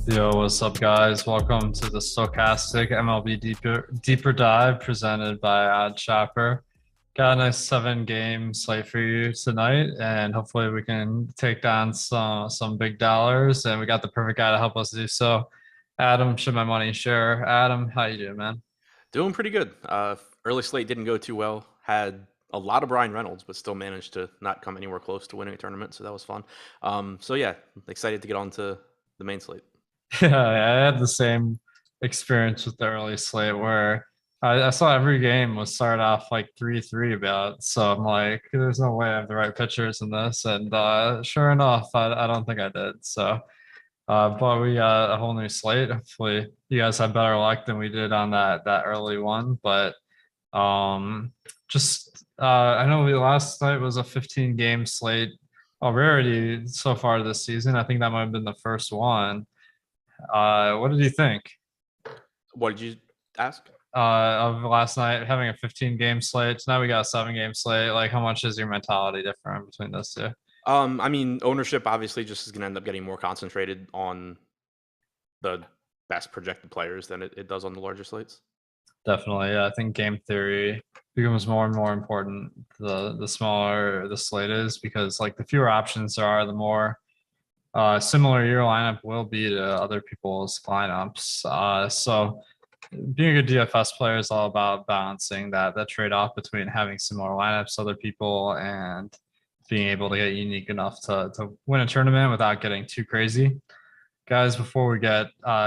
Yo, what's up, guys? Welcome to the Stokastic MLB Deeper Dive presented by Odd Shopper. Got a nice 7 game slate for you tonight, and hopefully we can take down some big dollars. And we got the perfect guy to help us do so. Adam, should my money share? Adam, how you doing, man? Doing pretty good. Early slate didn't go too well. Had a lot of Brian Reynolds, but still managed to not come anywhere close to winning a tournament. So that was fun. So yeah, excited to get on to the main slate. Yeah, I had the same experience with the early slate where I saw every game was start off like 3-3 about. So I'm like, there's no way I have the right pitchers in this. And sure enough, I don't think I did. So, but we got a whole new slate. Hopefully, you guys had better luck than we did on that early one. But just I know we last night was a 15 game slate, a rarity so far this season. I think that might have been the first one. What did you think What did you ask? of last night having a 15 game slate? Now we got a 7 game slate. Like, how much is your mentality different between those two? I mean, ownership obviously just is going to end up getting more concentrated on the best projected players than it does on the larger slates. Definitely, yeah. I think game theory becomes more and more important the smaller the slate is because like the fewer options there are, the more similar your lineup will be to other people's lineups. So being a good DFS player is all about balancing that trade off between having similar lineups to other people and being able to get unique enough to win a tournament without getting too crazy. Guys, before we get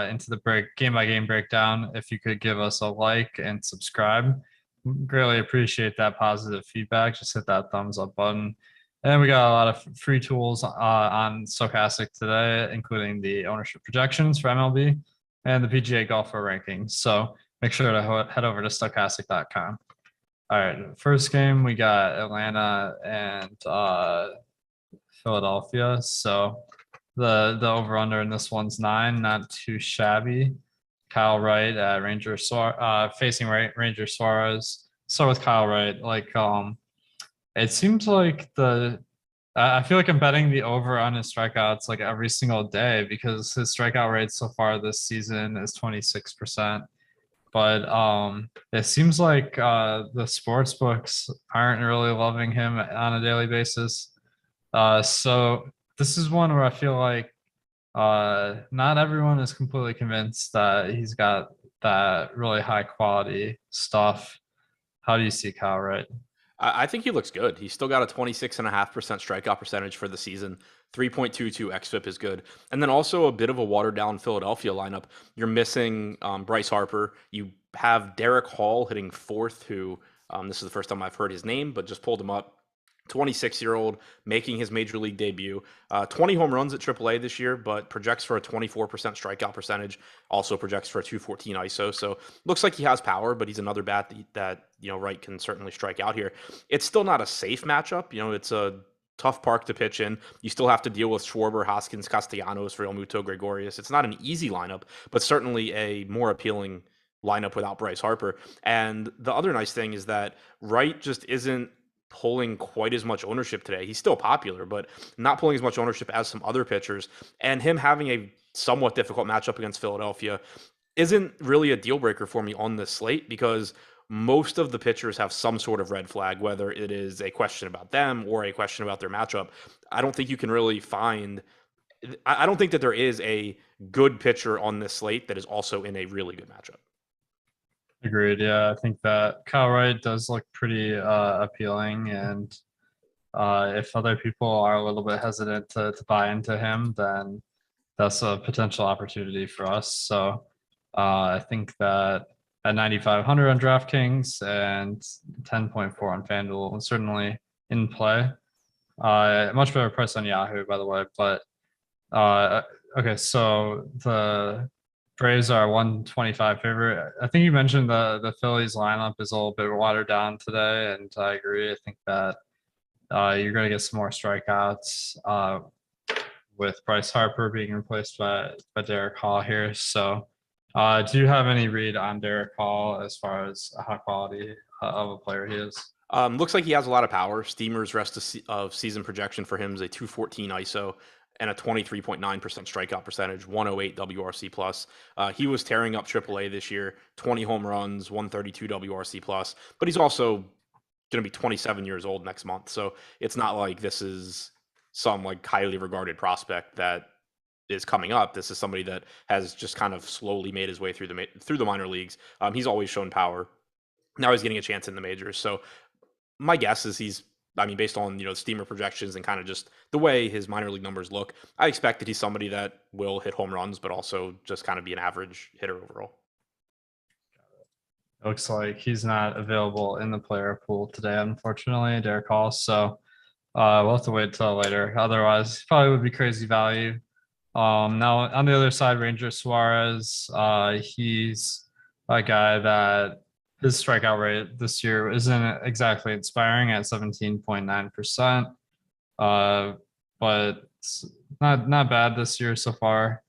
into the game by game breakdown, if you could give us a like and subscribe, greatly appreciate that positive feedback. Just hit that thumbs up button. And we got a lot of free tools on Stokastic today, including the ownership projections for MLB and the PGA golfer rankings. So make sure to head over to stokastic.com. All right, first game we got Atlanta and Philadelphia. So the over under in this one's 9, not too shabby. Kyle Wright at facing Ranger Suarez. Start with Kyle Wright. Like it seems like I feel like I'm betting the over on his strikeouts like every single day because his strikeout rate so far this season is 26%. But it seems like the sports books aren't really loving him on a daily basis. So this is one where I feel like not everyone is completely convinced that he's got that really high quality stuff. How do you see Kyle Wright? I think he looks good. He's still got a 26.5% strikeout percentage for the season. 3.22 xFIP is good. And then also a bit of a watered down Philadelphia lineup. You're missing Bryce Harper. You have Derek Hall hitting fourth, who this is the first time I've heard his name, but just pulled him up. 26-year-old making his major league debut. 20 home runs at AAA this year, but projects for a 24% strikeout percentage. Also projects for a 214 ISO. So looks like he has power, but he's another bat that Wright can certainly strike out here. It's still not a safe matchup. It's a tough park to pitch in. You still have to deal with Schwarber, Hoskins, Castellanos, Realmuto, Gregorius. It's not an easy lineup, but certainly a more appealing lineup without Bryce Harper. And the other nice thing is that Wright just isn't pulling quite as much ownership today. He's still popular, but not pulling as much ownership as some other pitchers. And him having a somewhat difficult matchup against Philadelphia isn't really a deal breaker for me on this slate because most of the pitchers have some sort of red flag, whether it is a question about them or a question about their matchup. I don't think you can really find. I don't think that there is a good pitcher on this slate that is also in a really good matchup. Agreed. Yeah, I think that Kyle Wright does look pretty appealing, and if other people are a little bit hesitant to buy into him, then that's a potential opportunity for us. So I think that at 9,500 on DraftKings and 10.4 on FanDuel, certainly in play. Much better price on Yahoo, by the way. But okay, so the Braves are 125 favorite. I think you mentioned the Phillies lineup is a little bit watered down today, and I agree. I think that you're going to get some more strikeouts with Bryce Harper being replaced by Derek Hall here. So, do you have any read on Derek Hall as far as how quality of a player he is? Looks like he has a lot of power. Steamer's rest of season projection for him is a 214 ISO. and a 23.9% strikeout percentage, 108 WRC plus. He was tearing up AAA this year, 20 home runs, 132 WRC plus, but he's also going to be 27 years old next month. So it's not like this is some like highly regarded prospect that is coming up. This is somebody that has just kind of slowly made his way through the minor leagues. He's always shown power. Now he's getting a chance in the majors. So my guess is based on, steamer projections and kind of just the way his minor league numbers look, I expect that he's somebody that will hit home runs, but also just kind of be an average hitter overall. Looks like he's not available in the player pool today, unfortunately, Derek Hall. So we'll have to wait till later. Otherwise, probably would be crazy value. Now on the other side, Ranger Suarez, he's a guy that his strikeout rate this year isn't exactly inspiring at 17.9%. But it's not bad this year so far.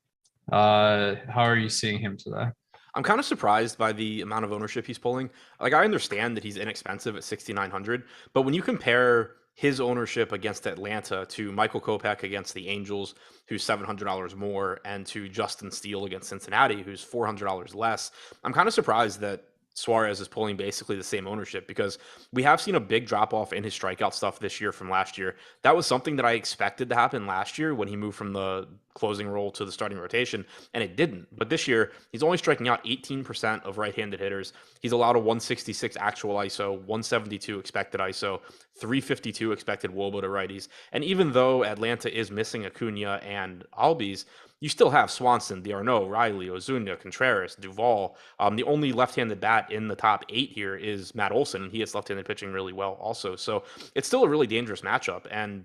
How are you seeing him today? I'm kind of surprised by the amount of ownership he's pulling. Like, I understand that he's inexpensive at 6,900, but when you compare his ownership against Atlanta to Michael Kopech against the Angels, who's $700 more, and to Justin Steele against Cincinnati, who's $400 less, I'm kind of surprised that Suarez is pulling basically the same ownership, because we have seen a big drop off in his strikeout stuff this year from last year. That was something that I expected to happen last year when he moved from the closing role to the starting rotation, and it didn't. But this year, he's only striking out 18% of right-handed hitters. He's allowed a 166 actual ISO, 172 expected ISO, 352 expected WOBA to righties. And even though Atlanta is missing Acuna and Albies, you still have Swanson, d'Arnaud, Riley, Ozuna, Contreras, Duvall. The only left-handed bat in the top 8 here is Matt Olson, and he hits left-handed pitching really well also. So it's still a really dangerous matchup. And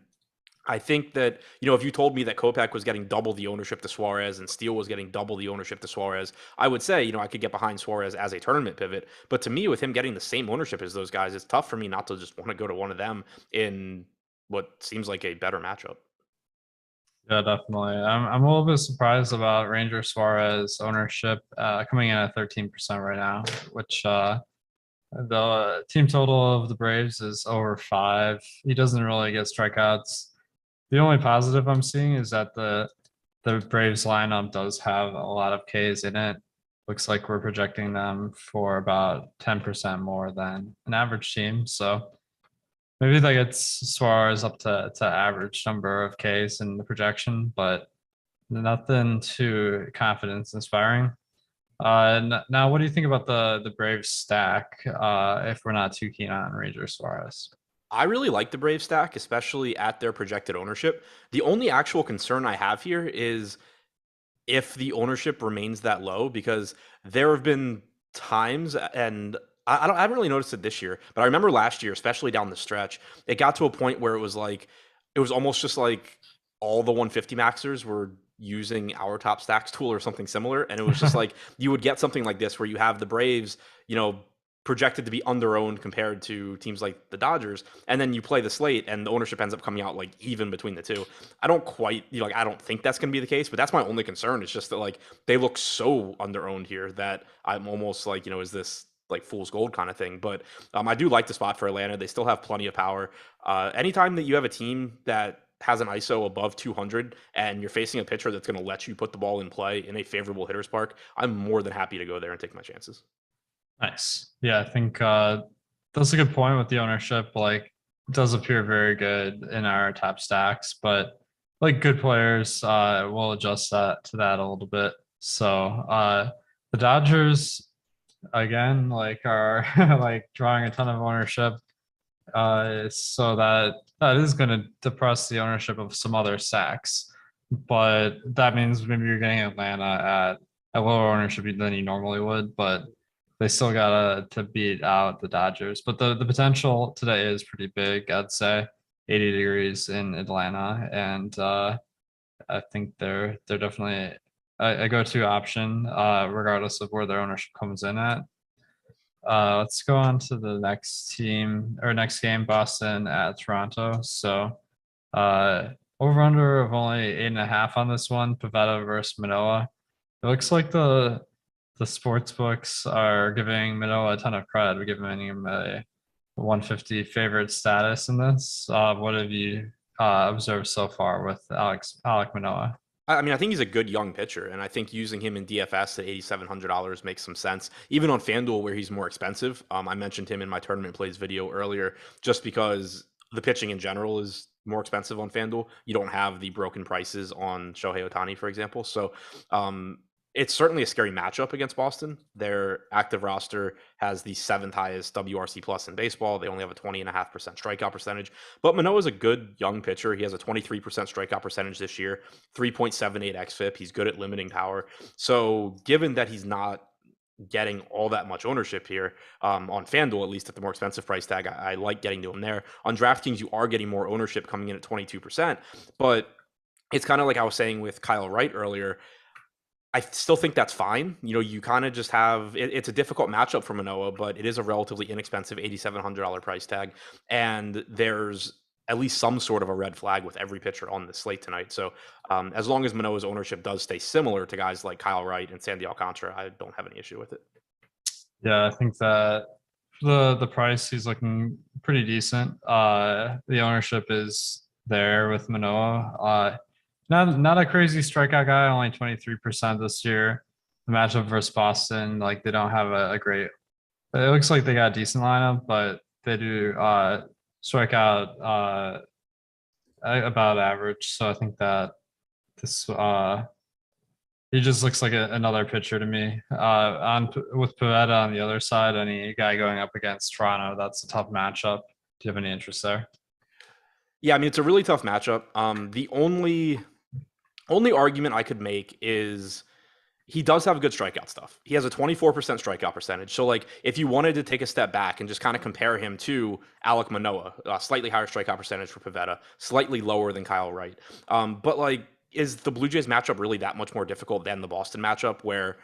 I think that, if you told me that Kopech was getting double the ownership to Suarez and Steele was getting double the ownership to Suarez, I would say, I could get behind Suarez as a tournament pivot. But to me, with him getting the same ownership as those guys, it's tough for me not to just want to go to one of them in what seems like a better matchup. Yeah, definitely. I'm a little bit surprised about Ranger Suarez ownership coming in at 13% right now, which the team total of the Braves is over 5. He doesn't really get strikeouts. The only positive I'm seeing is that the Braves lineup does have a lot of Ks in it. Looks like we're projecting them for about 10% more than an average team. So maybe that gets Suarez up to average number of Ks in the projection, but nothing too confidence inspiring. Now, what do you think about the Braves stack if we're not too keen on Ranger Suarez? I really like the Brave stack, especially at their projected ownership. The only actual concern I have here is if the ownership remains that low, because there have been times, and I haven't really noticed it this year, but I remember last year, especially down the stretch, it got to a point where it was almost just like all the 150 maxers were using our top stacks tool or something similar. And it was just like, you would get something like this where you have the Braves, projected to be under-owned compared to teams like the Dodgers, and then you play the slate and the ownership ends up coming out like even between the two. I don't quite, I don't think that's going to be the case, but that's my only concern. It's just that they look so under-owned here that I'm almost like, is this like fool's gold kind of thing? But I do like the spot for Atlanta. They still have plenty of power. Anytime that you have a team that has an ISO above 200 and you're facing a pitcher that's going to let you put the ball in play in a favorable hitter's park, I'm more than happy to go there and take my chances. Nice. Yeah, I think that's a good point with the ownership. It does appear very good in our top stacks, but good players will adjust that to that a little bit. So the Dodgers again are drawing a ton of ownership. So that is going to depress the ownership of some other stacks, but that means maybe you're getting Atlanta at lower ownership than you normally would, but they still got to beat out the Dodgers. But the potential today is pretty big, I'd say. 80 degrees in Atlanta, and I think they're definitely a go-to option, regardless of where their ownership comes in at. Let's go on to the next team or next game, Boston at Toronto. So over-under of only 8.5 on this one, Pivetta versus Manoah. It looks like the sports books are giving Manoah a ton of credit. We're giving him a 150 favorite status in this. What have you observed so far with Alek Manoah. I mean, I think he's a good young pitcher, and I think using him in DFS at $8,700 makes some sense. Even on FanDuel, where he's more expensive, I mentioned him in my tournament plays video earlier, just because the pitching in general is more expensive on FanDuel. You don't have the broken prices on Shohei Ohtani, for example. So it's certainly a scary matchup against Boston. Their active roster has the seventh highest WRC plus in baseball. They only have a 20.5% strikeout percentage. But Manoah is a good young pitcher. He has a 23% strikeout percentage this year, 3.78 xFIP. He's good at limiting power. So given that he's not getting all that much ownership here on FanDuel, at least at the more expensive price tag, I like getting to him there. On DraftKings, you are getting more ownership coming in at 22%. But it's kind of like I was saying with Kyle Wright earlier. I still think that's fine. You kind of just have it's a difficult matchup for Manoah, but it is a relatively inexpensive $8,700 price tag. And there's at least some sort of a red flag with every pitcher on the slate tonight. So as long as Manoah's ownership does stay similar to guys like Kyle Wright and Sandy Alcantara, I don't have any issue with it. Yeah, I think that the price, he's looking pretty decent. The ownership is there with Manoah. Not a crazy strikeout guy, only 23% this year. The matchup versus Boston, like they don't have a great. It looks like they got a decent lineup, but they do strike out about average. So I think that this he just looks like another pitcher to me. With Pivetta on the other side, any guy going up against Toronto, that's a tough matchup. Do you have any interest there? Yeah, I mean it's a really tough matchup. The only argument I could make is he does have good strikeout stuff. He has a 24% strikeout percentage. So, like, if you wanted to take a step back and just kind of compare him to Alek Manoah, slightly higher strikeout percentage for Pivetta, slightly lower than Kyle Wright. But, like, is the Blue Jays matchup really that much more difficult than the Boston matchup where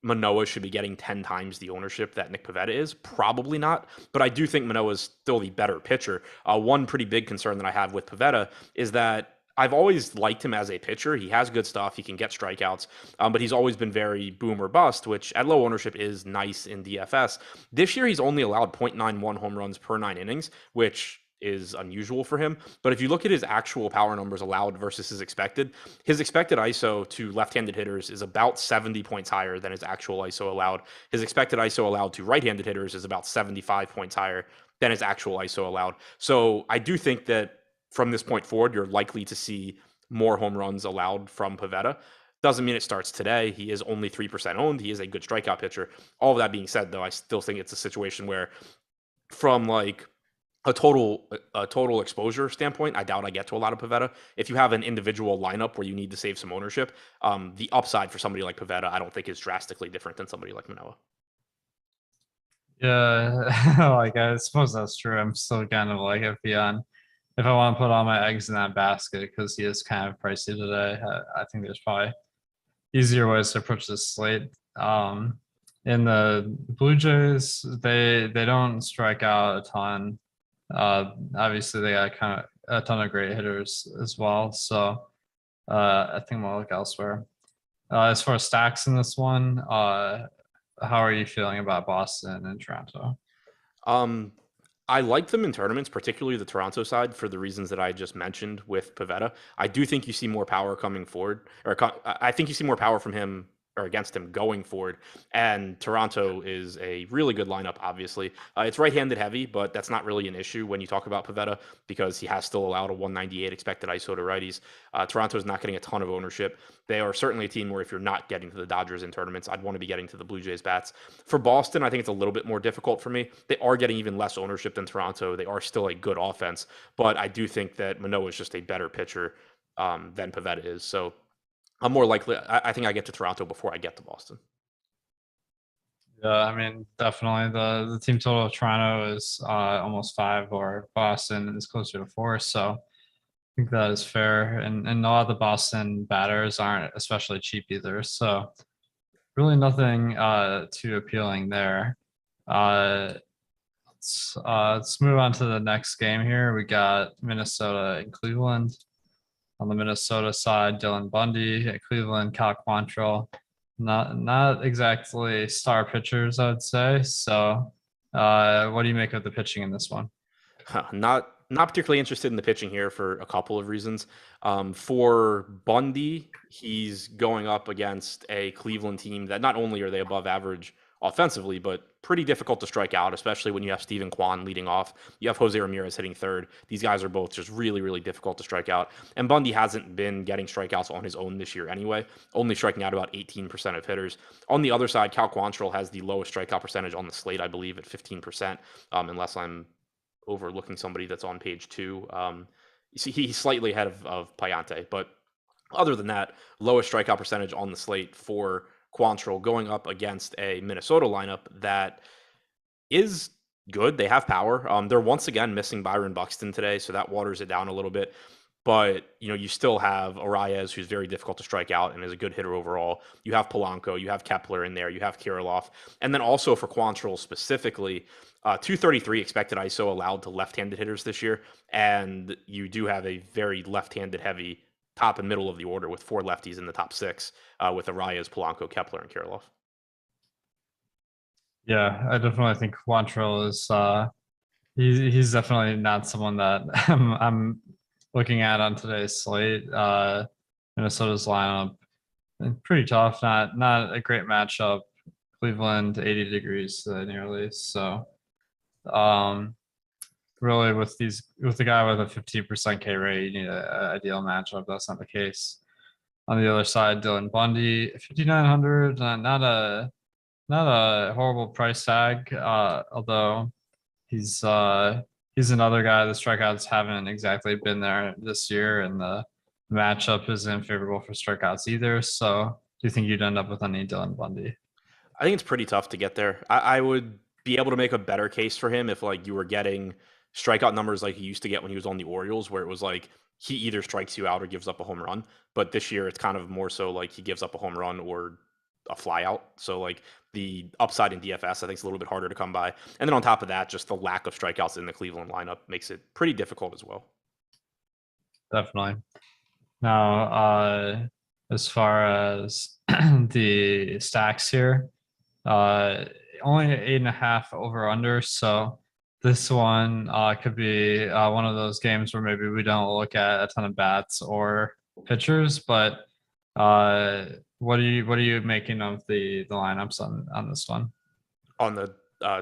Manoah should be getting 10 times the ownership that Nick Pivetta is? Probably not. But I do think Manoah is still the better pitcher. One pretty big concern that I have with Pivetta is that I've always liked him as a pitcher. He has good stuff. He can get strikeouts, but he's always been very boom or bust, which at low ownership is nice in DFS. This year, he's only allowed 0.91 home runs per 9 innings, which is unusual for him. But if you look at his actual power numbers allowed versus his expected ISO to left-handed hitters is about 70 points higher than his actual ISO allowed. His expected ISO allowed to right-handed hitters is about 75 points higher than his actual ISO allowed. So I do think that from this point forward, you're likely to see more home runs allowed from Pivetta. Doesn't mean it starts today. He is only 3% owned. He is a good strikeout pitcher. All of that being said, though, I still think it's a situation where from like a total exposure standpoint, I doubt I get to a lot of Pivetta. If you have an individual lineup where you need to save some ownership, the upside for somebody like Pivetta, I don't think is drastically different than somebody like Manoah. Yeah, like I suppose that's true. I'm still kind of like if I want to put all my eggs in that basket because he is kind of pricey today. I think there's probably easier ways to approach this slate. In the Blue Jays, they don't strike out a ton. Obviously, they got kind of a ton of great hitters as well. So I think we'll look elsewhere. As far as stacks in this one, how are you feeling about Boston and Toronto? I like them in tournaments, particularly the Toronto side, for the reasons that I just mentioned with Pivetta. I do think you see more power coming forward, I think you see more power from him or against him going forward. And Toronto is a really good lineup, obviously. It's right-handed heavy, but that's not really an issue when you talk about Pivetta because he has still allowed a 198 expected ISO to righties. Toronto is not getting a ton of ownership. They are certainly a team where if you're not getting to the Dodgers in tournaments, I'd want to be getting to the Blue Jays bats. For Boston, I think it's a little bit more difficult for me. They are getting even less ownership than Toronto. They are still a good offense, but I do think that Manoah is just a better pitcher than Pivetta is. So I'm more likely. I think I get to Toronto before I get to Boston. Yeah, I mean, definitely the team total of Toronto is almost 5, or Boston is closer to 4. So I think that is fair. And a lot of the Boston batters aren't especially cheap either. So really nothing too appealing there. Let's move on to the next game here. We got Minnesota and Cleveland. On the Minnesota side, Dylan Bundy. At Cleveland, Cal Quantrill. Not exactly star pitchers, I would say. So what do you make of the pitching in this one? Not particularly interested in the pitching here for a couple of reasons. For Bundy, he's going up against a Cleveland team that not only are they above average offensively, but pretty difficult to strike out, especially when you have Steven Kwan leading off. You have Jose Ramirez hitting third. These guys are both just really, really difficult to strike out. And Bundy hasn't been getting strikeouts on his own this year anyway, only striking out about 18% of hitters. On the other side, Cal Quantrill has the lowest strikeout percentage on the slate, I believe, at 15%, unless I'm overlooking somebody that's on page 2. You see, he's slightly ahead of Payante, but other than that, lowest strikeout percentage on the slate for Quantrill going up against a Minnesota lineup that is good. They have power. They're once again missing Byron Buxton today, so that waters it down a little bit. But you still have Arias, who's very difficult to strike out and is a good hitter overall. You have Polanco, you have Kepler in there, you have Kirilloff, and then also for Quantrill specifically, 233 expected ISO allowed to left-handed hitters this year, and you do have a very left-handed heavy top and middle of the order with 4 lefties in the top 6 with Arias, Polanco, Kepler, and Kirilloff. Yeah, I definitely think Quantrill is he's definitely not someone that I'm looking at on today's slate. Minnesota's lineup pretty tough, not a great matchup. Cleveland 80 degrees nearly. So really with the guy with a 15% K rate, you need an ideal matchup. That's not the case. On the other side, Dylan Bundy, 5,900, not a horrible price tag, although he's another guy. The strikeouts haven't exactly been there this year, and the matchup isn't favorable for strikeouts either. So do you think you'd end up with any Dylan Bundy? I think it's pretty tough to get there. I would be able to make a better case for him if like you were getting strikeout numbers like he used to get when he was on the Orioles, where it was like he either strikes you out or gives up a home run. But this year it's kind of more so like he gives up a home run or a fly out. So like the upside in DFS, I think is a little bit harder to come by. And then on top of that, just the lack of strikeouts in the Cleveland lineup makes it pretty difficult as well. Definitely. Now, as far as the stacks here, only 8.5 over under. So this one could be one of those games where maybe we don't look at a ton of bats or pitchers, but what are you making of the lineups on this one? On the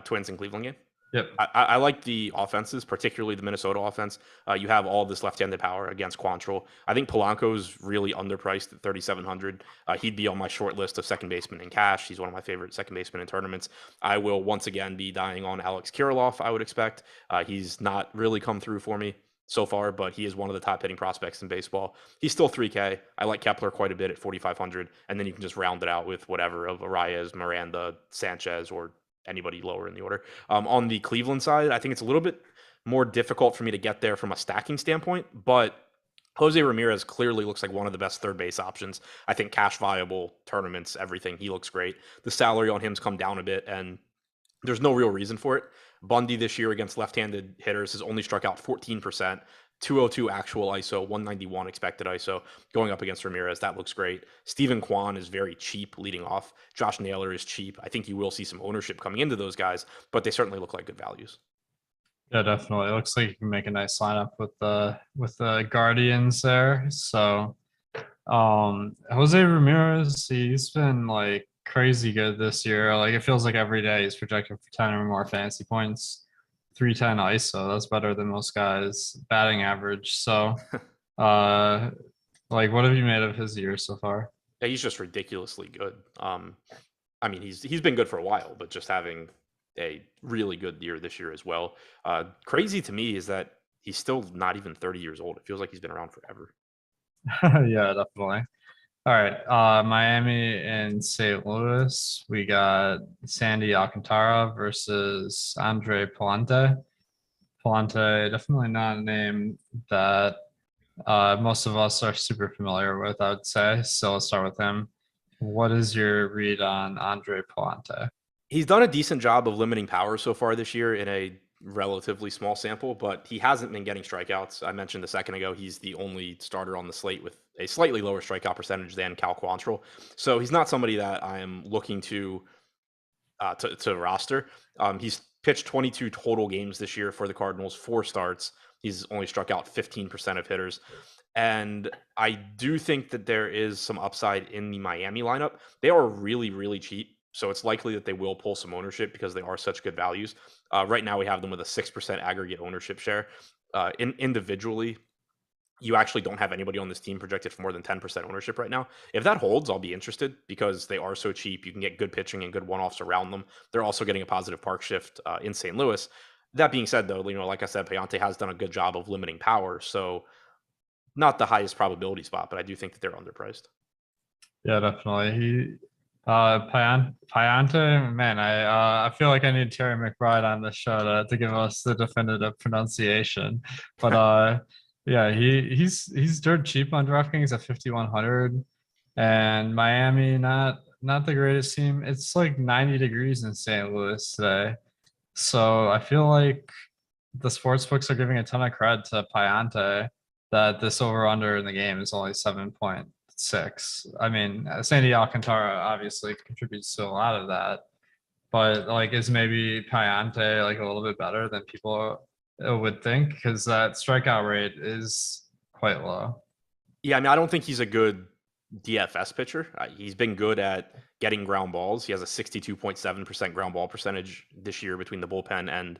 Twins and Cleveland game? Yep. I like the offenses, particularly the Minnesota offense. You have all this left-handed power against Quantrill. I think Polanco's really underpriced at 3,700. He'd be on my short list of second baseman in cash. He's one of my favorite second basemen in tournaments. I will once again be dying on Alex Kirilloff, I would expect. He's not really come through for me so far, but he is one of the top hitting prospects in baseball. He's still 3K. I like Kepler quite a bit at 4,500, and then you can just round it out with whatever of Arias, Miranda, Sanchez, or anybody lower in the order. On the Cleveland side, I think it's a little bit more difficult for me to get there from a stacking standpoint, but Jose Ramirez clearly looks like one of the best third base options. I think cash viable, tournaments, everything. He looks great. The salary on him's come down a bit, and there's no real reason for it. Bundy this year against left-handed hitters has only struck out 14%. 202 actual ISO, 191 expected ISO going up against Ramirez. That looks great. Steven Kwan is very cheap leading off. Josh Naylor is cheap. I think you will see some ownership coming into those guys, but they certainly look like good values. Yeah, definitely. It looks like you can make a nice lineup with the Guardians there. So Jose Ramirez, he's been like crazy good this year. Like it feels like every day he's projected for 10 or more fantasy points. 310 ISO. That's better than most guys' batting average. So, like, what have you made of his year so far? Yeah, he's just ridiculously good. I mean, he's been good for a while, but just having a really good year this year as well. Crazy to me is that he's still not even 30 years old. It feels like he's been around forever. Yeah, definitely. All right, Miami and St. Louis. We got Sandy Alcantara versus Andre Palante. Palante, definitely not a name that most of us are super familiar with, I would say. So let's start with him. What is your read on Andre Palante? He's done a decent job of limiting power so far this year in a relatively small sample, but he hasn't been getting strikeouts. I mentioned a second ago, he's the only starter on the slate with a slightly lower strikeout percentage than Cal Quantrill. So he's not somebody that I am looking to roster. He's pitched 22 total games this year for the Cardinals, 4 starts. He's only struck out 15% of hitters. And I do think that there is some upside in the Miami lineup. They are really, really cheap. So it's likely that they will pull some ownership because they are such good values. Right now, we have them with a 6% aggregate ownership share. Individually, you actually don't have anybody on this team projected for more than 10% ownership right now. If that holds, I'll be interested because they are so cheap. You can get good pitching and good one-offs around them. They're also getting a positive park shift in St. Louis. That being said, though, like I said, Payante has done a good job of limiting power. So not the highest probability spot, but I do think that they're underpriced. Yeah, definitely. Payante, man, I feel like I need Terry McBride on the show to give us the definitive pronunciation. But yeah, he's dirt cheap on DraftKings at 5,100, and Miami not the greatest team. It's like 90 degrees in St. Louis today, so I feel like the sports books are giving a ton of credit to Payante that this over under in the game is only 7.6. I mean, Sandy Alcantara obviously contributes to a lot of that, but like, is maybe Payante like a little bit better than people would think because that strikeout rate is quite low. Yeah, I mean, I don't think he's a good DFS pitcher. He's been good at getting ground balls. He has a 62.7% ground ball percentage this year between the bullpen and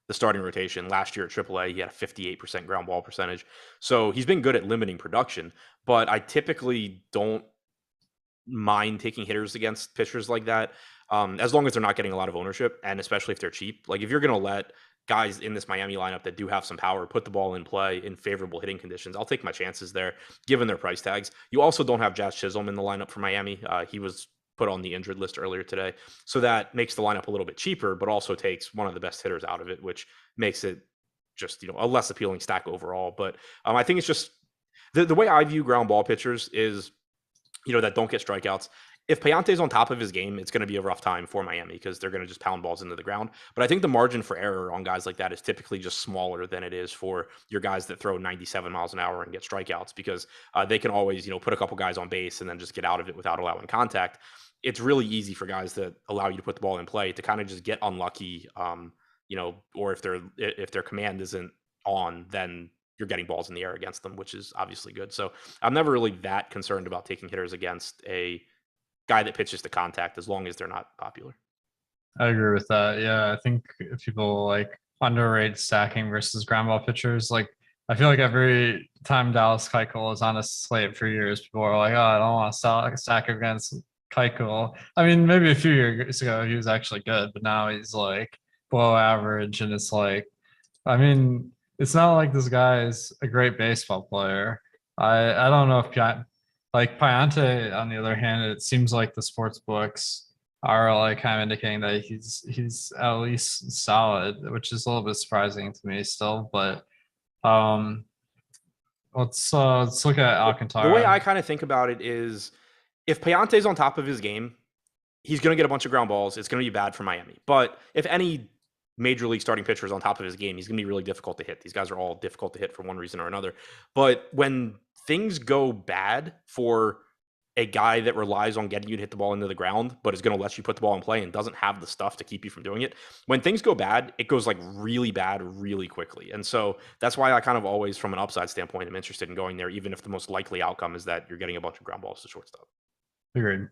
the starting rotation. Last year at AAA, he had a 58% ground ball percentage. So he's been good at limiting production, but I typically don't mind taking hitters against pitchers like that, as long as they're not getting a lot of ownership, and especially if they're cheap. Like if you're going to let guys in this Miami lineup that do have some power put the ball in play in favorable hitting conditions, I'll take my chances there, given their price tags. You also don't have Jazz Chisholm in the lineup for Miami. He was put on the injured list earlier today. So that makes the lineup a little bit cheaper, but also takes one of the best hitters out of it, which makes it just, a less appealing stack overall. But I think it's just the way I view ground ball pitchers is, that don't get strikeouts. If Payante's on top of his game, it's going to be a rough time for Miami because they're going to just pound balls into the ground. But I think the margin for error on guys like that is typically just smaller than it is for your guys that throw 97 miles an hour and get strikeouts, because they can always, put a couple guys on base and then just get out of it without allowing contact. It's really easy for guys that allow you to put the ball in play to kind of just get unlucky, or if their command isn't on, then you're getting balls in the air against them, which is obviously good. So I'm never really that concerned about taking hitters against a guy that pitches to contact, as long as they're not popular. I agree with that. Yeah, I think people like underrate stacking versus ground ball pitchers. Like, I feel like every time Dallas Keuchel is on a slate for years, people are like, "Oh, I don't want to stack against Keuchel." I mean, maybe a few years ago he was actually good, but now he's like below average, and it's like, I mean, it's not like this guy is a great baseball player. I don't know if like Payante, on the other hand, it seems like the sports books are like kind of indicating that he's at least solid, which is a little bit surprising to me still. But let's look at Alcantara. The way I kind of think about it is, if Payante's on top of his game, he's going to get a bunch of ground balls. It's going to be bad for Miami. But if any major league starting pitcher is on top of his game, he's going to be really difficult to hit. These guys are all difficult to hit for one reason or another. But when things go bad for a guy that relies on getting you to hit the ball into the ground, but is going to let you put the ball in play and doesn't have the stuff to keep you from doing it, when things go bad, it goes like really bad really quickly. And so that's why I kind of always, from an upside standpoint, am interested in going there, even if the most likely outcome is that you're getting a bunch of ground balls to shortstop. Agreed.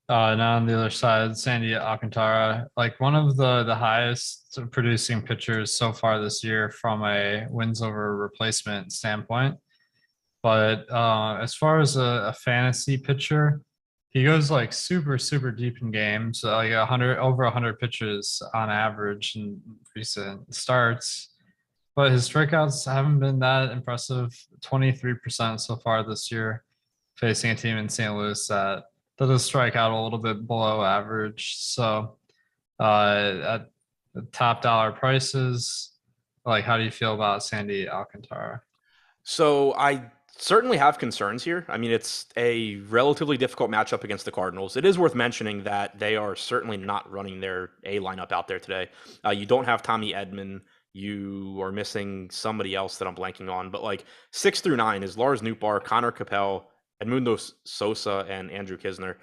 Now on the other side, Sandy Alcantara, like one of the highest producing pitchers so far this year from a wins over replacement standpoint. But as far as a fantasy pitcher, he goes like super deep in games, like over 100 pitches on average in recent starts. But his strikeouts haven't been that impressive. 23% so far this year, facing a team in St. Louis that does strike out a little bit below average. So at the top dollar prices, like, how do you feel about Sandy Alcantara? So I certainly have concerns here. I mean, it's a relatively difficult matchup against the Cardinals. It is worth mentioning that they are certainly not running their A lineup out there today. You don't have Tommy Edman. You are missing somebody else that I'm blanking on. But like 6 through 9 is Lars Nootbaar, Connor Capel, Edmundo Sosa, and Andrew Kisner.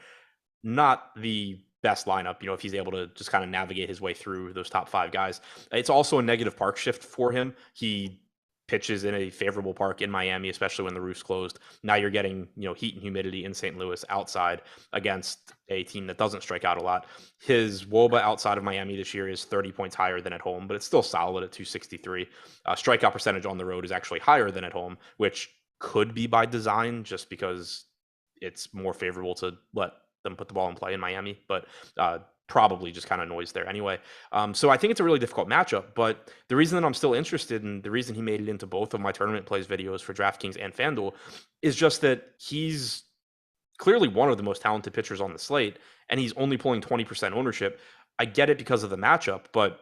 Not the best lineup, if he's able to just kind of navigate his way through those top 5 guys. It's also a negative park shift for him. He pitches in a favorable park in Miami, especially when the roof's closed. Now you're getting, heat and humidity in St. Louis outside against a team that doesn't strike out a lot. His WOBA outside of Miami this year is 30 points higher than at home, but it's still solid at 263. Strikeout percentage on the road is actually higher than at home, which could be by design just because it's more favorable to let them put the ball in play in Miami, but probably just kind of noise there anyway. So I think it's a really difficult matchup, but the reason that I'm still interested and the reason he made it into both of my tournament plays videos for DraftKings and FanDuel is just that he's clearly one of the most talented pitchers on the slate, and he's only pulling 20% ownership. I get it because of the matchup, but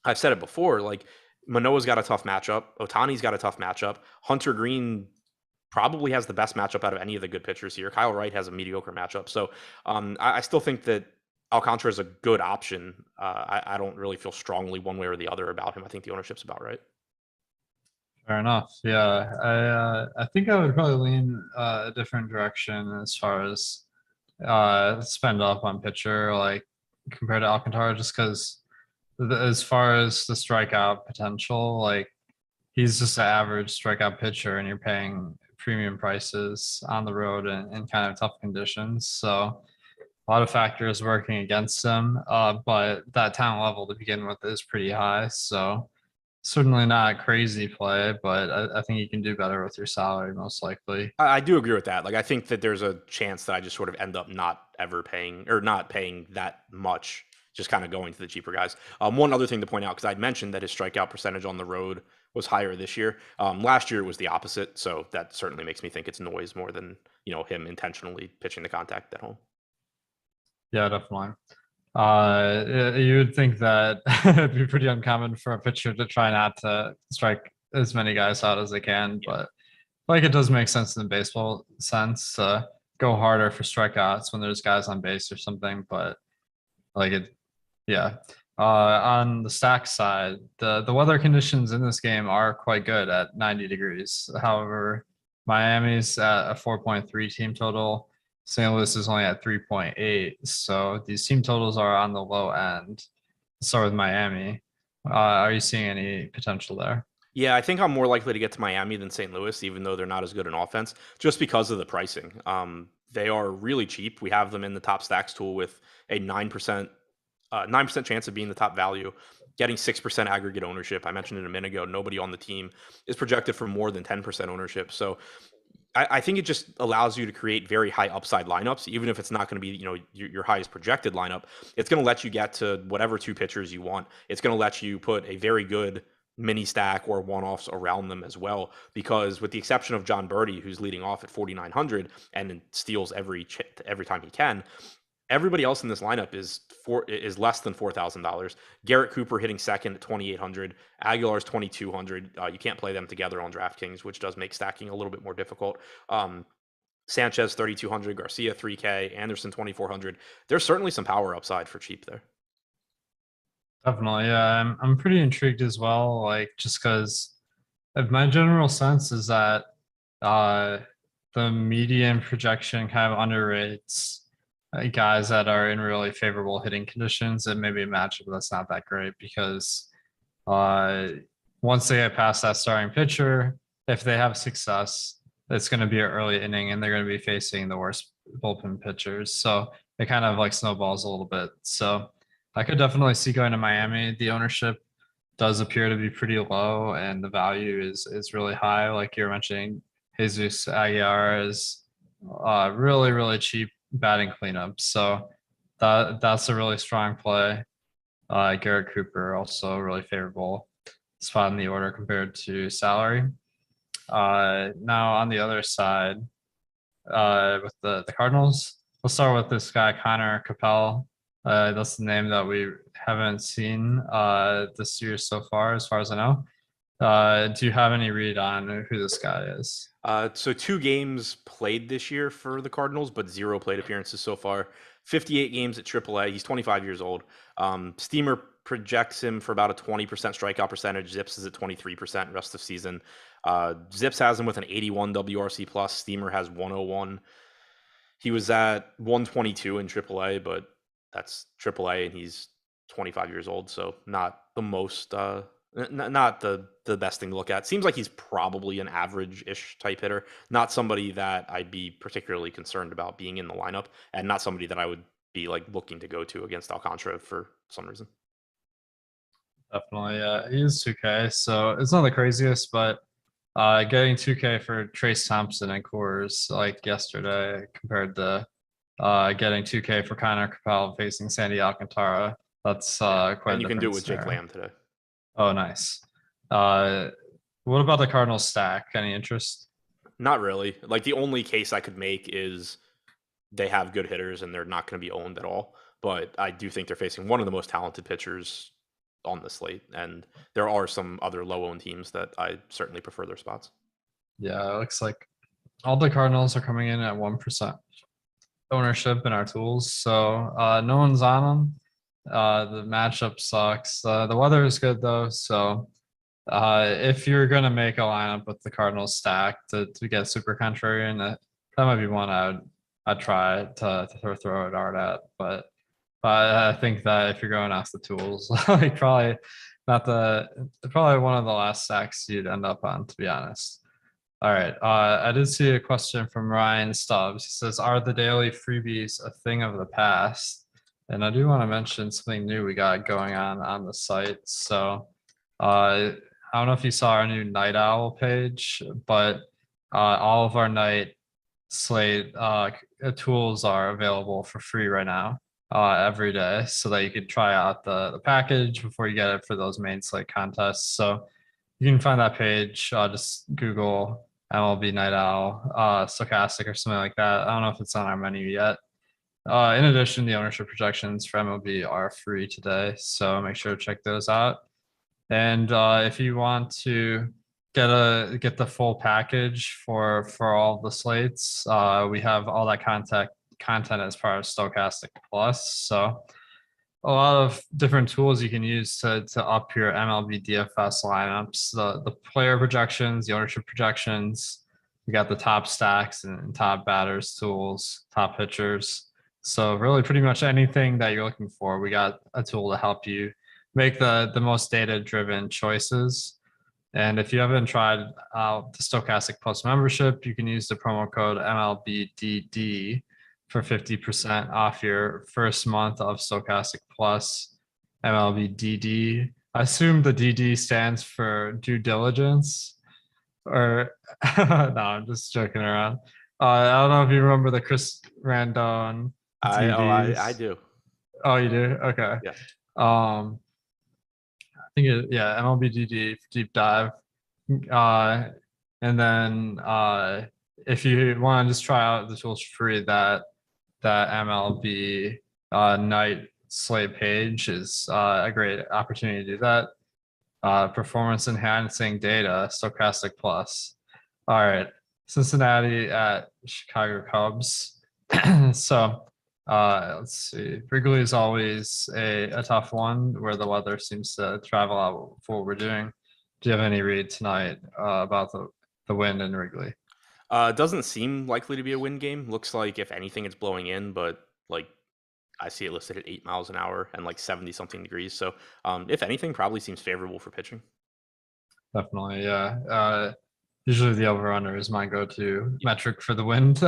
I've said it before, like Manoah's got a tough matchup. Ohtani's got a tough matchup. Hunter Green probably has the best matchup out of any of the good pitchers here. Kyle Wright has a mediocre matchup. So I still think that Alcantara is a good option. I don't really feel strongly one way or the other about him. I think the ownership's about right. Fair enough. Yeah, I think I would probably lean a different direction as far as spend up on pitcher, like compared to Alcantara, just because as far as the strikeout potential, like he's just an average strikeout pitcher, and you're paying premium prices on the road in kind of tough conditions. So a lot of factors working against him, but that talent level to begin with is pretty high. So certainly not a crazy play, but I think you can do better with your salary most likely. I do agree with that. Like, I think that there's a chance that I just sort of end up not ever paying or not paying that much, just kind of going to the cheaper guys. One other thing to point out, because I'd mentioned that his strikeout percentage on the road was higher this year. Last year it was the opposite. So that certainly makes me think it's noise more than, him intentionally pitching the contact at home. Yeah, definitely. You would think that it'd be pretty uncommon for a pitcher to try not to strike as many guys out as they can, but like it does make sense in the baseball sense to go harder for strikeouts when there's guys on base or something. But like it, yeah. On the stack side, the weather conditions in this game are quite good at 90 degrees. However, Miami's at a 4.3 team total. St. Louis is only at 3.8. So these team totals are on the low end. Let's start with Miami. Are you seeing any potential there? Yeah, I think I'm more likely to get to Miami than St. Louis, even though they're not as good in offense, just because of the pricing. They are really cheap. We have them in the top stacks tool with a 9% 9% chance of being the top value, getting 6% aggregate ownership. I mentioned it a minute ago. Nobody on the team is projected for more than 10% ownership. So I think it just allows you to create very high upside lineups, even if it's not going to be, your highest projected lineup. It's going to let you get to whatever 2 pitchers you want. It's going to let you put a very good mini stack or one-offs around them as well, because with the exception of John Birdie, who's leading off at 4,900 and steals every time he can, everybody else in this lineup is less than $4,000. Garrett Cooper hitting second at 2,800. Aguilar's 2,200. You can't play them together on DraftKings, which does make stacking a little bit more difficult. Sanchez 3,200, Garcia 3K, Anderson 2,400. There's certainly some power upside for cheap there. Definitely, yeah. I'm pretty intrigued as well. Like just because my general sense is that the median projection kind of underrates guys that are in really favorable hitting conditions, and maybe a matchup that's not that great because once they get past that starting pitcher, if they have success, it's going to be an early inning and they're going to be facing the worst bullpen pitchers. So it kind of like snowballs a little bit. So I could definitely see going to Miami. The ownership does appear to be pretty low and the value is really high. Like you're mentioning, Jesus Aguilar is really, really cheap batting cleanup. So that's a really strong play. Garrett Cooper also really favorable spot in the order compared to salary. Now on the other side, with the Cardinals, we'll start with this guy Connor Capel. That's the name that we haven't seen this year so far as I know. Do you have any read on who this guy is? So 2 games played this year for the Cardinals, but 0 plate appearances so far. 58 games at AAA. He's 25 years old. Steamer projects him for about a 20% strikeout percentage. Zips is at 23% rest of season. Zips has him with an 81 WRC plus. Steamer has 101. He was at 122 in AAA, but that's AAA, and he's 25 years old, so not the most not the best thing to look at. Seems like he's probably an average-ish type hitter, not somebody that I'd be particularly concerned about being in the lineup, and not somebody that I would be like looking to go to against Alcantara for some reason. Definitely, yeah. He is 2K, so it's not the craziest, but getting 2K for Trace Thompson and Coors like yesterday compared to getting 2K for Connor Capel facing Sandy Alcantara, that's quite And a you can do it with difference Jake there. Lamb today. Oh, nice. What about the Cardinals stack? Any interest? Not really. Like the only case I could make is they have good hitters and they're not going to be owned at all. But I do think they're facing one of the most talented pitchers on the slate, and there are some other low-owned teams that I certainly prefer their spots. Yeah, it looks like all the Cardinals are coming in at 1% ownership in our tools, so no one's on them. The matchup sucks. The weather is good though, so if you're gonna make a lineup with the Cardinals stack to get super contrarian, that might be one I'd try to throw a dart at. But I think that if you're going off the tools, like probably one of the last stacks you'd end up on, to be honest. All right. I did see a question from Ryan Stubbs. He says, "Are the daily freebies a thing of the past?" And I do want to mention something new we got going on the site. So, I don't know if you saw our new Night Owl page, but all of our night slate tools are available for free right now every day, so that you could try out the package before you get it for those main slate contests. So you can find that page. Just Google MLB Night Owl, Stokastic or something like that. I don't know if it's on our menu yet. In addition, the ownership projections for MLB are free today, so make sure to check those out. And if you want to get the full package for all the slates, we have all that content as part of Stokastic Plus. So a lot of different tools you can use to up your MLB DFS lineups, the player projections, the ownership projections. We got the top stacks and top batters tools, top pitchers. So really pretty much anything that you're looking for, we got a tool to help you make the most data-driven choices. And if you haven't tried out the Stokastic Plus membership, you can use the promo code MLBDD for 50% off your first month of Stokastic Plus. MLBDD. I assume the DD stands for due diligence, or no, I'm just joking around. I don't know if you remember the Chris Randone DDs. I do. Oh, you do? Okay. Yeah. I think MLB deep dive. And then if you want to just try out the tools for free, that MLB night slate page is a great opportunity to do that. Performance enhancing data, Stokastic Plus. All right, Cincinnati at Chicago Cubs. So let's see. Wrigley is always a tough one where the weather seems to travel out for what we're doing. Do you have any read tonight about the wind in Wrigley? It doesn't seem likely to be a wind game. Looks like if anything, it's blowing in, but like I see it listed at 8 miles an hour and like 70 something degrees. So if anything, probably seems favorable for pitching. Definitely, yeah. Usually the over/under is my go-to metric for the wind.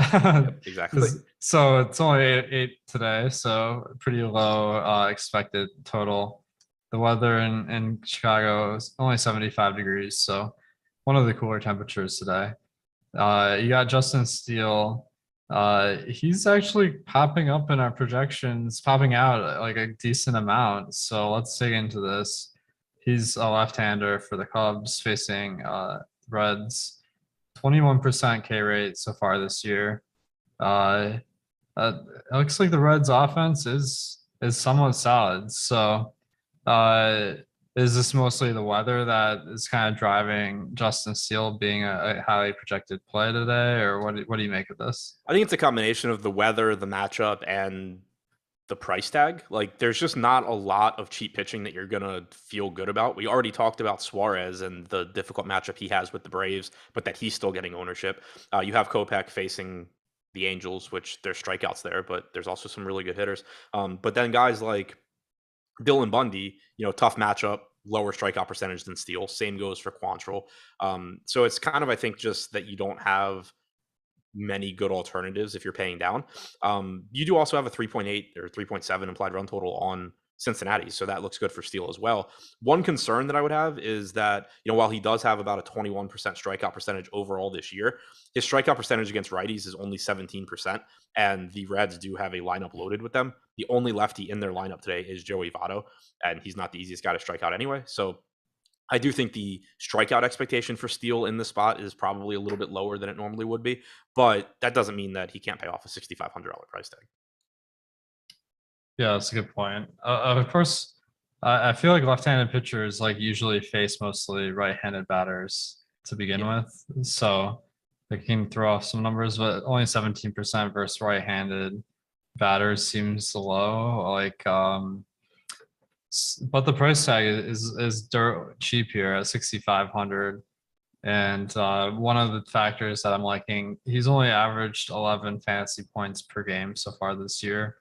Exactly. So it's only 8 today, so pretty low expected total. The weather in Chicago is only 75 degrees, so one of the cooler temperatures today. You got Justin Steele. He's actually popping up in our projections, popping out like a decent amount. So let's dig into this. He's a left-hander for the Cubs facing Reds. 21% K rate so far this year. It looks like the Reds offense is somewhat solid. So is this mostly the weather that is kind of driving Justin Steele being a highly projected play today, or what do you make of this? I think it's a combination of the weather, the matchup, and the price tag. Like, there's just not a lot of cheap pitching that you're going to feel good about. We already talked about Suarez and the difficult matchup he has with the Braves, but that he's still getting ownership. You have Kopech facing the Angels, which there's strikeouts there, but there's also some really good hitters. But then guys like Dylan Bundy, tough matchup, lower strikeout percentage than Steele. Same goes for Quantrill. So it's kind of, I think, just that you don't have many good alternatives if you're paying down. You do also have a 3.8 or 3.7 implied run total on Cincinnati, so that looks good for Steele as well. One concern that I would have is that, while he does have about a 21% strikeout percentage overall this year, his strikeout percentage against righties is only 17%, and the Reds do have a lineup loaded with them. The only lefty in their lineup today is Joey Votto, and he's not the easiest guy to strike out anyway. So I do think the strikeout expectation for Steele in the spot is probably a little bit lower than it normally would be, but that doesn't mean that he can't pay off a $6,500 price tag. Yeah, that's a good point. Of course, I feel like left-handed pitchers like usually face mostly right-handed batters to begin with, so they can throw off some numbers, but only 17% versus right-handed batters seems low. Like, but the price tag is dirt cheap here at 6,500. And one of the factors that I'm liking, he's only averaged 11 fantasy points per game so far this year.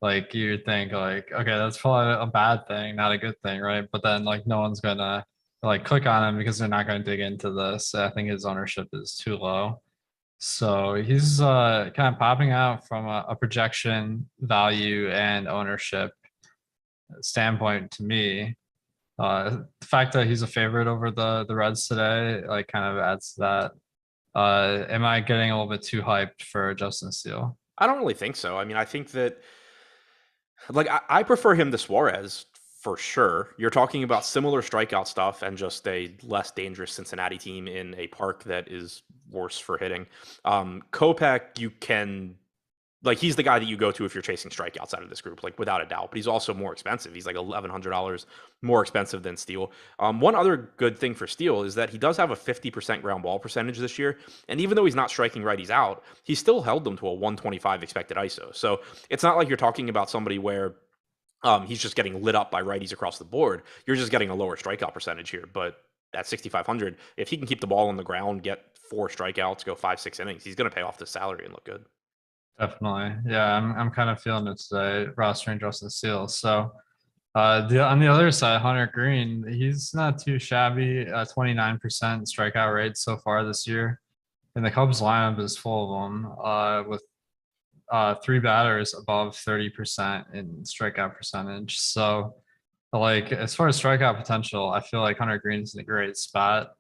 Like you'd think like, okay, that's probably a bad thing, not a good thing, right? But then like no one's gonna like click on him because they're not gonna dig into this. I think his ownership is too low. So he's kind of popping out from a projection value and ownership standpoint to me. The fact that he's a favorite over the Reds today, like kind of adds to that. Am I getting a little bit too hyped for Justin Steele? I don't really think so. I mean, I think that like I prefer him to Suarez for sure. You're talking about similar strikeout stuff and just a less dangerous Cincinnati team in a park that is worse for hitting. Kopech, you can like he's the guy that you go to if you're chasing strikeouts out of this group, like without a doubt. But he's also more expensive. He's like $1,100 more expensive than Steele. One other good thing for Steele is that he does have a 50% ground ball percentage this year, and even though he's not striking righties out, he still held them to a 125 expected ISO. So it's not like you're talking about somebody where he's just getting lit up by righties across the board. You're just getting a lower strikeout percentage here, but at 6,500, if he can keep the ball on the ground, get 4 strikeouts, go 5-6 innings, he's going to pay off the salary and look good. Definitely. Yeah, I'm kind of feeling it today, rostering Justin Steele. So on the other side, Hunter Green, he's not too shabby. 29% strikeout rate so far this year. And the Cubs lineup is full of them with 3 batters above 30% in strikeout percentage. So like as far as strikeout potential, I feel like Hunter Green's in a great spot.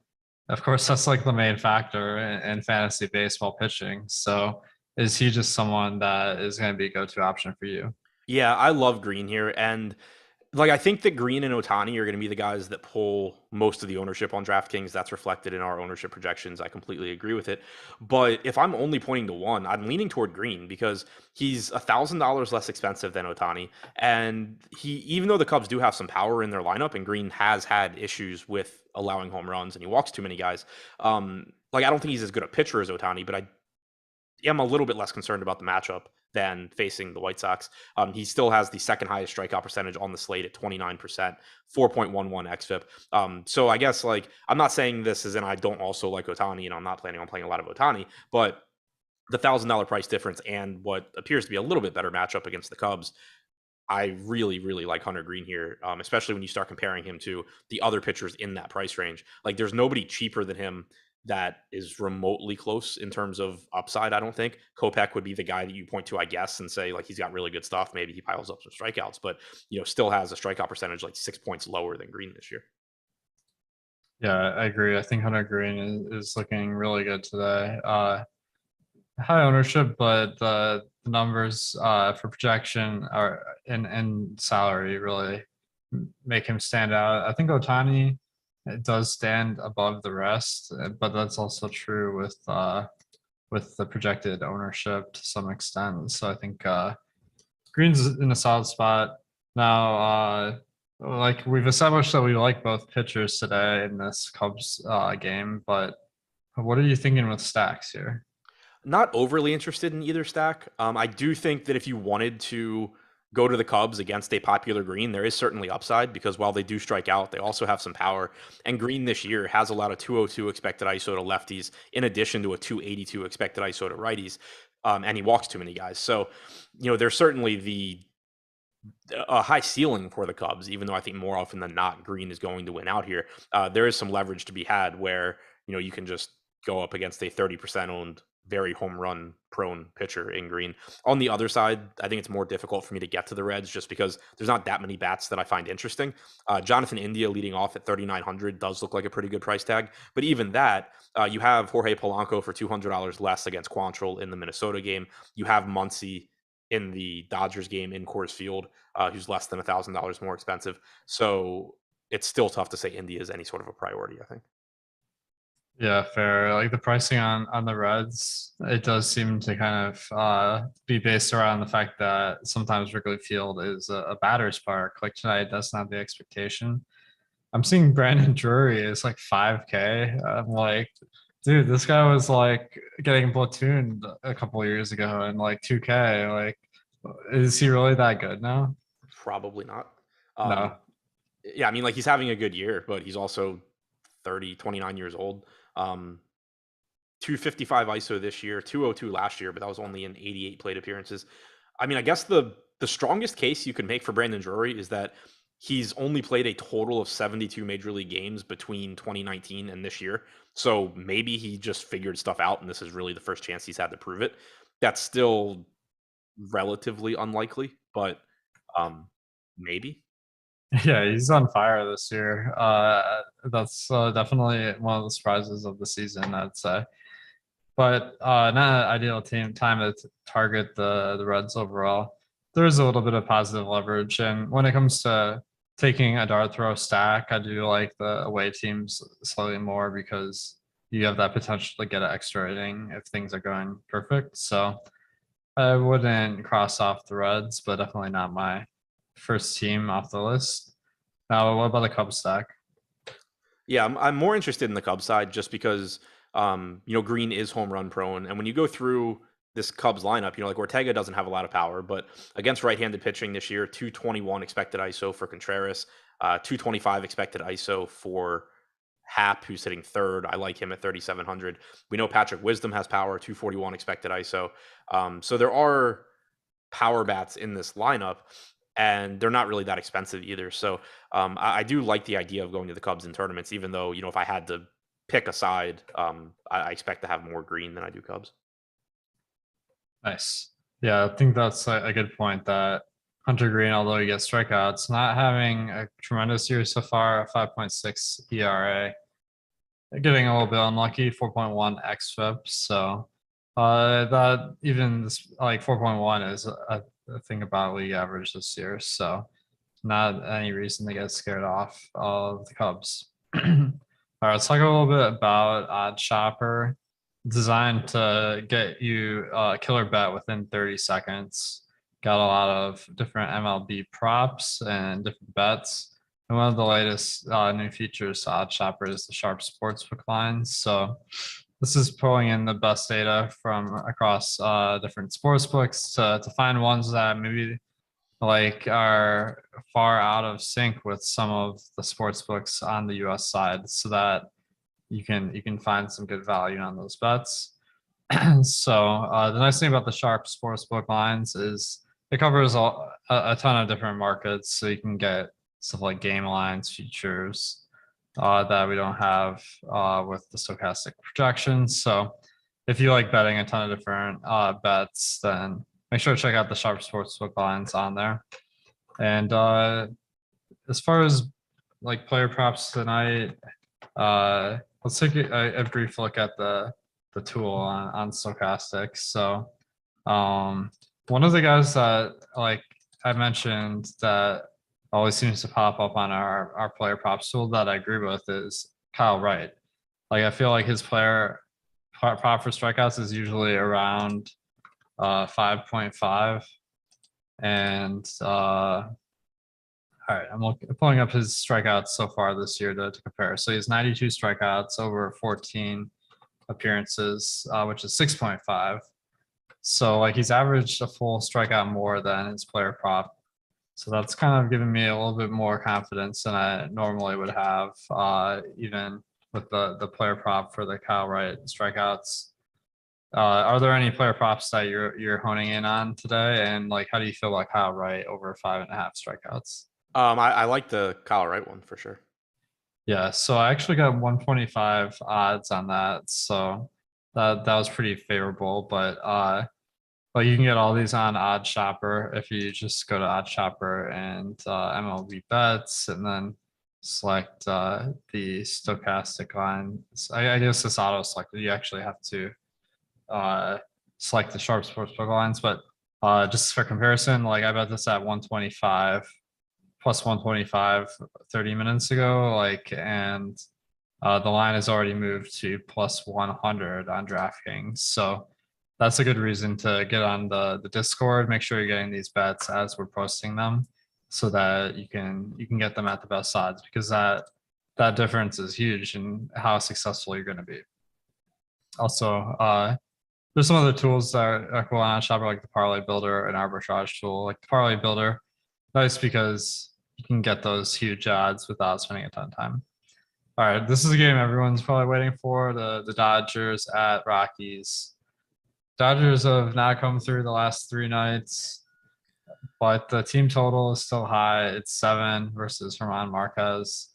Of course, that's like the main factor in fantasy baseball pitching. So is he just someone that is going to be a go-to option for you? Yeah, I love Green here. And like I think that Green and Ohtani are going to be the guys that pull most of the ownership on DraftKings. That's reflected in our ownership projections. I completely agree with it. But if I'm only pointing to one, I'm leaning toward Green because he's $1,000 less expensive than Ohtani. And even though the Cubs do have some power in their lineup, and Green has had issues with allowing home runs and he walks too many guys, like I don't think he's as good a pitcher as Ohtani, but I am a little bit less concerned about the matchup than facing the White Sox. He still has the second highest strikeout percentage on the slate at 29%, 4.11 xFIP. So I guess like I'm not saying this as in I don't also like Ohtani and I'm not planning on playing a lot of Ohtani, but the $1,000 price difference and what appears to be a little bit better matchup against the Cubs, I really, really like Hunter Green here, especially when you start comparing him to the other pitchers in that price range. Like there's nobody cheaper than him that is remotely close in terms of upside, I don't think. Kopech would be the guy that you point to, I guess, and say, like, he's got really good stuff. Maybe he piles up some strikeouts, but, still has a strikeout percentage like 6 points lower than Green this year. Yeah, I agree. I think Hunter Green is looking really good today. High ownership, but the numbers for projection are and salary really make him stand out. I think Ohtani, it does stand above the rest, but that's also true with the projected ownership to some extent. So I think Green's in a solid spot now. Like we've established that we like both pitchers today in this Cubs game, but what are you thinking with stacks here? Not overly interested in either stack. I do think that if you wanted to go to the Cubs against a popular Green, there is certainly upside because while they do strike out, they also have some power. And Green this year has allowed a 202 expected ISO to lefties in addition to a 282 expected ISO to righties. and he walks too many guys. So, there's certainly a high ceiling for the Cubs, even though I think more often than not, Green is going to win out here. There is some leverage to be had where, you can just go up against a 30% owned, very home run prone pitcher in Green. On the other side, I think it's more difficult for me to get to the Reds just because there's not that many bats that I find interesting. Jonathan India leading off at 3,900 does look like a pretty good price tag. But even that, you have Jorge Polanco for $200 less against Quantrill in the Minnesota game. You have Muncy in the Dodgers game in Coors Field, who's less than $1,000 more expensive. So it's still tough to say India is any sort of a priority, I think. Yeah, fair. Like the pricing on the Reds, it does seem to kind of be based around the fact that sometimes Wrigley Field is a batter's park. Like tonight, that's not the expectation. I'm seeing Brandon Drury is like 5K. I'm like, dude, this guy was like getting platooned a couple of years ago and like 2K. Like, is he really that good now? Probably not. No. Yeah, I mean, like he's having a good year, but he's also 29 years old. 255 ISO this year, 202 last year, but that was only in 88 plate appearances. I mean, I guess the strongest case you can make for Brandon Drury is that he's only played a total of 72 major league games between 2019 and this year. So maybe he just figured stuff out and this is really the first chance he's had to prove it. That's still relatively unlikely, but maybe. Yeah, he's on fire this year. That's definitely one of the surprises of the season, I'd say. But not an ideal time to target the Reds overall. There is a little bit of positive leverage, and when it comes to taking a dart throw stack, I do like the away teams slightly more because you have that potential to get an extra inning if things are going perfect. So I wouldn't cross off the Reds, but definitely not my first team off the list. Now, what about the Cubs stack? Yeah, I'm more interested in the Cubs side just because Green is home run prone, and when you go through this Cubs lineup, like Ortega doesn't have a lot of power, but against right-handed pitching this year, 221 expected ISO for Contreras, 225 expected ISO for Happ, who's hitting third. I like him at 3,700. We know Patrick Wisdom has power, 241 expected ISO. So there are power bats in this lineup, and they're not really that expensive either. So I do like the idea of going to the Cubs in tournaments, even though, if I had to pick a side, I expect to have more Green than I do Cubs. Nice. Yeah, I think that's a good point that Hunter Green, although he gets strikeouts, not having a tremendous year so far, a 5.6 ERA, getting a little bit unlucky, 4.1 xFIP. So that even this like 4.1 is a thing about league average this year. So not any reason to get scared off of the Cubs. All right, let's talk a little bit about Odd Shopper, designed to get you a killer bet within 30 seconds. Got a lot of different MLB props and different bets. And one of the latest new features to Odd Shopper is the Sharp Sportsbook lines. So this is pulling in the best data from across different sportsbooks to find ones that maybe like are far out of sync with some of the sports books on the US side so that you can find some good value on those bets. So the nice thing about the Sharp Sportsbook lines is it covers a ton of different markets, so you can get stuff like game lines, futures that we don't have with the stochastic projections. So if you like betting a ton of different bets, then make sure to check out the Sharp Sportsbook lines on there. And as far as like player props tonight, let's take a brief look at the tool on Stokastic. So one of the guys that like I mentioned that always seems to pop up on our player props tool that I agree with is Kyle Wright. Like I feel like his player prop for strikeouts is usually around 5.5. And all right, I'm pulling up his strikeouts so far this year to compare. So he's 92 strikeouts over 14 appearances, which is 6.5. So like he's averaged a full strikeout more than his player prop. So that's kind of giving me a little bit more confidence than I normally would have, even with the player prop for the Kyle Wright strikeouts. Are there any player props that you're honing in on today? And like, how do you feel about Kyle Wright over 5.5 strikeouts? I like the Kyle Wright one for sure. Yeah, so I actually got 125 odds on that. So that was pretty favorable. But you can get all these on Odd Shopper if you just go to Odd Shopper and MLB bets and then select the stochastic line. I guess this auto selected. You actually have to uh, select the sharp sportsbook lines, but just for comparison, like I bet this at 125 plus 125 30 minutes ago, like, and the line has already moved to plus 100 on DraftKings. So that's a good reason to get on the Discord. Make sure you're getting these bets as we're posting them so that you can get them at the best odds, because that difference is huge in how successful you're going to be. Also, there's some other tools that are cool on Shopper, like the Parlay Builder and Arbitrage tool. Like the Parlay Builder, nice because you can get those huge odds without spending a ton of time. All right, this is a game everyone's probably waiting for, the Dodgers at Rockies. Dodgers have not come through the last 3 nights, but the team total is still high. It's 7 versus German Marquez.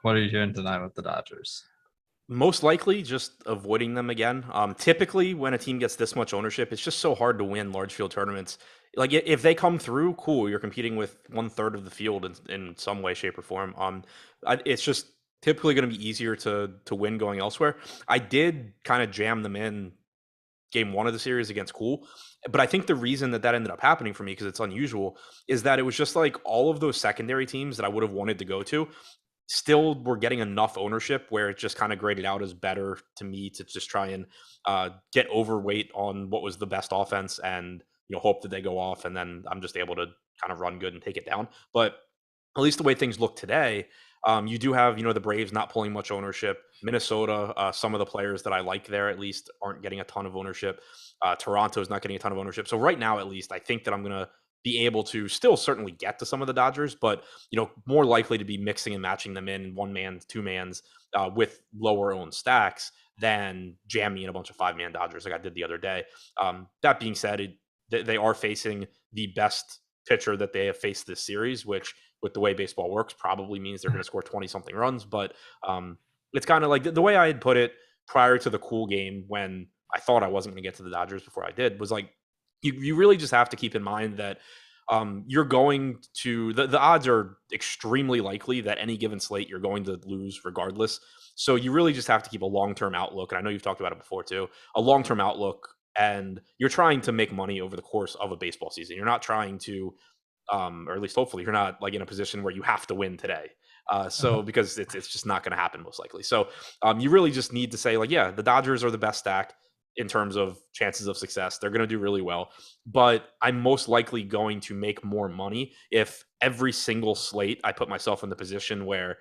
What are you doing tonight with the Dodgers? Most likely just avoiding them again. Typically, when a team gets this much ownership, it's just so hard to win large field tournaments. Like if they come through, cool, you're competing with 1/3 of the field in some way, shape, or form. It's just typically going to be easier to win going elsewhere. I did kind of jam them in game 1 of the series against Cool, but I think the reason that ended up happening for me, because it's unusual, is that it was just like all of those secondary teams that I would have wanted to go to still were getting enough ownership where it just kind of graded out as better to me to just try and get overweight on what was the best offense and hope that they go off, and then I'm just able to kind of run good and take it down. But at least the way things look today, you do have the Braves not pulling much ownership. Minnesota, some of the players that I like there at least aren't getting a ton of ownership. Toronto's not getting a ton of ownership. So right now, at least, I think that I'm going to be able to still certainly get to some of the Dodgers, but more likely to be mixing and matching them in one man, two mans with lower owned stacks than jamming in a bunch of 5-man Dodgers like I did the other day. That being said, they are facing the best pitcher that they have faced this series, which with the way baseball works probably means they're going to score 20 something runs. But it's kind of like the way I had put it prior to the Cool game, when I thought I wasn't going to get to the Dodgers before I did, was like, you really just have to keep in mind that you're going to the odds are extremely likely that any given slate you're going to lose regardless. So you really just have to keep a long-term outlook. And I know you've talked about it before too, a long-term outlook, and you're trying to make money over the course of a baseball season. You're not trying to, or at least hopefully you're not like in a position where you have to win today. So because it's just not going to happen most likely. So you really just need to say like, yeah, the Dodgers are the best stack in terms of chances of success. They're going to do really well, but I'm most likely going to make more money if every single slate I put myself in the position where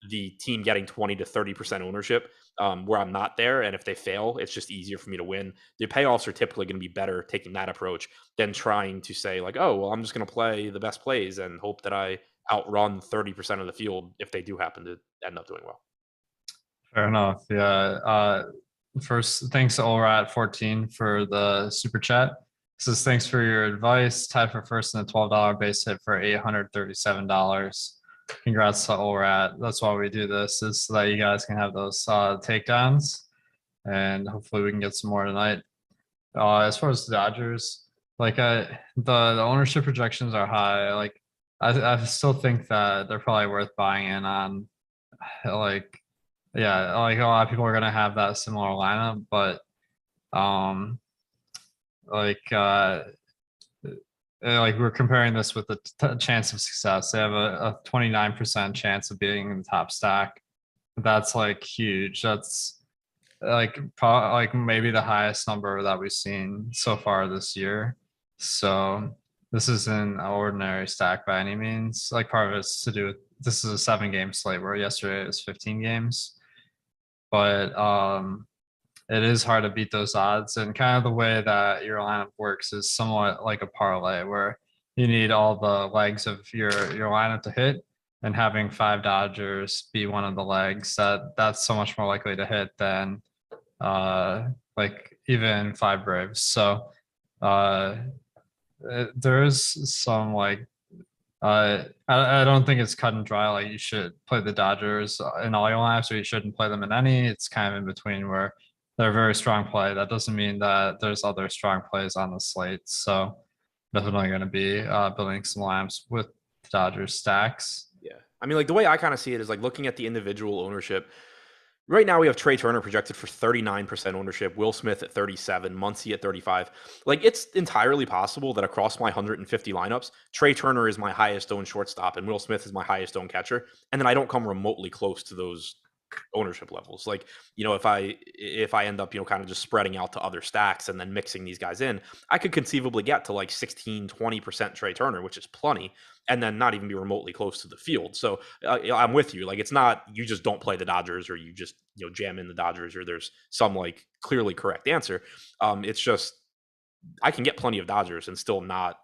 the team getting 20 to 30% ownership, where I'm not there. And if they fail, it's just easier for me to win. The payoffs are typically going to be better taking that approach than trying to say like, oh, well, I'm just going to play the best plays and hope that I outrun 30% of the field if they do happen to end up doing well. Fair enough. Yeah. First, thanks to Allrat14 for the super chat. Says thanks for your advice. Tied for first in the $12 base hit for $837. Congrats to Allrat. That's why we do this, is so that you guys can have those takedowns, and hopefully we can get some more tonight. As far as the Dodgers, like the ownership projections are high. Like I still think that they're probably worth buying in on. Like, yeah, like a lot of people are gonna have that similar lineup, but like we're comparing this with the chance of success. They have a 29% chance of being in the top stack. That's like huge. That's like maybe the highest number that we've seen so far this year. So this isn't an ordinary stack by any means. Like part of it's to do with this is a 7-game slate, where yesterday it was 15 games. But it is hard to beat those odds, and kind of the way that your lineup works is somewhat like a parlay, where you need all the legs of your lineup to hit, and having 5 Dodgers be one of the legs, that's so much more likely to hit than like like even 5 Braves. So there is some like I don't think it's cut and dry. Like you should play the Dodgers in all your lineups, or you shouldn't play them in any. It's kind of in between where they're a very strong play. That doesn't mean that there's other strong plays on the slate. So definitely going to be building some lineups with the Dodgers stacks. Yeah. I mean, like the way I kind of see it is like looking at the individual ownership. Right now, we have Trey Turner projected for 39% ownership, Will Smith at 37, Muncy at 35. Like, it's entirely possible that across my 150 lineups, Trey Turner is my highest owned shortstop and Will Smith is my highest owned catcher, and then I don't come remotely close to those ownership levels. Like, if I end up, kind of just spreading out to other stacks and then mixing these guys in, I could conceivably get to like 16-20% Trey Turner, which is plenty, and then not even be remotely close to the field. So I'm with you. Like, it's not you just don't play the Dodgers or you just jam in the Dodgers or there's some like clearly correct answer. It's just I can get plenty of Dodgers and still not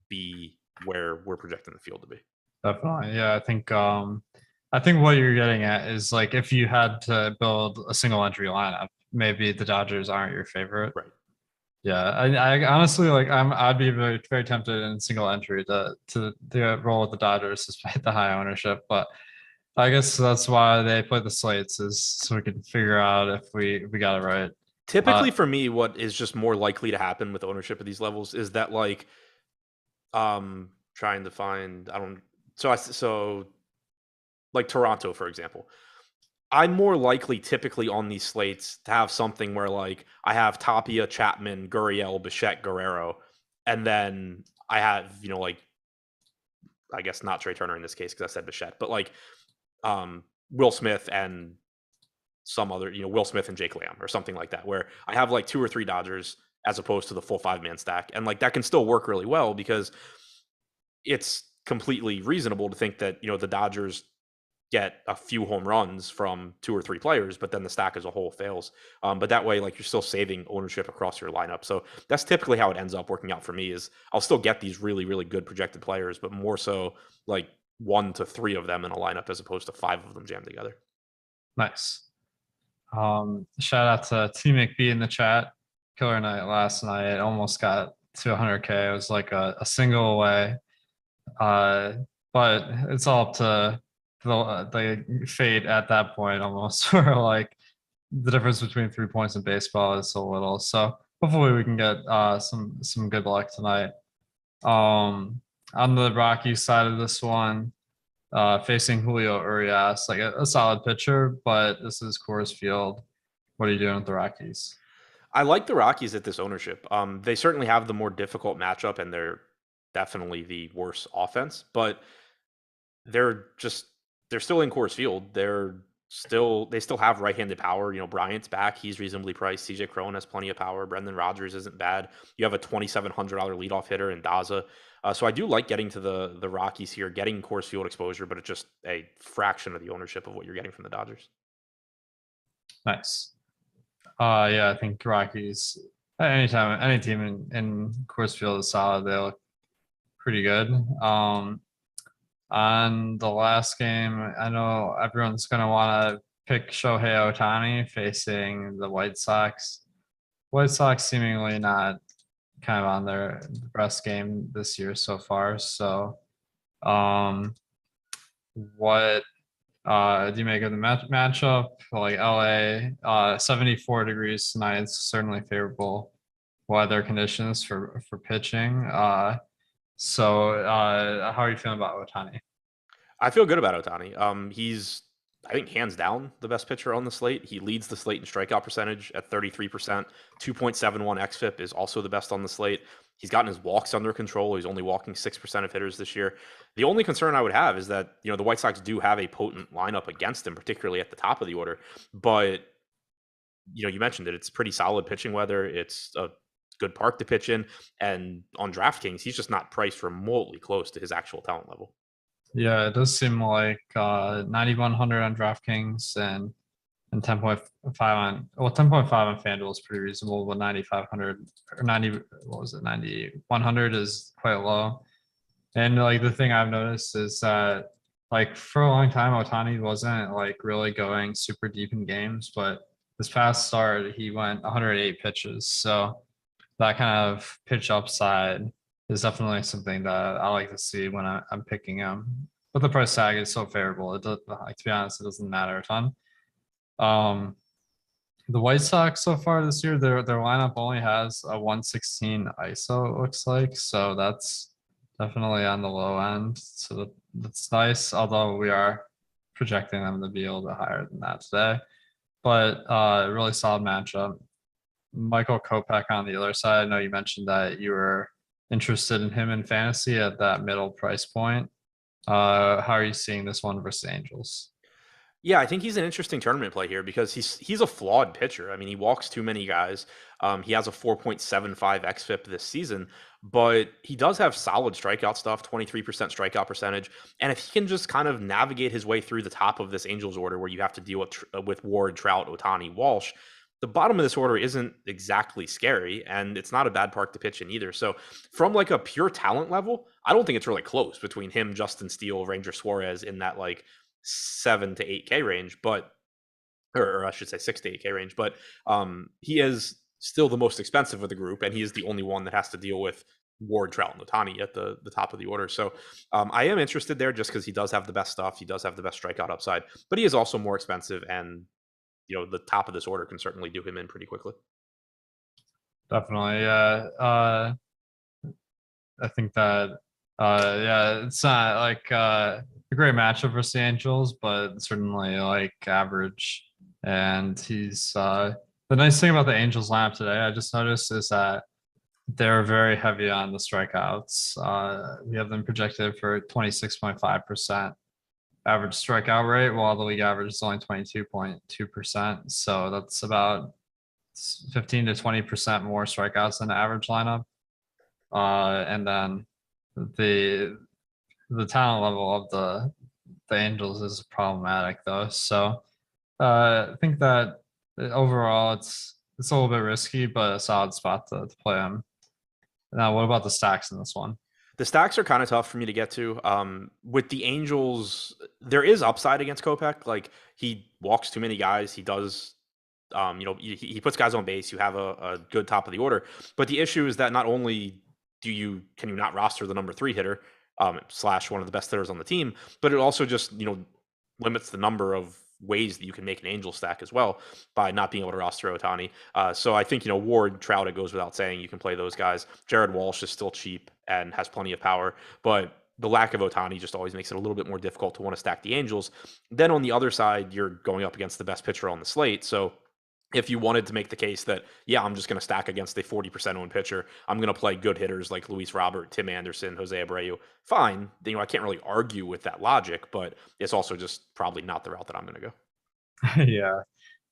be where we're projecting the field to be. Definitely. Yeah, I think what you're getting at is like if you had to build a single entry lineup, maybe the Dodgers aren't your favorite. Right. Yeah, I honestly like I'd be very very tempted in single entry to roll with the Dodgers despite the high ownership, but I guess that's why they play the slates is so we can figure out if we got it right. Typically for me, what is just more likely to happen with ownership at these levels is that like trying to find so like Toronto, for example. I'm more likely typically on these slates to have something where like I have Tapia, Chapman, Gurriel, Bichette, Guerrero, and then I have, like I guess not Trey Turner in this case because I said Bichette, but like Will Smith and some other, Will Smith and Jake Lamb or something like that, where I have like 2 or 3 Dodgers as opposed to the full 5-man stack. And like that can still work really well because it's completely reasonable to think that, the Dodgers get a few home runs from 2 or 3 players, but then the stack as a whole fails. But that way, like you're still saving ownership across your lineup. So that's typically how it ends up working out for me is I'll still get these really, really good projected players, but more so like 1 to 3 of them in a lineup as opposed to 5 of them jammed together. Nice. Shout out to T McB in the chat. Killer night last night. Almost got to 100K. It was like a single away. But it's all up to the fate at that point almost where like the difference between 3 points in baseball is so little. So hopefully we can get some good luck tonight. On the Rockies side of this one, facing Julio Urias, like a solid pitcher, but this is Coors Field. What are you doing with the Rockies? I like the Rockies at this ownership. They certainly have the more difficult matchup and they're definitely the worse offense, but they're still in Coors Field. They still have right-handed power. Bryant's back. He's reasonably priced. CJ Cron has plenty of power. Brendan Rodgers isn't bad. You have a $2,700 leadoff hitter in Daza. So I do like getting to the Rockies here, getting Coors Field exposure, but it's just a fraction of the ownership of what you're getting from the Dodgers. Nice. Yeah, I think Rockies, any team in Coors Field is solid. They look pretty good. On the last game, I know everyone's going to want to pick Shohei Ohtani facing the White Sox. White Sox seemingly not kind of on their best game this year so far. So what do you make of the matchup? Like LA, 74 degrees tonight is certainly favorable weather conditions for pitching. So how are you feeling about Ohtani? I feel good about Ohtani. He's, I think, hands down the best pitcher on the slate. He leads the slate in strikeout percentage at 33%. 2.71 xFIP is also the best on the slate. He's gotten his walks under control. He's only walking 6% of hitters this year. The only concern I would have is that, the White Sox do have a potent lineup against him, particularly at the top of the order. But, you mentioned it. It's pretty solid pitching weather. It's a good park to pitch in. And on DraftKings, he's just not priced remotely close to his actual talent level. Yeah, it does seem like 9,100 on DraftKings and 10.5 on 10.5 on FanDuel is pretty reasonable, but 9,500 or 9,100 is quite low. And like the thing I've noticed is that like for a long time Ohtani wasn't like really going super deep in games, but this past start, he went 108 pitches. So that kind of pitch upside is definitely something that I like to see when I'm picking him. But the price tag is so favorable. It does, like, to be honest, it doesn't matter a ton. The White Sox so far this year, their lineup only has a 116 ISO, it looks like. So that's definitely on the low end. So that's nice, although we are projecting them to be a little bit higher than that today. But really solid matchup. Michael Kopech on the other side. I know you mentioned that you were interested in him in fantasy at that middle price point. How are you seeing this one versus Angels? Yeah, I think he's an interesting tournament play here because he's a flawed pitcher. I mean, he walks too many guys. He has a 4.75 xFIP this season, but he does have solid strikeout stuff, 23% strikeout percentage. And if he can just kind of navigate his way through the top of this Angels order where you have to deal with Ward, Trout, Ohtani, Walsh, the bottom of this order isn't exactly scary, and it's not a bad park to pitch in either. So from like a pure talent level, I don't think it's really close between him, Justin Steele, Ranger Suarez in that like 7 to 8K range, but or I should say 6 to 8K range, but he is still the most expensive of the group, and he is the only one that has to deal with Ward, Trout, and Ohtani at the top of the order. So I am interested there just because he does have the best stuff. He does have the best strikeout upside, but he is also more expensive, and the top of this order can certainly do him in pretty quickly. Definitely, yeah. I think that, yeah, it's not like a great matchup versus the Angels, but certainly like average. And he's the nice thing about the Angels lineup today, I just noticed, is that they're very heavy on the strikeouts. We have them projected for 26.5% average strikeout rate, while the league average is only 22.2%. So that's about 15 to 20% more strikeouts than the average lineup. And then the talent level of the Angels is problematic though. So I think that overall it's a little bit risky, but a solid spot to play them. Now, what about the stacks in this one? The stacks are kind of tough for me to get to. With the Angels, there is upside against Kopech. Like he walks too many guys. He does, he puts guys on base. You have a good top of the order. But the issue is that not only can you not roster the number 3 hitter, slash one of the best hitters on the team, but it also just, limits the number of ways that you can make an Angel stack as well by not being able to roster Ohtani. So I think, Ward, Trout, it goes without saying you can play those guys. Jared Walsh is still cheap and has plenty of power, but the lack of Ohtani just always makes it a little bit more difficult to want to stack the Angels. Then on the other side, you're going up against the best pitcher on the slate. So if you wanted to make the case that, yeah, I'm just going to stack against a 40% owned pitcher, I'm going to play good hitters like Luis Robert, Tim Anderson, Jose Abreu, fine. I can't really argue with that logic, but it's also just probably not the route that I'm going to go. Yeah.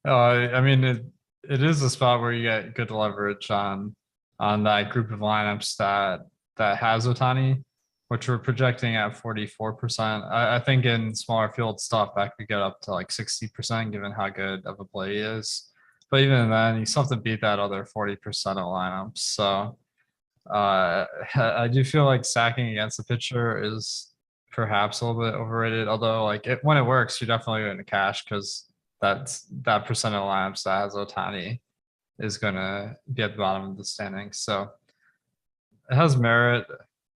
I mean, it is a spot where you get good leverage on that group of lineups that has Ohtani, which we're projecting at 44%. I think in smaller field stuff that could get up to like 60% given how good of a play he is. But even then, you still have to beat that other 40% of lineups. So I do feel like stacking against the pitcher is perhaps a little bit overrated. Although, like when it works, you're definitely going to cash because that percent of lineups that has Ohtani is going to be at the bottom of the standings. So it has merit.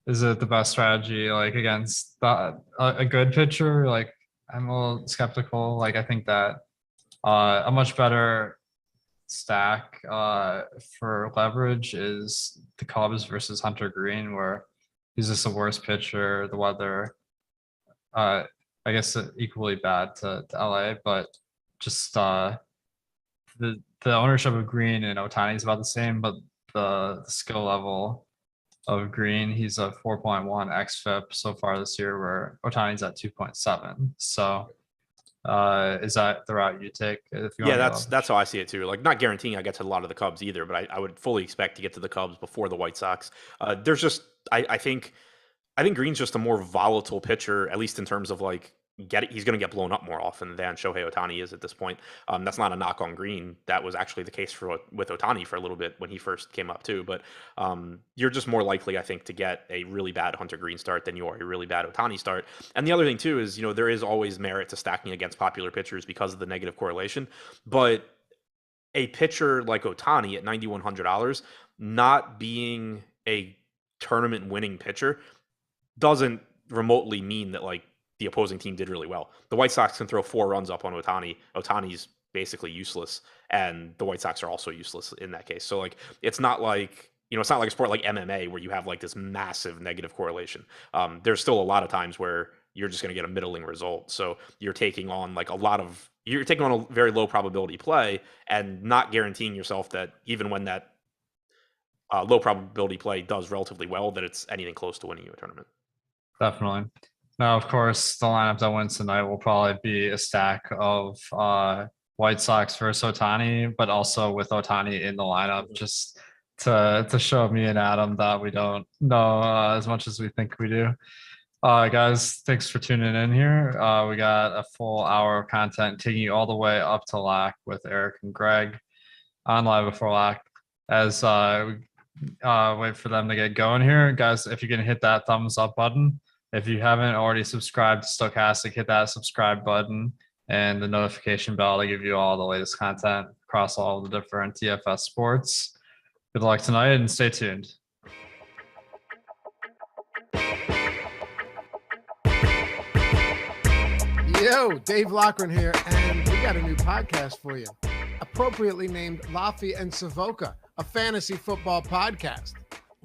Is it the best strategy like against a good pitcher? Like I'm a little skeptical. Like I think that a much better stack for leverage is the Cubs versus Hunter Green, where he's just the worst pitcher. The weather, I guess, equally bad to LA, but just the ownership of Green and Ohtani is about the same, but the skill level of Green, he's a 4.1 xFIP so far this year, where Ohtani's at 2.7. So is that the route you take? If you Yeah, that's how I see it too. Like, not guaranteeing I get to a lot of the Cubs either, but I would fully expect to get to the Cubs before the White Sox. There's just I think Green's just a more volatile pitcher, at least in terms of like he's going to get blown up more often than Shohei Ohtani is at this point. That's not a knock on Green. That was actually the case with Ohtani for a little bit when he first came up too. But you're just more likely, I think, to get a really bad Hunter Green start than you are a really bad Ohtani start. And the other thing too is, there is always merit to stacking against popular pitchers because of the negative correlation. But a pitcher like Ohtani at $9,100 not being a tournament winning pitcher doesn't remotely mean that like the opposing team did really well. The White Sox can throw 4 runs up on Ohtani. Ohtani's basically useless, and the White Sox are also useless in that case. So like it's not like, it's not like a sport like MMA where you have like this massive negative correlation. There's still a lot of times where you're just going to get a middling result. So you're taking on a very low probability play and not guaranteeing yourself that even when that low probability play does relatively well, that it's anything close to winning you a tournament. Definitely. Now, of course, the lineup that wins tonight will probably be a stack of White Sox versus Ohtani, but also with Ohtani in the lineup, just to show me and Adam that we don't know as much as we think we do. Guys, thanks for tuning in here. We got a full hour of content taking you all the way up to lock with Eric and Greg on Live Before Lock. As we wait for them to get going here, guys, if you can hit that thumbs up button. If you haven't already subscribed to Stokastic, hit that subscribe button and the notification bell to give you all the latest content across all the different DFS sports. Good luck tonight and stay tuned. Yo, Dave Loughran here, and we got a new podcast for you, appropriately named Laffy and Savoca, a fantasy football podcast.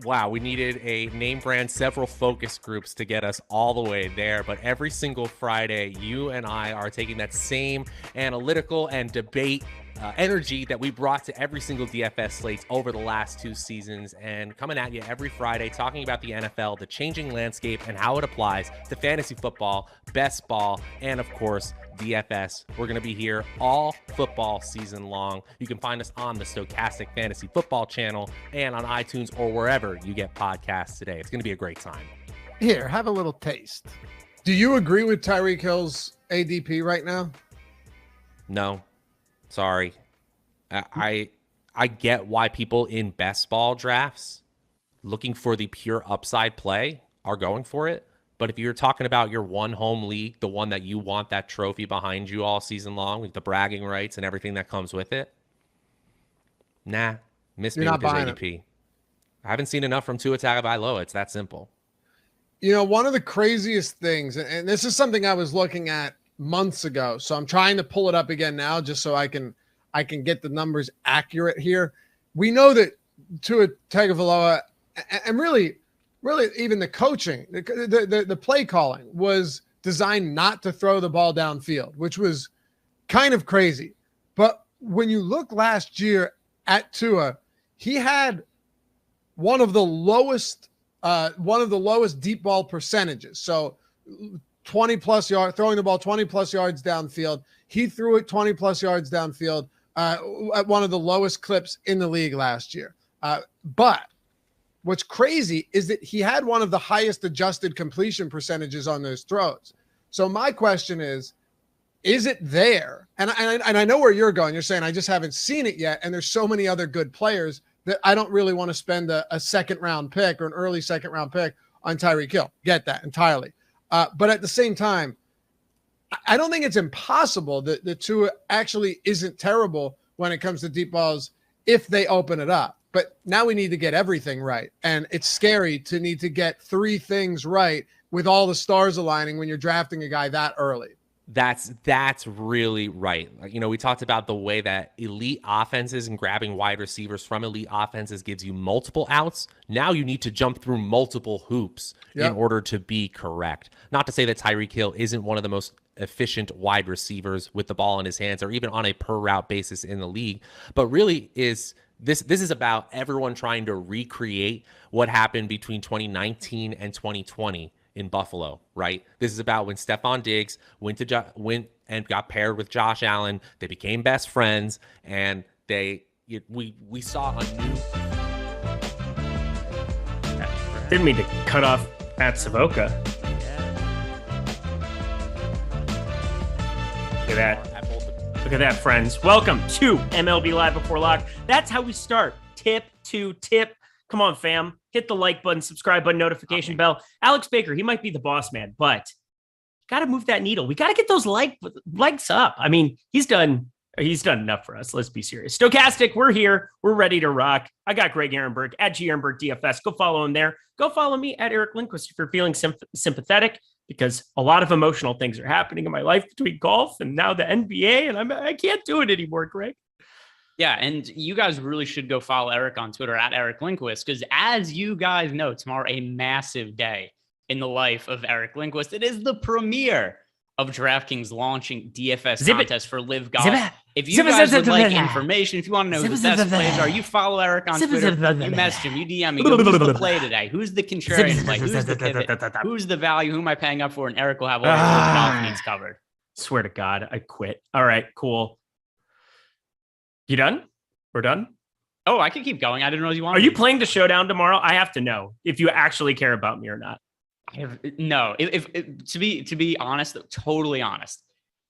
Wow, we needed a name brand, several focus groups to get us all the way there. But every single Friday, you and I are taking that same analytical and debate energy that we brought to every single DFS slates over the last 2 seasons, and coming at you every Friday talking about the NFL, the changing landscape, and how it applies to fantasy football, best ball, and of course, DFS. We're going to be here all football season long. You can find us on the Stokastic Fantasy Football channel and on iTunes or wherever you get podcasts today. It's going to be a great time. Here, have a little taste. Do you agree with Tyreek Hill's ADP right now? No, sorry. I get why people in best ball drafts looking for the pure upside play are going for it. But if you're talking about your one home league, the one that you want that trophy behind you all season long with the bragging rights and everything that comes with it, miss me with his ADP. I haven't seen enough from Tua Tagovailoa. It's that simple. One of the craziest things, and this is something I was looking at months ago, so I'm trying to pull it up again now just so I can get the numbers accurate here. We know that Tua Tagovailoa, and really even the coaching, the play calling was designed not to throw the ball downfield, which was kind of crazy. But when you look last year at Tua, he had one of the lowest deep ball percentages. So 20 plus yards, throwing the ball 20 plus yards downfield. He threw it 20 plus yards downfield at one of the lowest clips in the league last year. But what's crazy is that he had one of the highest adjusted completion percentages on those throws. So my question is it there? And I know where you're going. You're saying, I just haven't seen it yet. And there's so many other good players that I don't really want to spend a second round pick or an early second round pick on Tyreek Hill. Get that entirely. But at the same time, I don't think it's impossible that the Tua actually isn't terrible when it comes to deep balls if they open it up. But now we need to get everything right. And it's scary to need to get 3 things right with all the stars aligning when you're drafting a guy that early. That's really right. We talked about the way that elite offenses and grabbing wide receivers from elite offenses gives you multiple outs. Now you need to jump through multiple hoops in order to be correct. Not to say that Tyreek Hill isn't one of the most efficient wide receivers with the ball in his hands or even on a per route basis in the league, but really this is about everyone trying to recreate what happened between 2019 and 2020 in Buffalo, right? This is about when Stephon Diggs went and got paired with Josh Allen. They became best friends, and we saw a new. Didn't mean to cut off at Savoca. Look at that. Look at that, friends. Welcome to MLB Live Before Lock. That's how we start. Tip to tip. Come on, fam. Hit the like button, subscribe button, notification bell. Alex Baker, he might be the boss man, but got to move that needle. We got to get those likes up. I mean, he's done He's done enough for us. Let's be serious. Stokastic, we're here. We're ready to rock. I got Greg Ehrenberg at Ehrenberg DFS. Go follow him there. Go follow me at Eric Lindquist if you're feeling sympathetic, because a lot of emotional things are happening in my life between golf and now the NBA, and I can't do it anymore, Greg. Yeah, and you guys really should go follow Eric on Twitter at Eric Lindquist, because as you guys know, tomorrow a massive day in the life of Eric Lindquist. It is the premiere of DraftKings launching DFS contest for Live Golf. If you guys would like information, if you want to know who the best players are, you follow Eric on Twitter, you message him, you DM me, go, who's the play today? Who's the contrarian play? Who's the pivot? Who's the value? Who am I paying up for? And Eric will have all the golf needs covered. Swear to God, I quit. All right, cool. You done? We're done? Oh, I can keep going. I didn't know you wanted. Are you playing the showdown tomorrow? I have to know if you actually care about me or not. No, if to be honest, totally honest,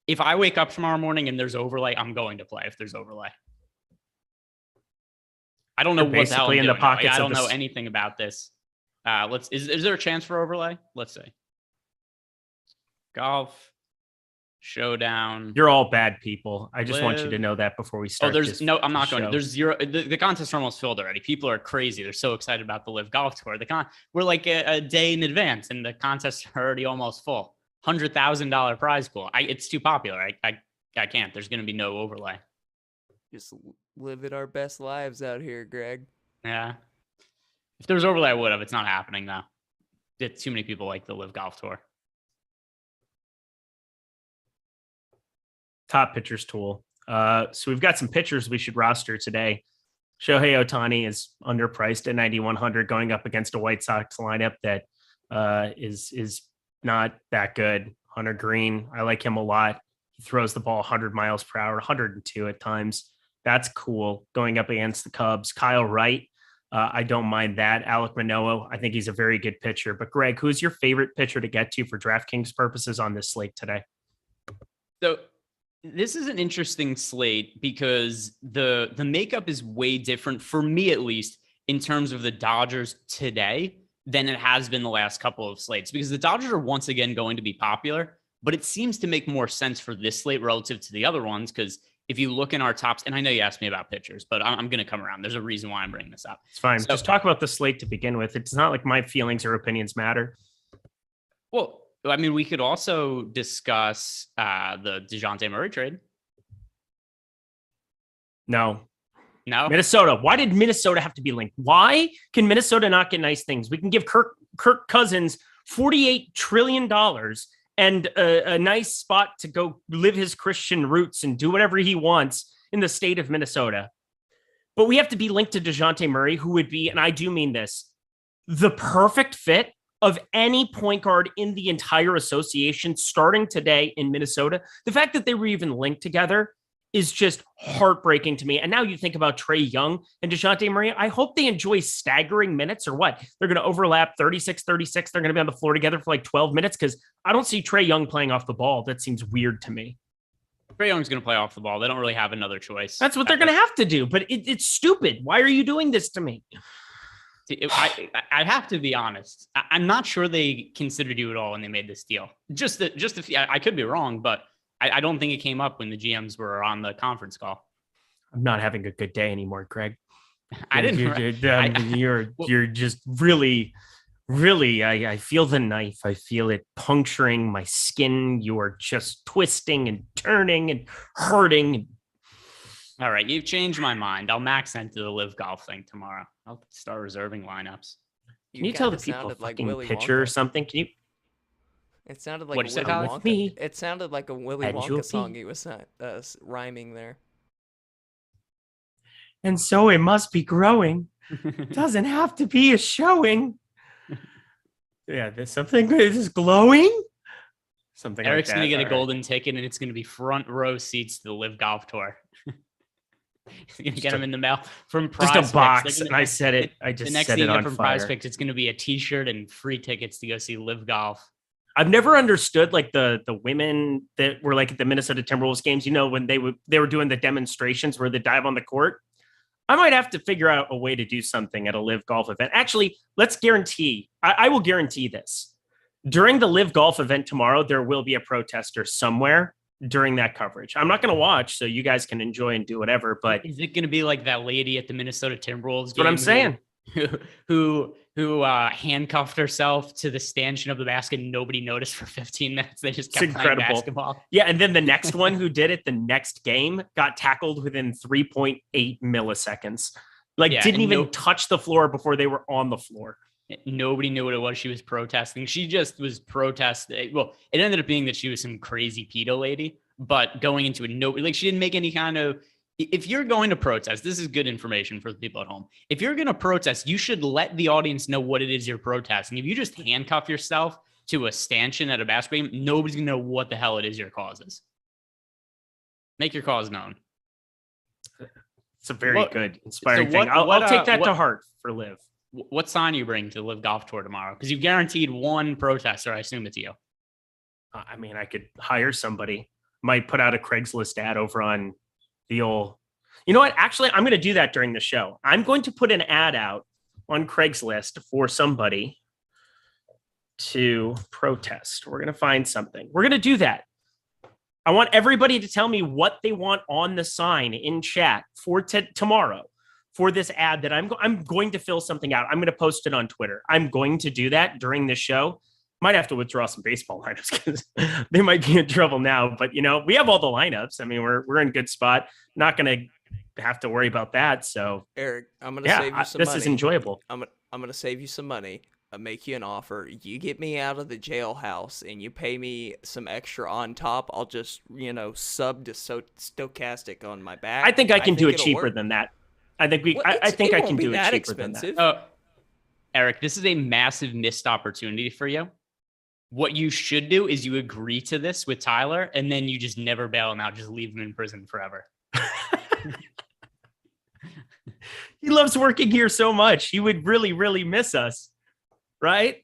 if I wake up tomorrow morning and there's overlay, I'm going to play if there's overlay. I don't know what the hell I'm doing. I don't know anything about this. Is there a chance for overlay? Let's see. Golf showdown. You're all bad people. I just want you to know that before we start. I'm not going to. There's zero. The contests are almost filled already. People are crazy. They're so excited about the Live Golf Tour. We're like a day in advance, and the contests are already almost full. $100,000 prize pool. It's too popular. I can't. There's going to be no overlay. Just living our best lives out here, Greg. Yeah. If there was overlay, I would have. It's not happening though. Too many people like the Live Golf Tour. Top pitchers tool. So we've got some pitchers we should roster today. Shohei Ohtani is underpriced at 9,100 going up against a White Sox lineup that is not that good. Hunter Green, I like him a lot. He throws the ball 100 miles per hour, 102 at times. That's cool. Going up against the Cubs. Kyle Wright, I don't mind that. Alek Manoah, I think he's a very good pitcher. But Greg, who's your favorite pitcher to get to for DraftKings purposes on this slate today? So this is an interesting slate because the makeup is way different, for me at least, in terms of the Dodgers today than it has been the last couple of slates, because the Dodgers are once again going to be popular, but it seems to make more sense for this slate relative to the other ones. Because if you look in our tops, and I know you asked me about pitchers, but I'm going to come around. There's a reason why I'm bringing this up. It's fine. So, just talk about the slate to begin with. It's not like my feelings or opinions matter. Well, I mean, we could also discuss the DeJounte Murray trade. No. Minnesota. Why did Minnesota have to be linked? Why can Minnesota not get nice things? We can give Kirk Cousins $48 trillion and a nice spot to go live his Christian roots and do whatever he wants in the state of Minnesota. But we have to be linked to DeJounte Murray, who would be, and I do mean this, the perfect fit of any point guard in the entire association starting today in Minnesota. The fact that they were even linked together is just heartbreaking to me. And now you think about Trae Young and DeJounte Murray. I hope they enjoy staggering minutes, or what? They're going to overlap 36. They're going to be on the floor together for like 12 minutes, because I don't see Trae Young playing off the ball. That seems weird to me. Trae Young's going to play off the ball. They don't really have another choice. That's what they're going to have to do. But it's stupid. Why are you doing this to me? I have to be honest. I'm not sure they considered you at all when they made this deal. I could be wrong, but I don't think it came up when the GMs were on the conference call. I'm not having a good day anymore, Greg. You're just really, I feel the knife. I feel it puncturing my skin. You are just twisting and turning and hurting. All right, you've changed my mind. I'll max into the Live Golf thing tomorrow. I'll start reserving lineups. Can you tell the people a fucking pitcher or something? Can you? It sounded like What'd you say, Willy Alex? Wonka. It sounded like a Willy Wonka song he was rhyming there. And so it must be growing. Doesn't have to be a showing. Yeah, there's something is glowing. Something. Eric's like that. Gonna get a All golden ticket, and it's gonna be front row seats to the Live Golf Tour. He's gonna get them in the mail from Prize just a box. Picks. And I said it. I just the next set thing it you on get from fire. Prize Picks, it's gonna be a T-shirt and free tickets to go see Live Golf. I've never understood like the women that were like at the Minnesota Timberwolves games, you know, when they were doing the demonstrations where they dive on the court. I might have to figure out a way to do something at a Live Golf event. Actually, let's guarantee, I will guarantee this. During the Live Golf event tomorrow, there will be a protester somewhere during that coverage. I'm not going to watch, so you guys can enjoy and do whatever. But is it going to be like that lady at the Minnesota Timberwolves game? What I'm saying. Who handcuffed herself to the stanchion of the basket and nobody noticed for 15 minutes. They just kept playing basketball. Yeah, and then the next one who did it the next game got tackled within 3.8 milliseconds. Didn't even touch the floor before they were on the floor. Nobody knew what it was she was protesting. She just was protesting. Well, it ended up being that she was some crazy pedo lady, but going into it, she didn't make any kind of. If you're going to protest, this is good information for the people at home. If you're going to protest, you should let the audience know what it is you're protesting. If you just handcuff yourself to a stanchion at a basketball game, nobody's going to know what the hell it is your cause is. Make your cause known. It's a very good, inspiring thing. I'll take that to heart for Liv. What sign are you bringing to the Liv Golf Tour tomorrow? Because you've guaranteed one protester. I assume it's you. I mean, I could hire somebody. Might put out a Craigslist ad over on the old. You know what? Actually, I'm going to do that during the show. I'm going to put an ad out on Craigslist for somebody to protest. We're going to find something. We're going to do that. I want everybody to tell me what they want on the sign in chat for tomorrow for this ad that I'm going to fill something out. I'm going to post it on Twitter. I'm going to do that during the show. Might have to withdraw some baseball lineups because they might be in trouble now. But, we have all the lineups. I mean, we're in good spot. Not going to have to worry about that. So, Eric, I'm going to save you some money. This is enjoyable. I'm going to save you some money. I'll make you an offer. You get me out of the jailhouse and you pay me some extra on top. I'll just, sub to Stokastic on my back. I think I can do it cheaper than that. I think I think I can do it cheaper expensive. than that. Eric, this is a massive missed opportunity for you. What you should do is you agree to this with Tyler, and then you just never bail him out. Just leave him in prison forever. He loves working here so much. He would really, really miss us. Right?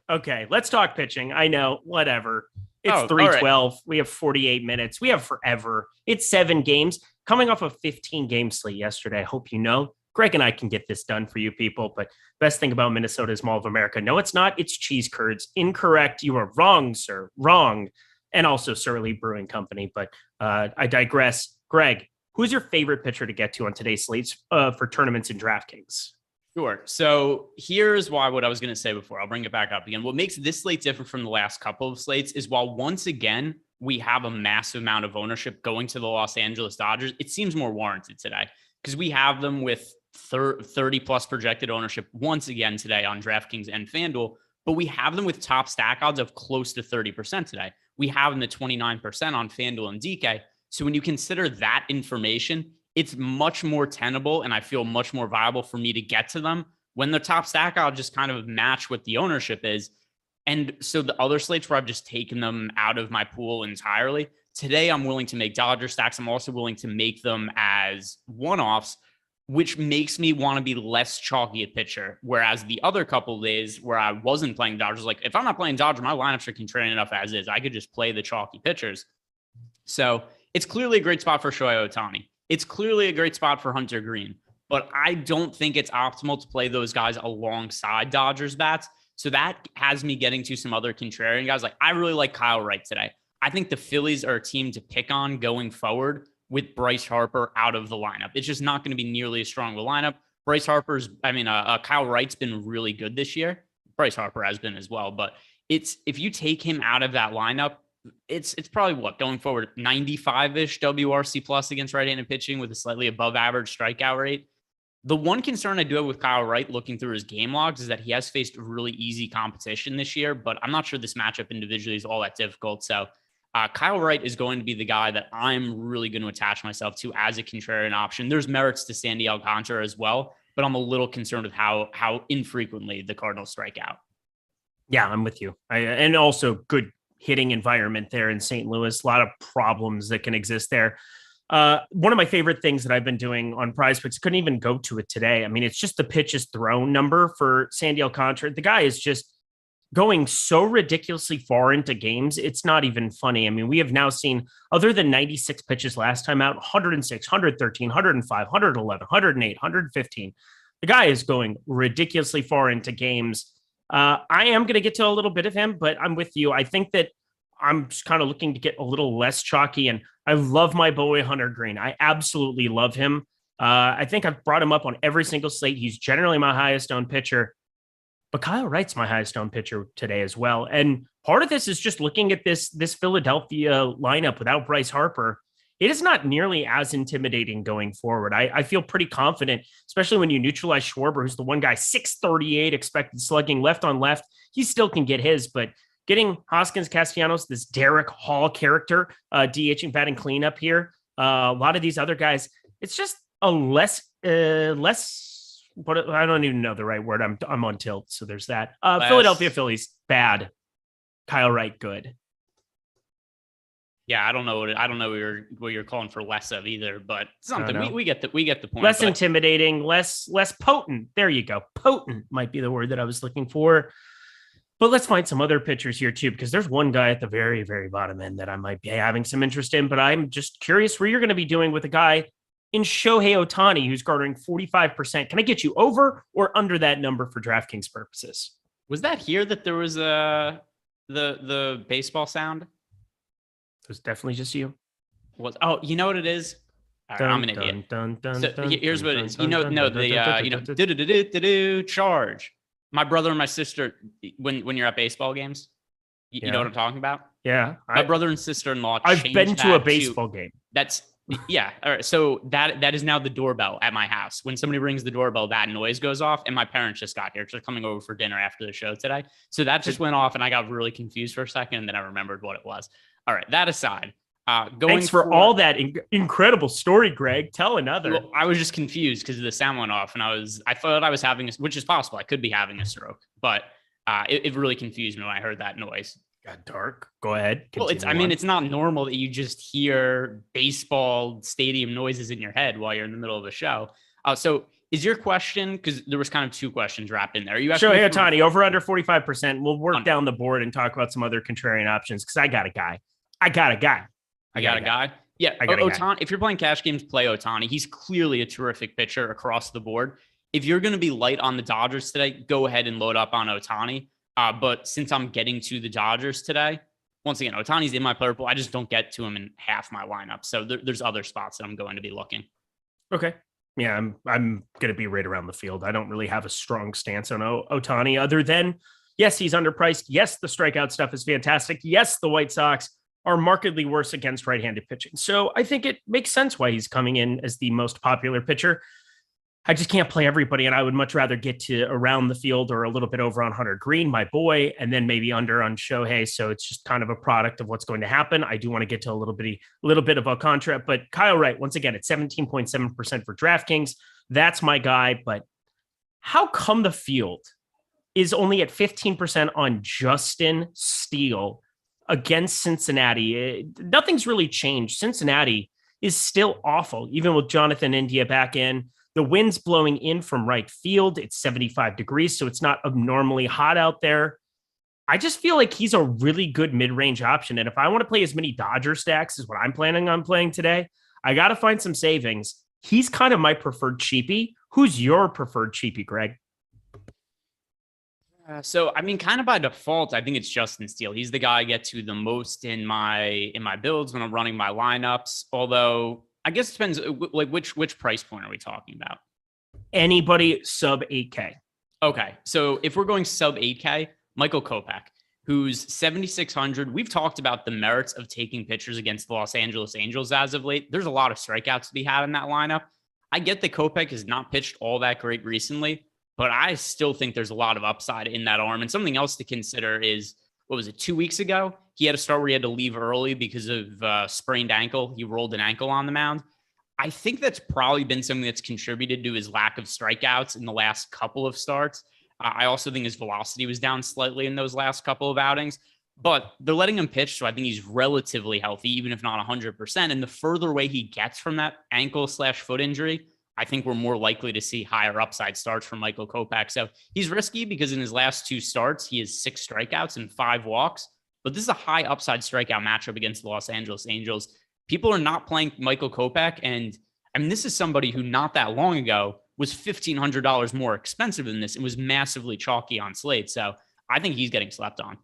Okay, let's talk pitching. I know, whatever. It's 3:12. Right. We have 48 minutes. We have forever. It's 7 games. Coming off a 15-game slate yesterday. I hope you know. Greg and I can get this done for you people, but best thing about Minnesota is Mall of America. No, it's not. It's cheese curds. Incorrect. You are wrong, sir. Wrong. And also Surly Brewing Company. But I digress. Greg, who's your favorite pitcher to get to on today's slates for tournaments in DraftKings? Sure. So here's what I was going to say before. I'll bring it back up again. What makes this slate different from the last couple of slates is while once again, we have a massive amount of ownership going to the Los Angeles Dodgers, it seems more warranted today because we have them with 30 plus projected ownership once again today on DraftKings and FanDuel, but we have them with top stack odds of close to 30% today. We have them at 29% on FanDuel and DK. So when you consider that information, it's much more tenable and I feel much more viable for me to get to them when the top stack odds just kind of match what the ownership is. And so the other slates where I've just taken them out of my pool entirely, today I'm willing to make Dodger stacks. I'm also willing to make them as one-offs, which makes me want to be less chalky at pitcher. Whereas the other couple of days where I wasn't playing Dodgers, like if I'm not playing Dodger, my lineups are contrarian enough as is. I could just play the chalky pitchers. So it's clearly a great spot for Shohei Ohtani. It's clearly a great spot for Hunter Green, but I don't think it's optimal to play those guys alongside Dodgers bats. So that has me getting to some other contrarian guys. Like I really like Kyle Wright today. I think the Phillies are a team to pick on going forward with Bryce Harper out of the lineup. It's just not going to be nearly as strong of a lineup. Kyle Wright's been really good this year. Bryce Harper has been as well, but if you take him out of that lineup, it's probably going forward 95-ish WRC plus against right-handed pitching with a slightly above average strikeout rate. The one concern I do have with Kyle Wright looking through his game logs is that he has faced really easy competition this year, but I'm not sure this matchup individually is all that difficult. So Kyle Wright is going to be the guy that I'm really going to attach myself to as a contrarian option. There's merits to Sandy Alcantara as well, but I'm a little concerned with how infrequently the Cardinals strike out. Yeah, I'm with you. And also good hitting environment there in St. Louis. A lot of problems that can exist there. One of my favorite things that I've been doing on Prize Picks, couldn't even go to it today. I mean, it's just the pitches thrown number for Sandy Alcantara. The guy is just going so ridiculously far into games. It's not even funny. I mean, we have now seen, other than 96 pitches last time out, 106, 113, 105, 111, 108, 115. The guy is going ridiculously far into games. I am going to get to a little bit of him, but I'm with you. I think that I'm just kind of looking to get a little less chalky, and I love my boy Hunter Green. I absolutely love him. I think I've brought him up on every single slate. He's generally my highest owned pitcher, but Kyle Wright's my highest owned pitcher today as well. And part of this is just looking at this Philadelphia lineup without Bryce Harper. It is not nearly as intimidating going forward. I feel pretty confident, especially when you neutralize Schwarber, who's the one guy, 638 expected slugging left on left. He still can get his, but getting Hoskins, Castellanos, this Derek Hall character, DHing, batting cleanup here. A lot of these other guys, it's just a less, but I don't even know the right word. I'm on tilt. So there's that. Philadelphia Phillies, bad. Kyle Wright, good. Yeah, I don't know what you're calling for less of either, but something we get the point. Less intimidating, less potent. There you go. Potent might be the word that I was looking for. But let's find some other pitchers here too, because there's one guy at the very, very bottom end that I might be having some interest in, but I'm just curious where you're going to be doing with a guy in Shohei Ohtani, who's garnering 45%. Can I get you over or under that number for DraftKings purposes? Was that here that there was the baseball sound? It was definitely just you. You know what it is? All right, I'm an idiot. So here's what it is. Charge. My brother and my sister, when you're at baseball games, you know what I'm talking about? Yeah. My brother and sister-in-law. I've been to a baseball game. Yeah. All right. So that is now the doorbell at my house. When somebody rings the doorbell, that noise goes off. And my parents just got here. They're coming over for dinner after the show today. So that just went off and I got really confused for a second. And then I remembered what it was. All right. That aside, thanks for all that incredible story, Greg. Tell another. Well, I was just confused because the sound went off and I thought I was having which is possible. I could be having a stroke, but it really confused me when I heard that noise. Got dark. Go ahead. Well, it's not normal that you just hear baseball stadium noises in your head while you're in the middle of a show. So is your question, because there was kind of two questions wrapped in there. You Shohei Ohtani over under 45%. We'll work down the board and talk about some other contrarian options because I got a guy. Yeah, Ohtani. If you're playing cash games, play Ohtani. He's clearly a terrific pitcher across the board. If you're going to be light on the Dodgers today, go ahead and load up on Ohtani. But since I'm getting to the Dodgers today, once again, Ohtani's in my player pool. I just don't get to him in half my lineup. So there's other spots that I'm going to be looking. Okay. Yeah, I'm going to be right around the field. I don't really have a strong stance on Ohtani other than, yes, he's underpriced. Yes, the strikeout stuff is fantastic. Yes, the White Sox are markedly worse against right-handed pitching. So I think it makes sense why he's coming in as the most popular pitcher. I just can't play everybody, and I would much rather get to around the field or a little bit over on Hunter Green, my boy, and then maybe under on Shohei. So it's just kind of a product of what's going to happen. I do want to get to a little bit of Alcantara, but Kyle Wright, once again, at 17.7% for DraftKings. That's my guy, but how come the field is only at 15% on Justin Steele against Cincinnati? Nothing's really changed. Cincinnati is still awful, even with Jonathan India back in. The wind's blowing in from right field. It's 75 degrees, so it's not abnormally hot out there. I just feel like he's a really good mid-range option. And if I want to play as many Dodger stacks as what I'm planning on playing today, I got to find some savings. He's kind of my preferred cheapie. Who's your preferred cheapie, Greg? Kind of by default, I think it's Justin Steele. He's the guy I get to the most in my builds when I'm running my lineups. Although I guess it depends, like which price point are we talking about? Anybody sub 8K. Okay, so if we're going sub 8K, Michael Kopech, who's 7,600. We've talked about the merits of taking pitchers against the Los Angeles Angels as of late. There's a lot of strikeouts to be had in that lineup. I get that Kopech has not pitched all that great recently, but I still think there's a lot of upside in that arm. And something else to consider is, 2 weeks ago? He had a start where he had to leave early because of sprained ankle. He rolled an ankle on the mound. I think that's probably been something that's contributed to his lack of strikeouts in the last couple of starts. I also think his velocity was down slightly in those last couple of outings, but they're letting him pitch. So I think he's relatively healthy, even if not 100%. And the further away he gets from that ankle/foot injury, I think we're more likely to see higher upside starts from Michael Kopech. So he's risky because in his last 2 starts, he has 6 strikeouts and 5 walks. But this is a high upside strikeout matchup against the Los Angeles Angels. People are not playing Michael Kopech. And I mean, this is somebody who not that long ago was $1,500 more expensive than this and was massively chalky on Slate. So I think he's getting slept on.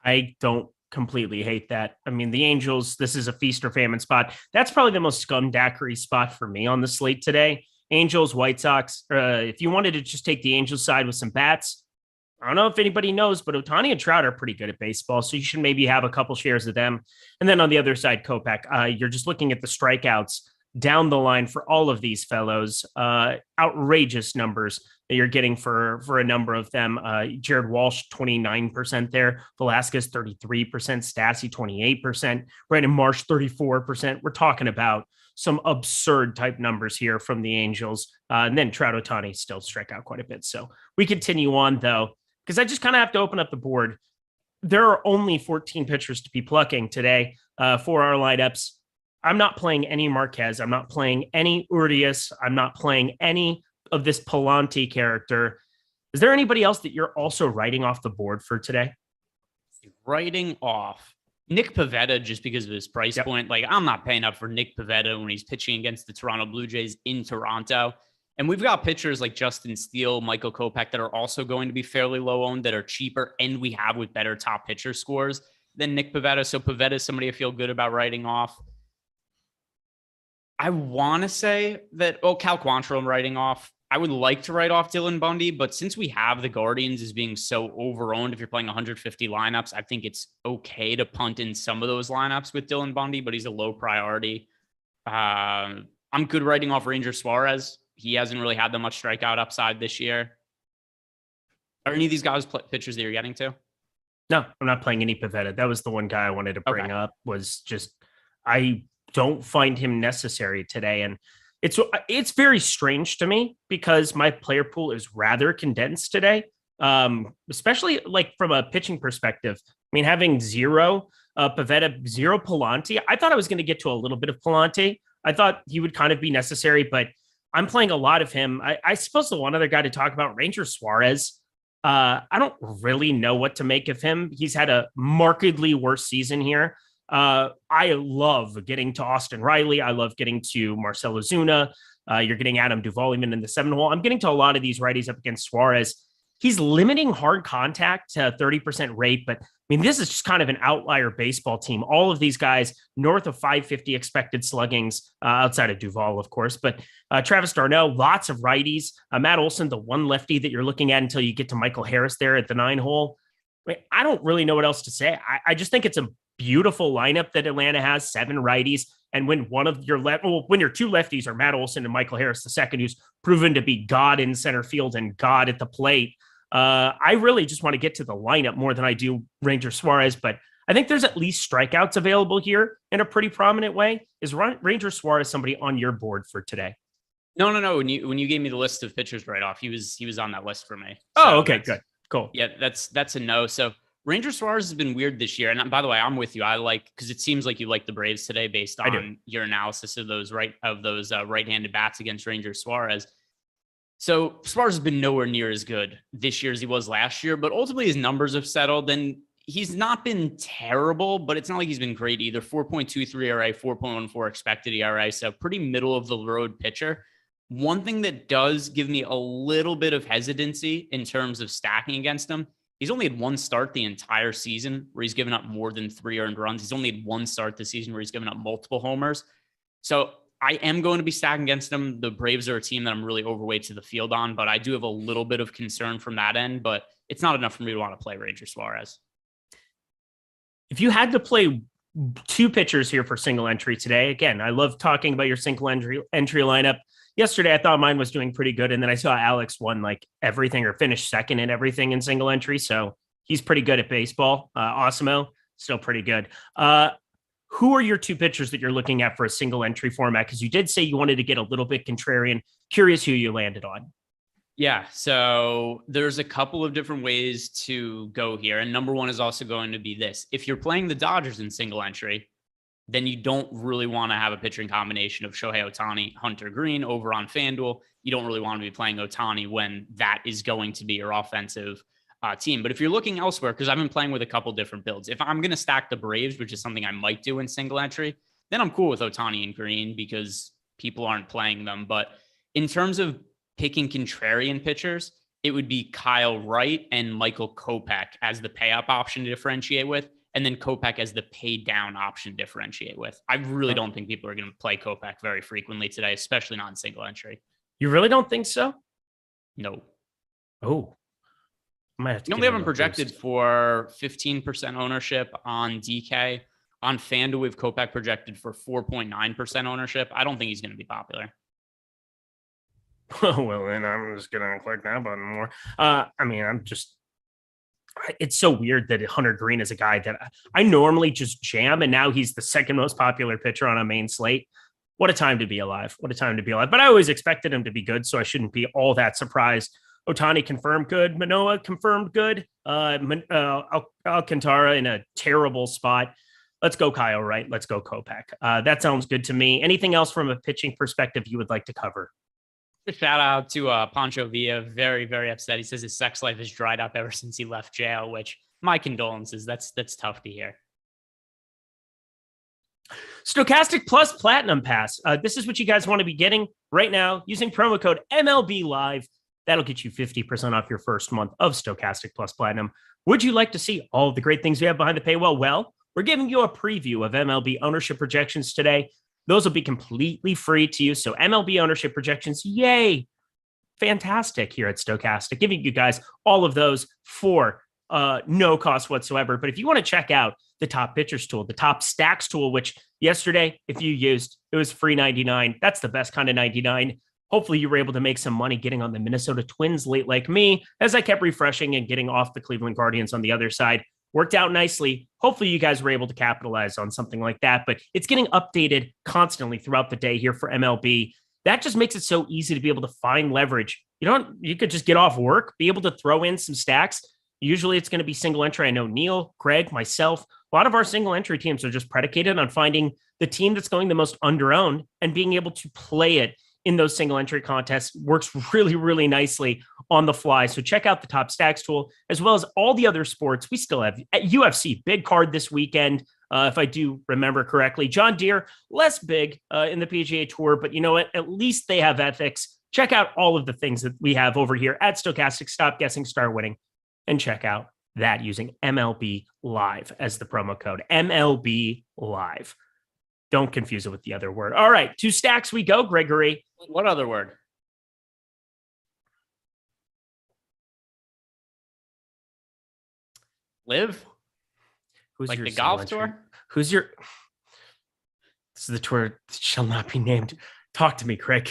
I don't completely hate that. I mean, the Angels, this is a feast or famine spot. That's probably the most scumdackery spot for me on the slate today. Angels, White Sox. If you wanted to just take the Angels side with some bats, I don't know if anybody knows, but Ohtani and Trout are pretty good at baseball, so you should maybe have a couple shares of them. And then on the other side, Kopech, you're just looking at the strikeouts down the line for all of these fellows. Outrageous numbers that you're getting for a number of them. Jared Walsh, 29% there. Velasquez, 33%. Stassi, 28%. Brandon Marsh, 34%. We're talking about some absurd type numbers here from the Angels. And then Trout, Ohtani still strike out quite a bit. So we continue on, though, because I just kind of have to open up the board. There are only 14 pitchers to be plucking today for our lineups. I'm not playing any Marquez. I'm not playing any Urias. I'm not playing any of this Palante character. Is there anybody else that you're also writing off the board for today? Writing off Nick Pivetta just because of his price point. Like, I'm not paying up for Nick Pivetta when he's pitching against the Toronto Blue Jays in Toronto. And we've got pitchers like Justin Steele, Michael Kopech that are also going to be fairly low owned, that are cheaper, and we have with better top pitcher scores than Nick Pivetta. So Pivetta is somebody I feel good about writing off. I want to say that, Cal Quantrill I'm writing off. I would like to write off Dylan Bundy, but since we have the Guardians as being so overowned, if you're playing 150 lineups, I think it's okay to punt in some of those lineups with Dylan Bundy, but he's a low priority. I'm good writing off Ranger Suarez. He hasn't really had that much strikeout upside this year. Are any of these guys pitchers that you're getting to? No, I'm not playing any Pivetta. That was the one guy I wanted to bring up, was just, I don't find him necessary today. And it's very strange to me because my player pool is rather condensed today, especially like from a pitching perspective. I mean, having zero Pivetta, zero Palante, I thought I was going to get to a little bit of Palante. I thought he would kind of be necessary, but I'm playing a lot of him. I suppose the one other guy to talk about, Ranger Suarez. I don't really know what to make of him. He's had a markedly worse season here. I love getting to Austin Riley. I love getting to Marcell Ozuna. You're getting Adam Duvall even in the 7 hole. I'm getting to a lot of these righties up against Suarez. He's limiting hard contact to 30% rate, but I mean, this is just kind of an outlier baseball team. All of these guys north of 550 expected sluggings, outside of Duvall, of course, but Travis d'Arnaud, lots of righties. Matt Olson, the one lefty that you're looking at until you get to Michael Harris there at the 9 hole. I mean, I don't really know what else to say. I just think it's a beautiful lineup that Atlanta has, 7 righties. And when one of your when your 2 lefties are Matt Olson and Michael Harris II, who's proven to be God in center field and God at the plate, I really just want to get to the lineup more than I do Ranger Suarez. But I think there's at least strikeouts available here in a pretty prominent way. Is Ranger Suarez somebody on your board for today? No. When you gave me the list of pitchers right off, he was on that list for me. So okay, good, cool. Yeah, that's a no. So Ranger Suarez has been weird this year. And by the way, I'm with you. Because it seems like you like the Braves today based on your analysis of those right-handed bats against Ranger Suarez. So Suarez has been nowhere near as good this year as he was last year, but ultimately his numbers have settled, and he's not been terrible, but it's not like he's been great either. 4.23 ERA, 4.14 expected ERA, so pretty middle of the road pitcher. One thing that does give me a little bit of hesitancy in terms of stacking against him, he's only had 1 start the entire season where he's given up more than 3 earned runs. He's only had 1 start this season where he's given up multiple homers. So I am going to be stacking against them. The Braves are a team that I'm really overweight to the field on, but I do have a little bit of concern from that end, but it's not enough for me to want to play Ranger Suarez. If you had to play 2 pitchers here for single entry today, again, I love talking about your single entry lineup. Yesterday, I thought mine was doing pretty good, and then I saw Alex won like everything or finished second in everything in single entry, so he's pretty good at baseball. Osimo, still pretty good. Who are your 2 pitchers that you're looking at for a single entry format? Because you did say you wanted to get a little bit contrarian. Curious who you landed on. Yeah, so there's a couple of different ways to go here. And number one is also going to be this. If you're playing the Dodgers in single entry, then you don't really want to have a pitching combination of Shohei Ohtani, Hunter Green over on FanDuel. You don't really want to be playing Ohtani when that is going to be your offensive team. But if you're looking elsewhere, because I've been playing with a couple different builds, if I'm going to stack the Braves, which is something I might do in single entry, then I'm cool with Ohtani and Green because people aren't playing them. But in terms of picking contrarian pitchers, it would be Kyle Wright and Michael Kopech as the pay up option to differentiate with. and then Kopech as the pay down option to differentiate with. I really don't think people are going to play Kopech very frequently today, especially not in single entry. You really don't think so? No. Oh. I might have to We have him projected for 15% ownership on DK. On FanDuel, we've Kopech projected for 4.9% ownership. I don't think he's going to be popular. Oh, well, then I'm just going to click that button more. It's so weird that Hunter Green is a guy that I normally just jam, and now he's the second most popular pitcher on a main slate. What a time to be alive. What a time to be alive. But I always expected him to be good, so I shouldn't be all that surprised. Ohtani confirmed good. Manoah confirmed good. Alcantara in a terrible spot. Let's go Kyle Wright. Let's go Kopech. That sounds good to me. Anything else from a pitching perspective you would like to cover? A shout out to Pancho Villa. Very, very upset. He says his sex life has dried up ever since he left jail, which my condolences. That's tough to hear. Stokastic Plus Platinum Pass. This is what you guys want to be getting right now using promo code MLB Live. That'll get you 50% off your first month of Stokastic Plus Platinum. Would you like to see all of the great things we have behind the paywall? Well, we're giving you a preview of MLB ownership projections today. Those will be completely free to you. So MLB ownership projections, yay. Fantastic here at Stokastic, giving you guys all of those for no cost whatsoever. But if you want to check out the top pitchers tool, the top stacks tool, which yesterday, if you used, it was free 99. That's the best kind of 99. Hopefully you were able to make some money getting on the Minnesota Twins late like me, as I kept refreshing and getting off the Cleveland Guardians on the other side. Worked out nicely. Hopefully you guys were able to capitalize on something like that, but it's getting updated constantly throughout the day here for MLB. That just makes it so easy to be able to find leverage. You could just get off work, be able to throw in some stacks. Usually it's going to be single entry. I know Neil, Greg, myself, a lot of our single entry teams are just predicated on finding the team that's going the most under-owned and being able to play it in those single entry contests. Works really, really nicely on the fly. So check out the top stacks tool, as well as all the other sports. We still have UFC big card this weekend. If I do remember correctly, John Deere, less big in the PGA Tour, but you know what? At least they have ethics. Check out all of the things that we have over here at Stokastic. Stop guessing, start winning, and check out that using MLB Live as the promo code. MLB Live. Don't confuse it with the other word. All right, 2 stacks we go, Gregory. What other word? Live? Who's like your the golf entry? tour? Who's your... This is the tour that shall not be named. Talk to me, Craig.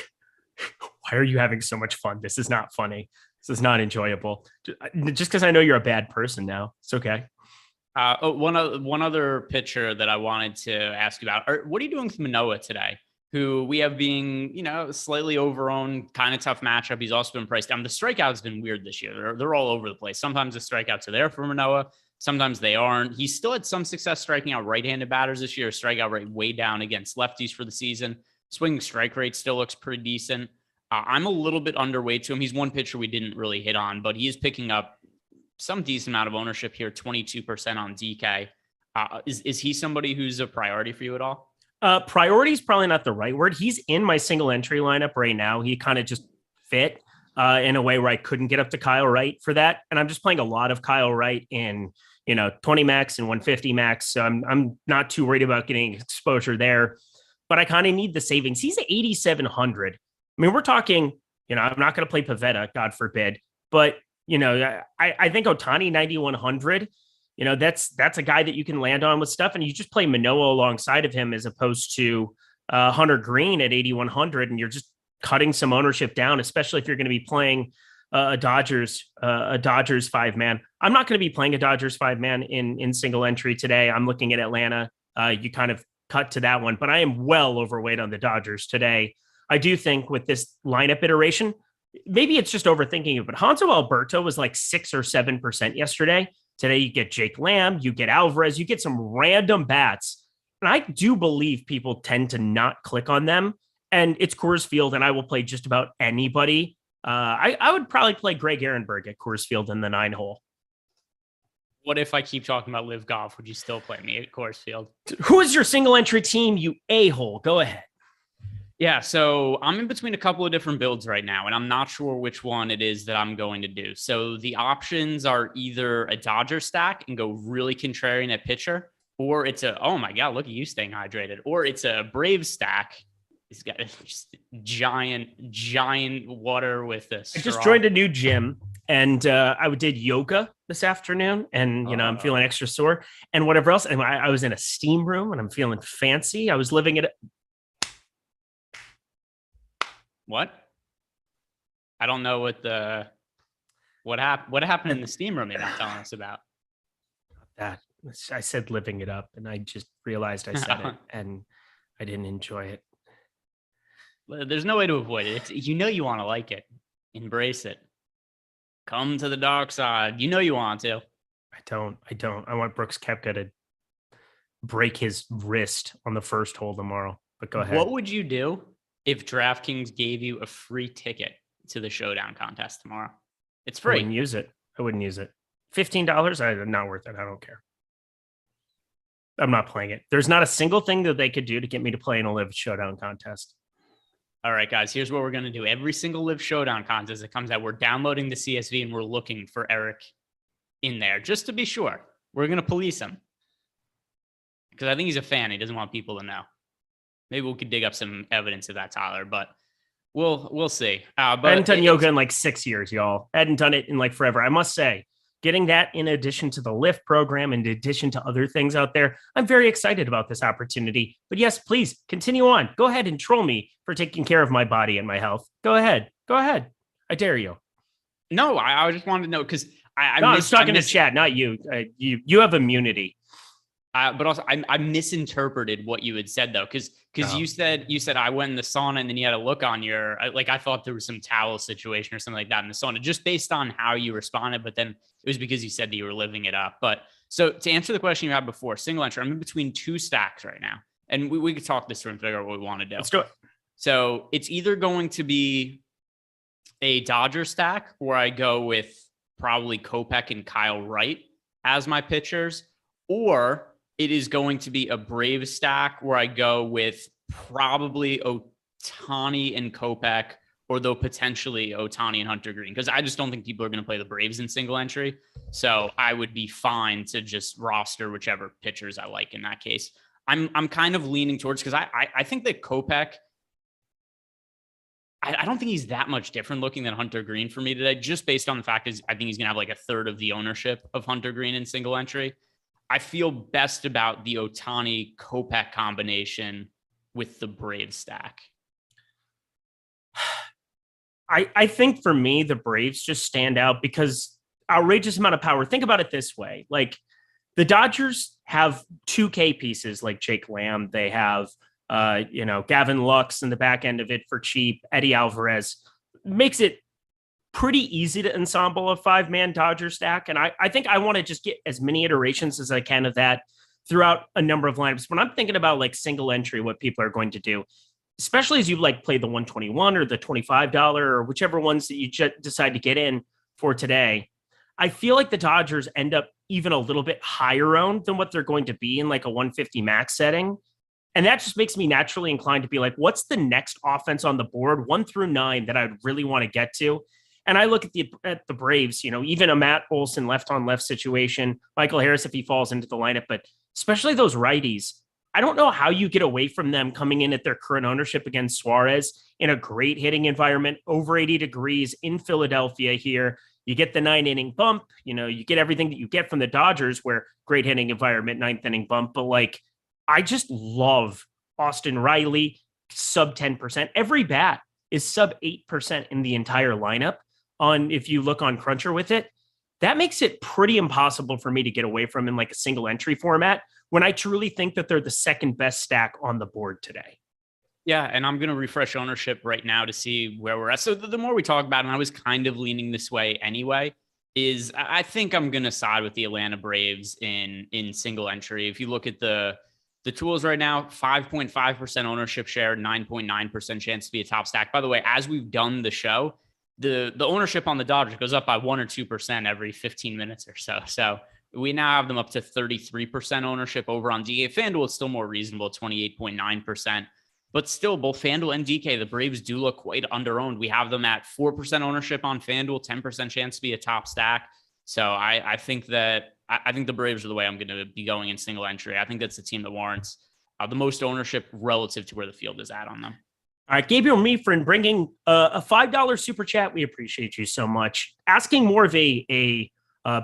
Why are you having so much fun? This is not funny. This is not enjoyable. Just because I know you're a bad person now. It's okay. One other pitcher that I wanted to ask you about. What are you doing with Manoah today? Who we have being, slightly overowned, kind of tough matchup. He's also been priced down. The strikeout's been weird this year. They're all over the place. Sometimes the strikeouts are there for Manoah. Sometimes they aren't. He's still had some success striking out right-handed batters this year. Strikeout rate way down against lefties for the season. Swinging strike rate still looks pretty decent. I'm a little bit underweight to him. He's one pitcher we didn't really hit on, but he is picking up some decent amount of ownership here, 22% on DK. Is he somebody who's a priority for you at all? Priority is probably not the right word. He's in my single entry lineup right now. He kind of just fit in a way where I couldn't get up to Kyle Wright for that. And I'm just playing a lot of Kyle Wright in, 20 max and 150 max. So I'm not too worried about getting exposure there, but I kind of need the savings. He's at 8,700. I mean, we're talking, I'm not going to play Pavetta, God forbid, but I think Ohtani 9,100, that's a guy that you can land on with stuff, and you just play Manoah alongside of him as opposed to Hunter Green at 8,100, and you're just cutting some ownership down, especially if you're going to be playing a Dodgers 5-man. I'm not going to be playing a Dodgers 5-man in single entry today. I'm looking at Atlanta. You kind of cut to that one, but I am well overweight on the Dodgers today. I do think with this lineup iteration, maybe it's just overthinking it, but Hanzo Alberto was like 6 or 7% yesterday. Today, you get Jake Lamb, you get Alvarez, you get some random bats. And I do believe people tend to not click on them. And it's Coors Field, and I will play just about anybody. I would probably play Greg Ehrenberg at Coors Field in the 9-hole. What if I keep talking about live golf? Would you still play me at Coors Field? Who is your single entry team, you a-hole? Go ahead. Yeah, so I'm in between a couple of different builds right now, and I'm not sure which one it is that I'm going to do. So the options are either a Dodger stack and go really contrarian at pitcher, or it's oh my God, look at you staying hydrated, or it's a Brave stack. It's got just giant water with this. I just joined a new gym, and I did yoga this afternoon, and I'm feeling extra sore and whatever else. And I was in a steam room, and I'm feeling fancy. I was living it. What? I don't know what happened in the steam room you're not telling us about. That I said living it up, and I just realized I said it, and I didn't enjoy it. There's no way to avoid it. You want to like it. Embrace it. Come to the dark side. You want to. I don't. I want Brooks Koepka to break his wrist on the first hole tomorrow. But go ahead. What would you do if DraftKings gave you a free ticket to the showdown contest tomorrow? It's free. I wouldn't use it. $15? Not worth it. I don't care. I'm not playing it. There's not a single thing that they could do to get me to play in a live showdown contest. All right, guys, here's what we're going to do. Every single live showdown contest that comes out, we're downloading the CSV and we're looking for Eric in there just to be sure. We're going to police him because I think he's a fan. He doesn't want people to know. Maybe we could dig up some evidence of that, Tyler, but we'll see. But I hadn't done yoga in like 6 years, y'all. I hadn't done it in like forever. I must say, getting that in addition to the Lyft program, in addition to other things out there, I'm very excited about this opportunity. But yes, please continue on. Go ahead and troll me for taking care of my body and my health. Go ahead. I dare you. No, I just wanted to know because I was talking to Chad, not you. You have immunity. But also, I misinterpreted what you had said though, because you said I went in the sauna and then you had a look on your I thought there was some towel situation or something like that in the sauna, just based on how you responded. But then it was because you said that you were living it up. But so to answer the question you had before, single entry, I'm in between two stacks right now, and we could talk this through and figure out what we want to do. Let's do it. So it's either going to be a Dodger stack where I go with probably Kopech and Kyle Wright as my pitchers, or it is going to be a Brave stack where I go with probably Ohtani and Kopech, or though potentially Ohtani and Hunter Green, because I just don't think people are going to play the Braves in single entry. So I would be fine to just roster whichever pitchers I like in that case. I'm kind of leaning towards, because I think that Kopech, I don't think he's that much different looking than Hunter Green for me today, just based on the fact is I think he's going to have like a third of the ownership of Hunter Green in single entry. I feel best about the Ohtani Kopech combination with the Brave stack. I think for me, the Braves just stand out because outrageous amount of power. Think about it this way. Like the Dodgers have 2K pieces like Jake Lamb. They have, Gavin Lux in the back end of it for cheap. Eddie Alvarez makes it pretty easy to ensemble a 5-man Dodger stack. And I think I want to just get as many iterations as I can of that throughout a number of lineups. When I'm thinking about like single entry, what people are going to do, especially as you like play the $121 or the $25 or whichever ones that you decide to get in for today, I feel like the Dodgers end up even a little bit higher owned than what they're going to be in like a 150 max setting. And that just makes me naturally inclined to be like, what's the next offense on the board, 1 through 9, that I would really want to get to? And I look at the Braves, even a Matt Olson left on left situation, Michael Harris if he falls into the lineup, but especially those righties. I don't know how you get away from them coming in at their current ownership against Suarez in a great hitting environment, over 80 degrees in Philadelphia here. You get the 9-inning bump, you get everything that you get from the Dodgers, where great hitting environment, 9th inning bump. But like, I just love Austin Riley, sub 10%. Every bat is sub 8% in the entire lineup. If you look on Cruncher with it, that makes it pretty impossible for me to get away from in like a single entry format when I truly think that they're the second best stack on the board today. Yeah, and I'm going to refresh ownership right now to see where we're at. So the more we talk about it, and I was kind of leaning this way anyway, is I think I'm going to side with the Atlanta Braves in single entry. If you look at the tools right now, 5.5% ownership share, 9.9% chance to be a top stack. By the way, as we've done the show, the ownership on the Dodgers goes up by 1 or 2% every 15 minutes or so. So we now have them up to 33% ownership over on DK FanDuel. It's still more reasonable, 28.9%. But still, both FanDuel and DK, the Braves do look quite underowned. We have them at 4% ownership on FanDuel, 10% chance to be a top stack. So I think the Braves are the way I'm going to be going in single entry. I think that's the team that warrants the most ownership relative to where the field is at on them. All right, Gabriel Meefrin bringing a $5 super chat. We appreciate you so much. Asking more of a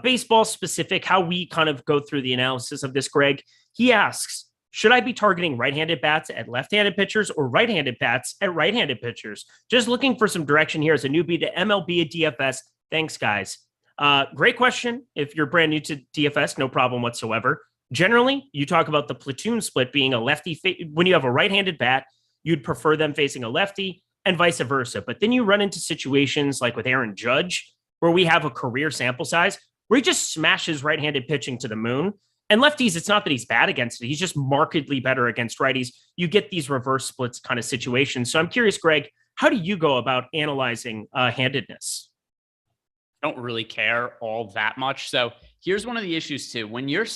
baseball specific, how we kind of go through the analysis of this, Greg. He asks, should I be targeting right-handed bats at left-handed pitchers or right-handed bats at right-handed pitchers? Just looking for some direction here as a newbie to MLB DFS. Thanks, guys. Great question. If you're brand new to DFS, no problem whatsoever. Generally, you talk about the platoon split being a lefty. When you have a right-handed bat, you'd prefer them facing a lefty and vice versa. But then you run into situations like with Aaron Judge, where we have a career sample size where he just smashes right-handed pitching to the moon. And lefties, it's not that he's bad against it. He's just markedly better against righties. You get these reverse splits kind of situations. So I'm curious, Greg, how do you go about analyzing handedness? I don't really care all that much. So here's one of the issues too. When you're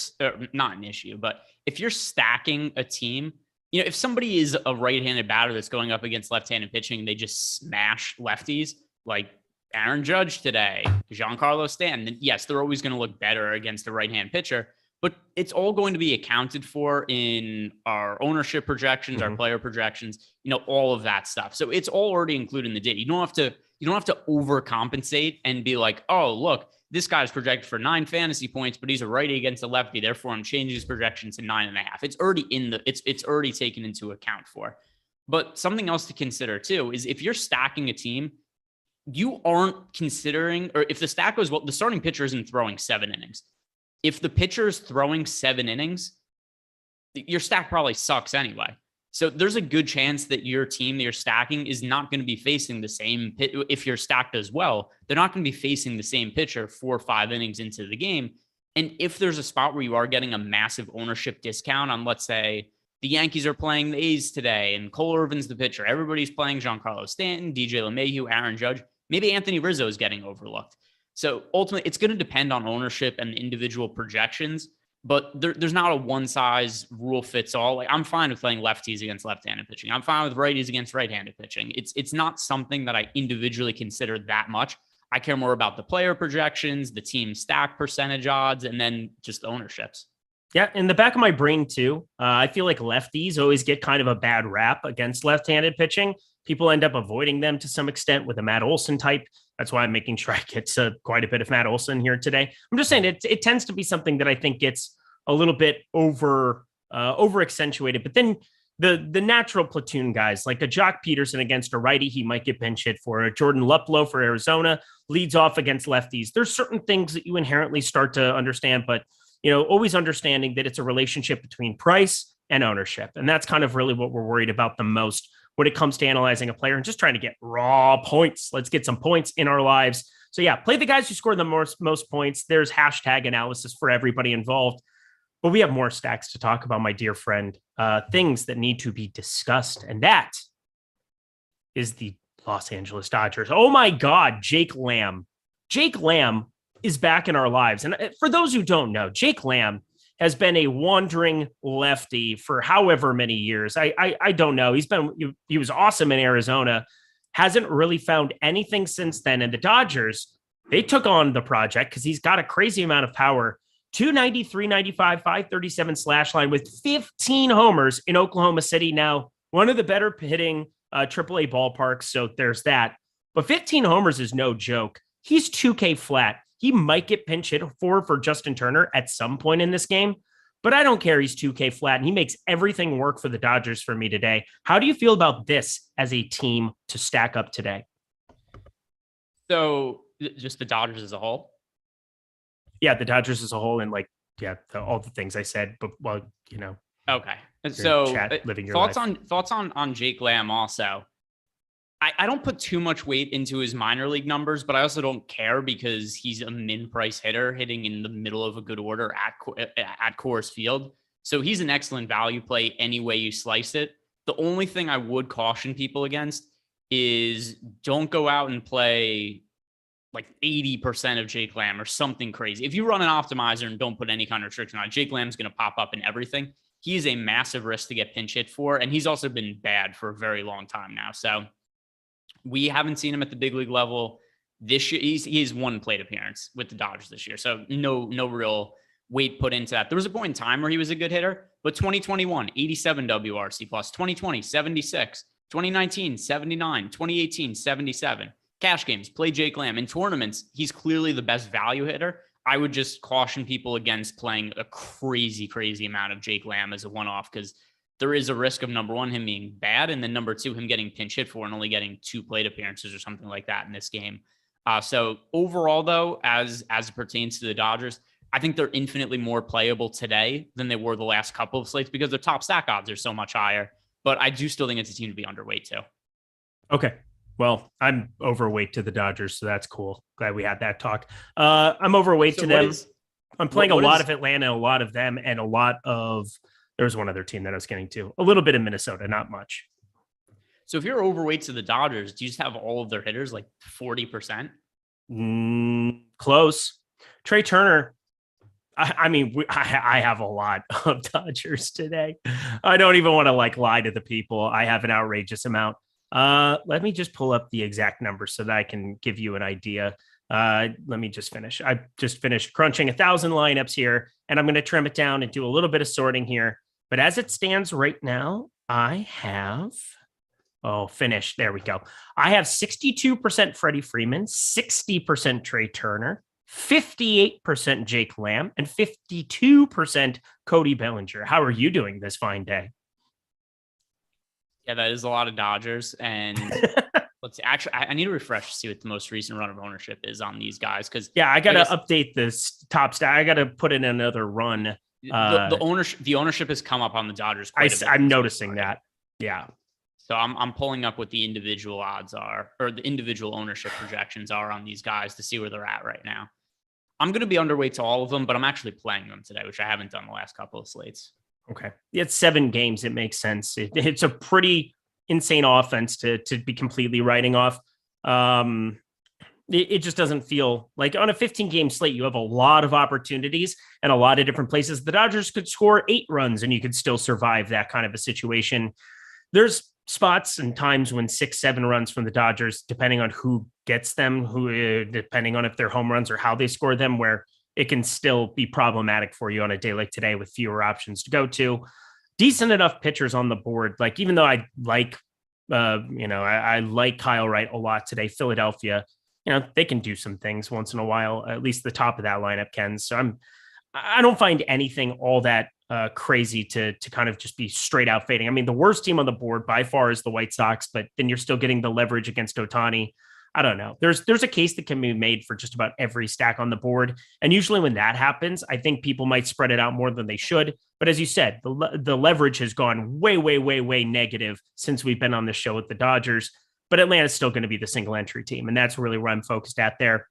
not an issue, but if you're stacking a team, you know, if somebody is a right-handed batter that's going up against left-handed pitching, they just smash lefties like Aaron Judge today, Giancarlo Stanton, then yes, they're always going to look better against a right-hand pitcher, but it's all going to be accounted for in our ownership projections, our player projections, you know, all of that stuff. So it's all already included in the data. You don't have to overcompensate and be like, oh, look, this guy's projected for 9 fantasy points, but he's a righty against a lefty. Therefore, I'm changing his projection to 9.5. It's already it's already taken into account for. But something else to consider too is if you're stacking a team, you aren't considering, or if the stack goes well, the starting pitcher isn't throwing 7 innings. If the pitcher is throwing 7 innings, your stack probably sucks anyway. So there's a good chance that your team that you're stacking is not going to be facing the same pit. If your stack does well, they're not going to be facing the same pitcher 4 or 5 innings into the game. And if there's a spot where you are getting a massive ownership discount on, let's say, the Yankees are playing the A's today and Cole Irvin's the pitcher, everybody's playing Giancarlo Stanton, DJ LeMahieu, Aaron Judge, maybe Anthony Rizzo is getting overlooked. So ultimately, it's going to depend on ownership and individual projections. But there's not a one size rule fits all. Like I'm fine with playing lefties against left-handed pitching. I'm fine with righties against right-handed pitching. It's not something that I individually consider that much. I care more about the player projections, the team stack percentage odds, and then just the ownerships. Yeah, in the back of my brain too, I feel like lefties always get kind of a bad rap against left-handed pitching. People end up avoiding them to some extent with a Matt Olson type. That's why I'm making sure I get quite a bit of Matt Olson here today. I'm just saying it tends to be something that I think gets a little bit over accentuated. But then the natural platoon guys like a Jock Peterson against a righty, he might get pinch hit for. A Jordan Luplow for Arizona leads off against lefties. There's certain things that you inherently start to understand, but you know, always understanding that it's a relationship between price and ownership. And that's kind of really what we're worried about the most when it comes to analyzing a player and just trying to get raw points. Let's get some points in our lives. So yeah, play the guys who score the most points. There's hashtag analysis for everybody involved. But we have more stacks to talk about, my dear friend. Things that need to be discussed. And that is the Los Angeles Dodgers. Oh my God, Jake Lamb. Jake Lamb is back in our lives. And for those who don't know, Jake Lamb has been a wandering lefty for however many years. I don't know. He was awesome in Arizona. Hasn't really found anything since then. And the Dodgers, they took on the project because he's got a crazy amount of power. 290, 395, 537 slash line with 15 homers in Oklahoma City. Now, one of the better hitting AAA ballparks. So there's that. But 15 homers is no joke. He's 2K flat. He might get pinch hit for Justin Turner at some point in this game, but I don't care. He's 2K flat, and he makes everything work for the Dodgers for me today. How do you feel about this as a team to stack up today? So just the Dodgers as a whole? Yeah, the Dodgers as a whole, and all the things I said, but well, you know. Okay. So living your thoughts life. on Jake Lamb also. I don't put too much weight into his minor league numbers, but I also don't care because he's a min price hitter hitting in the middle of a good order at Coors Field. So he's an excellent value play any way you slice it. The only thing I would caution people against is don't go out and play like 80% of Jake Lamb or something crazy. If you run an optimizer and don't put any kind of restriction on it, Jake Lamb's going to pop up in everything. he is a massive risk to get pinch hit for. And he's also been bad for a very long time now. So we haven't seen him at the big league level this year. He's one plate appearance with the Dodgers this year. So no real weight put into that. There was a point in time where he was a good hitter, but 2021, 87 WRC plus, 2020, 76, 2019, 79, 2018, 77. Cash games, play Jake Lamb. In tournaments, he's clearly the best value hitter. I would just caution people against playing a crazy amount of Jake Lamb as a one-off, because there is a risk of, number one, him being bad, and then number two, him getting pinch hit for and only getting 2 plate appearances or something like that in this game. So overall, though, as it pertains to the Dodgers, I think they're infinitely more playable today than they were the last couple of slates because their top stack odds are so much higher. But I do still think it's a team to be underweight too. Okay. Well, I'm overweight to the Dodgers, so that's cool. Glad we had that talk. I'm overweight to them. I'm playing a lot of Atlanta, a lot of them, and a lot of, there was one other team that I was getting to. A little bit of Minnesota, not much. So if you're overweight to the Dodgers, do you just have all of their hitters like 40%? Close. Trey Turner. I have a lot of Dodgers today. I don't even want to lie to the people. I have an outrageous amount. Let me just pull up the exact number so that I can give you an idea. Let me just finish. I just finished crunching 1,000 lineups here, and I'm going to trim it down and do a little bit of sorting here. But as it stands right now, I have, finished. There we go. I have 62% Freddie Freeman, 60% Trey Turner, 58% Jake Lamb, and 52% Cody Bellinger. How are you doing this fine day? Yeah, that is a lot of Dodgers. And let's see, actually, I need to refresh to see what the most recent run of ownership is on these guys. Because I got to update this top stat. I got to put in another run. The ownership has come up on the Dodgers. I'm noticing that. Yeah. So I'm pulling up what the individual odds are, or the individual ownership projections are on these guys to see where they're at right now. I'm going to be underweight to all of them, but I'm actually playing them today, which I haven't done the last couple of slates. Okay. It's 7 games. It makes sense. It's a pretty insane offense to be completely writing off. It just doesn't feel like on a 15-game slate, you have a lot of opportunities and a lot of different places. The Dodgers could score 8 runs and you could still survive that kind of a situation. There's spots and times when 6-7 runs from the Dodgers, depending on who gets them, depending on if they're home runs or how they score them, where it can still be problematic for you on a day like today with fewer options to go to. Decent enough pitchers on the board. Like, even though I like Kyle Wright a lot today, Philadelphia, they can do some things once in a while. At least the top of that lineup can. So I don't find anything all that crazy to kind of just be straight out fading. I mean, the worst team on the board by far is the White Sox, but then you're still getting the leverage against Ohtani. I don't know. There's a case that can be made for just about every stack on the board. And usually when that happens, I think people might spread it out more than they should. But as you said, the leverage has gone way negative since we've been on the show with the Dodgers. But Atlanta's still going to be the single entry team. And that's really where I'm focused at there.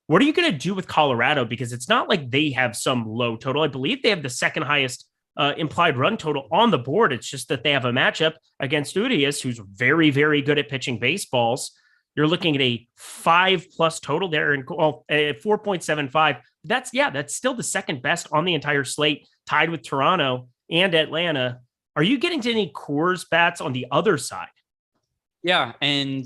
What are you going to do with Colorado? Because it's not like they have some low total. I believe they have the second highest implied run total on the board. It's just that they have a matchup against Urias, who's very, very good at pitching baseballs. You're looking at a 5+ total there, and 4.75. That's still the second best on the entire slate, tied with Toronto and Atlanta. Are you getting to any Coors bats on the other side? Yeah, and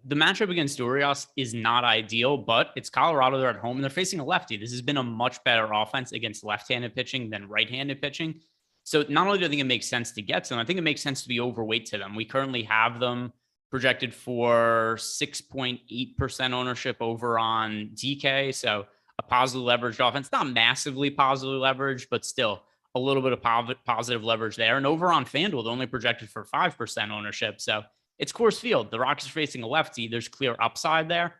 the matchup against Urias is not ideal, but it's Colorado. They're at home and they're facing a lefty. This has been a much better offense against left-handed pitching than right-handed pitching. So not only do I think it makes sense to get to them, I think it makes sense to be overweight to them. We currently have them projected for 6.8% ownership over on DK. So a positive leveraged offense, not massively positively leveraged, but still a little bit of positive leverage there. And over on FanDuel, they're only projected for 5% ownership. So it's Coors Field. The Rockies are facing a lefty. There's clear upside there.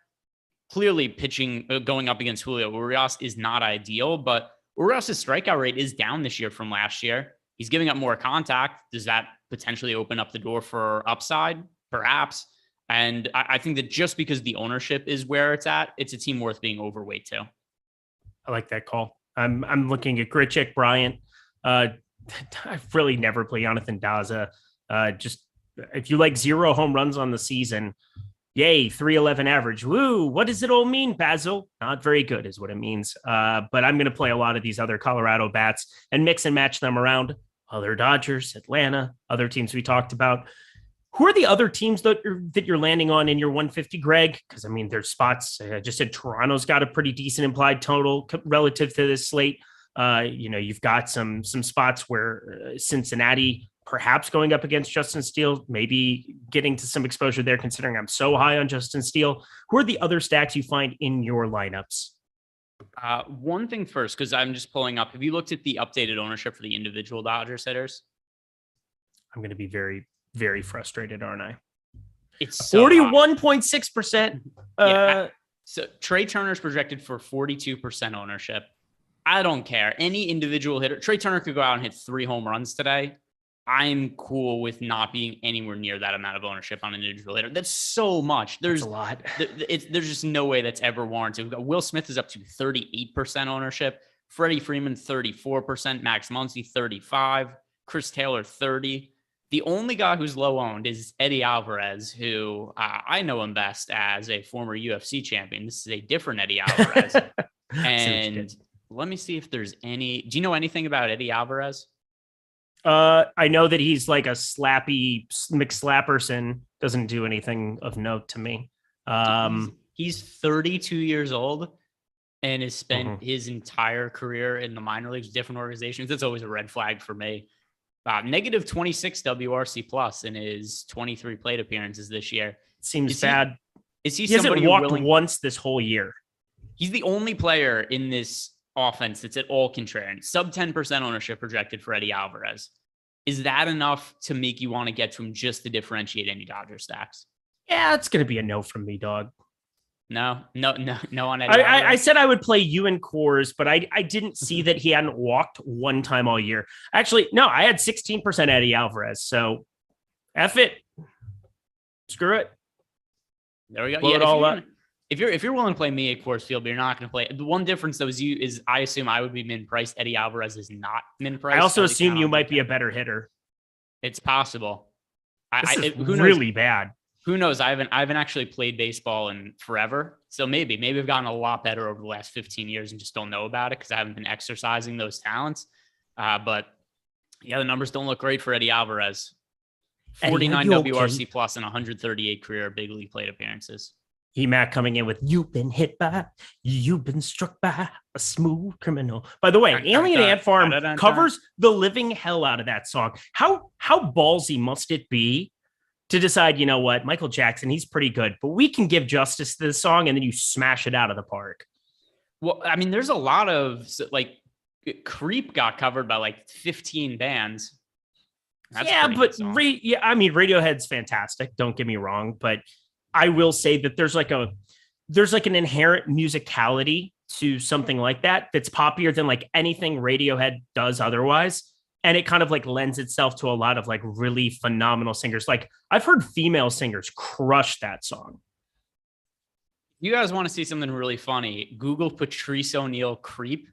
Clearly pitching, going up against Julio Urias is not ideal, but Urias' strikeout rate is down this year from last year. He's giving up more contact. Does that potentially open up the door for upside? Perhaps. And I think that just because the ownership is where it's at, it's a team worth being overweight to. I like that call. I'm looking at Grichuk, Bryant. I've really never played Jonathan Daza. Just if you like 0 home runs on the season, yay, 311 average. Woo, what does it all mean, Basil? Not very good is what it means. But I'm going to play a lot of these other Colorado bats and mix and match them around. other Dodgers, Atlanta, other teams we talked about. Who are the other teams that you're landing on in your 150, Greg? Because I mean, there's spots. I just said Toronto's got a pretty decent implied total relative to this slate. You've got some spots where Cincinnati perhaps going up against Justin Steele, maybe getting to some exposure there, considering I'm so high on Justin Steele. Who are the other stacks you find in your lineups? One thing first, because I'm just pulling up. Have you looked at the updated ownership for the individual Dodgers hitters? I'm going to be very, very frustrated, aren't I? It's so 41.6%. So Trey Turner's projected for 42% ownership. I don't care. Any individual hitter. Trey Turner could go out and hit 3 home runs today. I'm cool with not being anywhere near that amount of ownership on an individual hitter. That's so much. There's a lot. There's just no way that's ever warranted. We've got Will Smith is up to 38% ownership. Freddie Freeman, 34%. Max Muncy, 35%. Chris Taylor, 30%. The only guy who's low owned is Eddie Alvarez, who I know him best as a former UFC champion. This is a different Eddie Alvarez. And let me see if there's any. Do you know anything about Eddie Alvarez? I know that he's like a slappy McSlapperson. Doesn't do anything of note to me. He's 32 years old and has spent his entire career in the minor leagues, different organizations. That's always a red flag for me. Negative 26 WRC plus in his 23 plate appearances this year. Seems bad. He hasn't walked once this whole year. He's the only player in this offense that's at all contrarian. Sub 10% ownership projected for Eddie Alvarez. Is that enough to make you want to get to him just to differentiate any Dodger stacks? Yeah, it's going to be a no from me, dog. No on Eddie Alvarez. I said I would play you in Coors, but I didn't see that he hadn't walked one time all year. Actually, no, I had 16% Eddie Alvarez. So F it. Screw it. There we go. Blow it all up. If you're willing to play me at Coors Field, but you're not going to play. The one difference though is I assume I would be min priced. Eddie Alvarez is not min priced. I also assume you might be a better hitter. It's possible. Who knows? Really bad. Who knows? I haven't actually played baseball in forever. So maybe I've gotten a lot better over the last 15 years and just don't know about it because I haven't been exercising those talents. But yeah, the numbers don't look great for Eddie Alvarez. 49 WRC plus and 138 career big league plate appearances. Matt coming in with you've been struck by a smooth criminal. By the way, Alien Ant Farm covers the living hell out of that song. How ballsy must it be to decide, you know what, Michael Jackson, he's pretty good, but we can give justice to the song and then you smash it out of the park. Well, I mean, there's a lot of like Creep got covered by like 15 bands. Radiohead's fantastic. Don't get me wrong, but I will say that there's like an inherent musicality to something like that that's poppier than like anything Radiohead does otherwise. And it kind of like lends itself to a lot of like really phenomenal singers. Like I've heard female singers crush that song. You guys want to see something really funny? Google Patrice O'Neal Creep,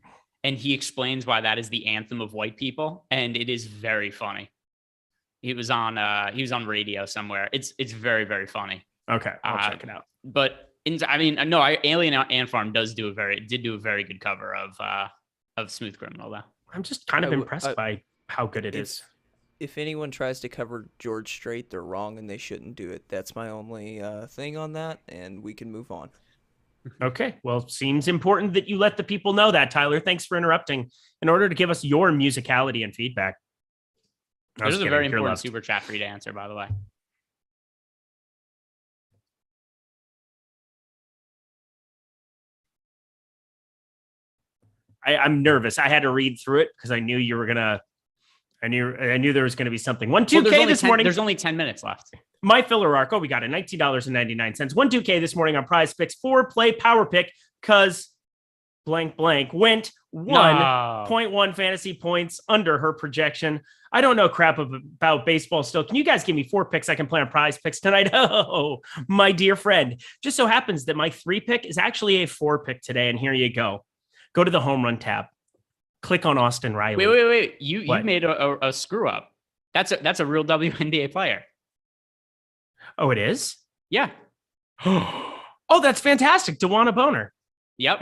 and he explains why that is the anthem of white people. And it is very funny. He was on radio somewhere. It's very, very funny. Okay. I'll check it out. But Alien Ant Farm did do a very good cover of Smooth Criminal though. I'm just kind of impressed by how good it is. If anyone tries to cover George Strait, they're wrong and they shouldn't do it. That's my only thing on that, and we can move on. Okay. Well, seems important that you let the people know that, Tyler. Thanks for interrupting in order to give us your musicality and feedback. This is a very important super chat for you to answer, by the way. I'm nervous. I had to read through it because I knew you were gonna. I knew there was going to be something. 1-2K this morning. There's only 10 minutes left. My filler arc. Oh, we got it. $19.99. 1-2K this morning on Prize Picks 4-play power pick because blank went 1.1 fantasy points under her projection. I don't know crap about baseball still. Can you guys give me 4 picks I can play on Prize Picks tonight? Oh, my dear friend. Just so happens that my 3 pick is actually a 4 pick today, and here you go. Go to the home run tab. Click on Austin Riley. Wait. You made a screw up. That's a real WNBA player. Oh, it is? Yeah. Oh, that's fantastic. DeWanna Boner. Yep.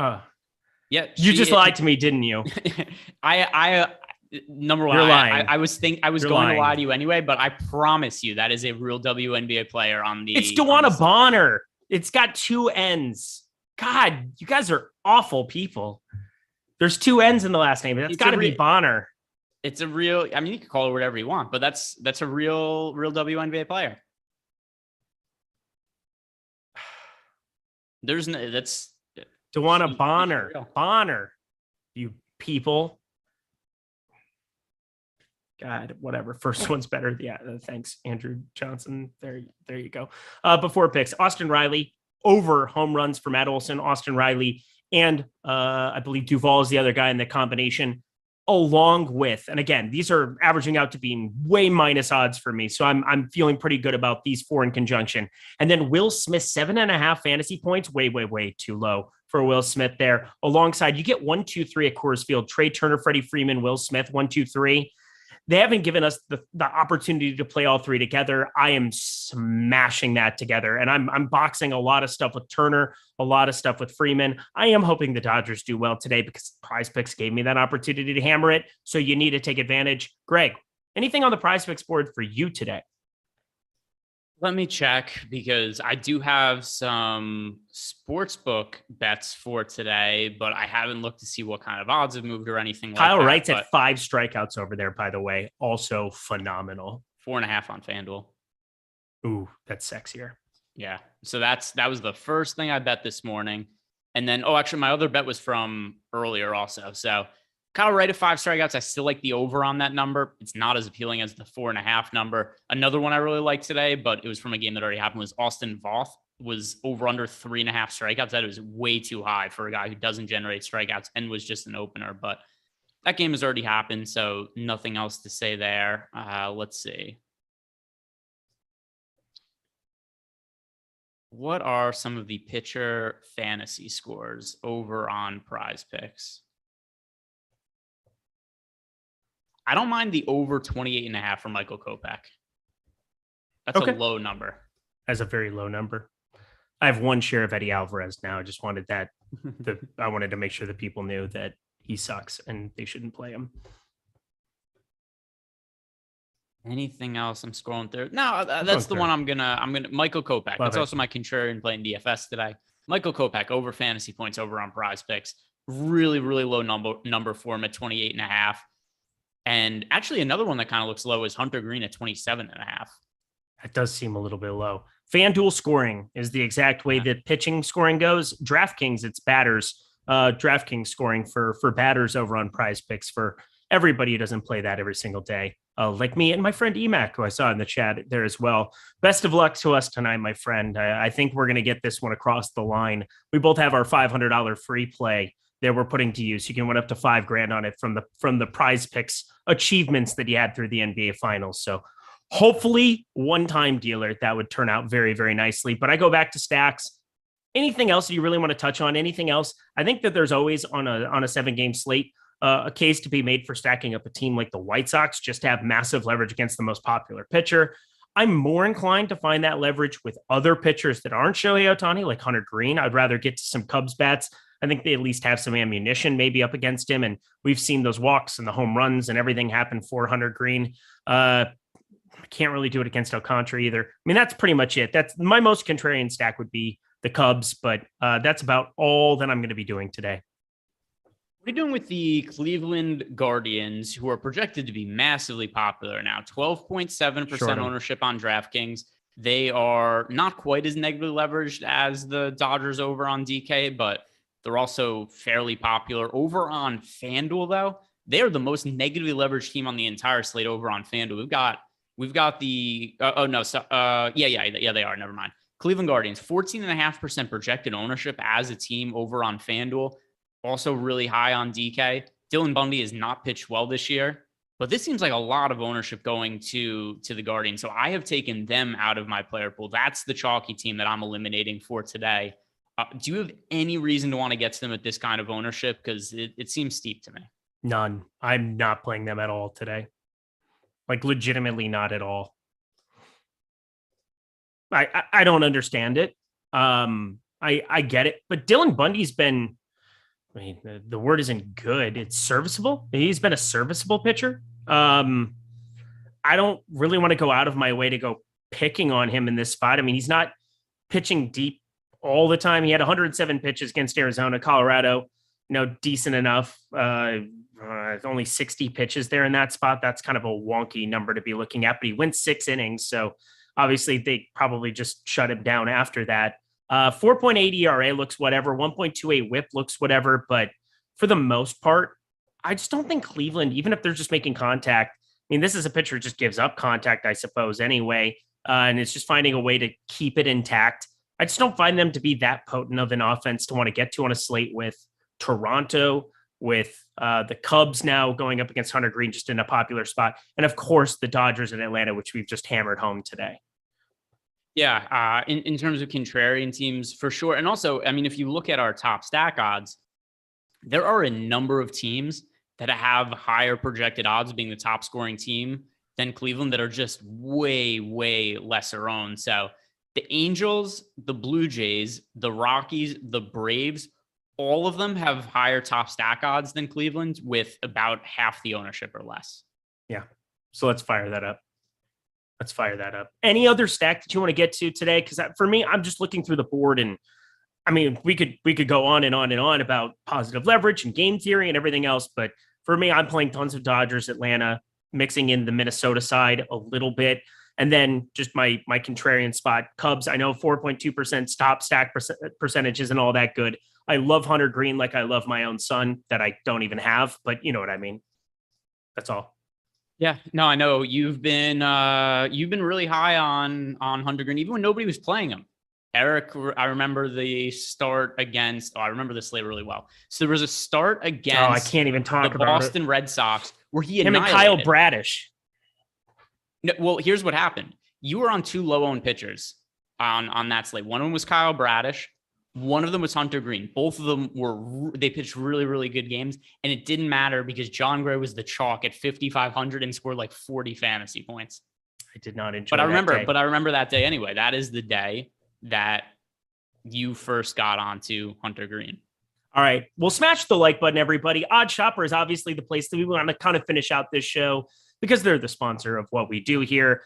Yeah. You just lied to me, didn't you? Number one, You're lying. I was going to lie to you anyway, but I promise you that is a real WNBA player on the. It's Dewana Bonner. It's got 2 N's. God, you guys are awful people. There's 2 N's in the last name. That's got to be Bonner. It's a real. I mean, you can call it whatever you want, but that's a real WNBA player. There's no. That's Dewana Bonner. Bonner. You people. God, whatever. First one's better. Yeah, thanks, Andrew Johnson. There you go. Before picks, Austin Riley over home runs for Matt Olson, Austin Riley, and I believe Duvall is the other guy in the combination, along with, and again, these are averaging out to being way minus odds for me. So I'm feeling pretty good about these 4 in conjunction. And then Will Smith, 7.5 fantasy points, way too low for Will Smith there. Alongside, you get 1, 2, 3 at Coors Field. Trey Turner, Freddie Freeman, Will Smith, 1, 2, 3. They haven't given us the opportunity to play all 3 together. I am smashing that together. And I'm boxing a lot of stuff with Turner, a lot of stuff with Freeman. I am hoping the Dodgers do well today because Prize Picks gave me that opportunity to hammer it. So you need to take advantage. Greg, anything on the Prize Picks board for you today? Let me check because I do have some sportsbook bets for today, but I haven't looked to see what kind of odds have moved or anything like that. Kyle Wright's at 5 strikeouts over there, by the way. Also phenomenal. 4.5 on FanDuel. Ooh, that's sexier. Yeah. So that was the first thing I bet this morning. And then, actually, my other bet was from earlier also. So Kyle Wright at 5 strikeouts. I still like the over on that number. It's not as appealing as the 4.5 number. Another one I really liked today, but it was from a game that already happened, was Austin Voth was over under 3.5 strikeouts. That was way too high for a guy who doesn't generate strikeouts and was just an opener. But that game has already happened, so nothing else to say there. Let's see. What are some of the pitcher fantasy scores over on Prize Picks? I don't mind the over 28.5 for Michael Kopech. That's a low number. That's a very low number. I have 1 share of Eddie Alvarez now. I just wanted that. I wanted to make sure that people knew that he sucks and they shouldn't play him. Anything else? I'm scrolling through. No, that's the one I'm gonna. Michael Kopech. That's also my contrarian playing DFS today. Michael Kopech over fantasy points over on Prize Picks. Really low number for him at 28.5. And actually, another one that kind of looks low is Hunter Green at 27.5. That does seem a little bit low. FanDuel scoring is the exact way that pitching scoring goes. DraftKings, it's batters. DraftKings scoring for batters over on Prize Picks for everybody who doesn't play that every single day. Like me and my friend Emac, who I saw in the chat there as well. Best of luck to us tonight, my friend. I think we're going to get this one across the line. We both have our $500 free play that we're putting to use. You can win up to $5,000 on it from the Prize Picks achievements that you had through the NBA Finals. So hopefully one-time dealer, that would turn out very, very nicely. But I go back to stacks. Anything else that you really want to touch on? Anything else? I think that there's always on a 7-game slate a case to be made for stacking up a team like the White Sox just to have massive leverage against the most popular pitcher. I'm more inclined to find that leverage with other pitchers that aren't Shohei Ohtani, like Hunter Green. I'd rather get to some Cubs bats. I think they at least have some ammunition maybe up against him. And we've seen those walks and the home runs and everything happen for Hunter Green. Can't really do it against Alcantara either. I mean, that's pretty much it. That's my most contrarian stack would be the Cubs, but that's about all that I'm going to be doing today. What are you doing with the Cleveland Guardians, who are projected to be massively popular now? 12.7% ownership on DraftKings. They are not quite as negatively leveraged as the Dodgers over on DK, but they're also fairly popular. Over on FanDuel, though, they're the most negatively leveraged team on the entire slate over on FanDuel. We've got the they are. Never mind. Cleveland Guardians, 14.5% projected ownership as a team over on FanDuel. Also really high on DK. Dylan Bundy has not pitched well this year, but this seems like a lot of ownership going to the Guardians. So I have taken them out of my player pool. That's the chalky team that I'm eliminating for today. Do you have any reason to want to get to them at this kind of ownership? Because it seems steep to me. None. I'm not playing them at all today. Like legitimately not at all. I don't understand it. I get it, but Dylan Bundy's been I mean, the word isn't good. It's serviceable. He's been a serviceable pitcher. I don't really want to go out of my way to go picking on him in this spot. I mean, he's not pitching deep all the time. He had 107 pitches against Arizona, Colorado, decent enough. Only 60 pitches there in that spot. That's kind of a wonky number to be looking at, but he went 6 innings. So obviously they probably just shut him down after that. 4.8 ERA looks whatever. 1.28 whip looks whatever. But for the most part, I just don't think Cleveland, even if they're just making contact, I mean, this is a pitcher who just gives up contact, I suppose, anyway. And it's just finding a way to keep it intact. I just don't find them to be that potent of an offense to want to get to on a slate with Toronto, with the Cubs now going up against Hunter Green just in a popular spot. And of course, the Dodgers in Atlanta, which we've just hammered home today. Yeah, in terms of contrarian teams, for sure. And also, I mean, if you look at our top stack odds, there are a number of teams that have higher projected odds of being the top scoring team than Cleveland that are just way, way lesser owned. So the Angels, the Blue Jays, the Rockies, the Braves, all of them have higher top stack odds than Cleveland with about half the ownership or less. Yeah. So let's fire that up. Any other stack that you want to get to today? Because for me, I'm just looking through the board, and I mean, we could go on and on and on about positive leverage and game theory and everything else. But for me, I'm playing tons of Dodgers, Atlanta, mixing in the Minnesota side a little bit. And then just my contrarian spot, Cubs. I know 4.2% top stack percentage isn't all that good. I love Hunter Green like I love my own son that I don't even have, but you know what I mean. That's all. Yeah, no, I know you've been really high on Hunter Green, even when nobody was playing him. Eric, I remember the start against. I remember the slate really well. So there was a start against. I can't even talk the about Boston Red Sox where he him and annihilated. Kyle Bradish. No, well, here's what happened. You were on 2 low-owned pitchers on that slate. One of them was Kyle Bradish. One of them was Hunter Green. Both of them they pitched really, really good games. And it didn't matter because John Gray was the chalk at 5,500 and scored like 40 fantasy points. I did not enjoy but I that remember that day anyway. That is the day that you first got onto Hunter Green. All right. Well, smash the like button, everybody. Odd Shopper is obviously the place that we want to kind of finish out this show because they're the sponsor of what we do here.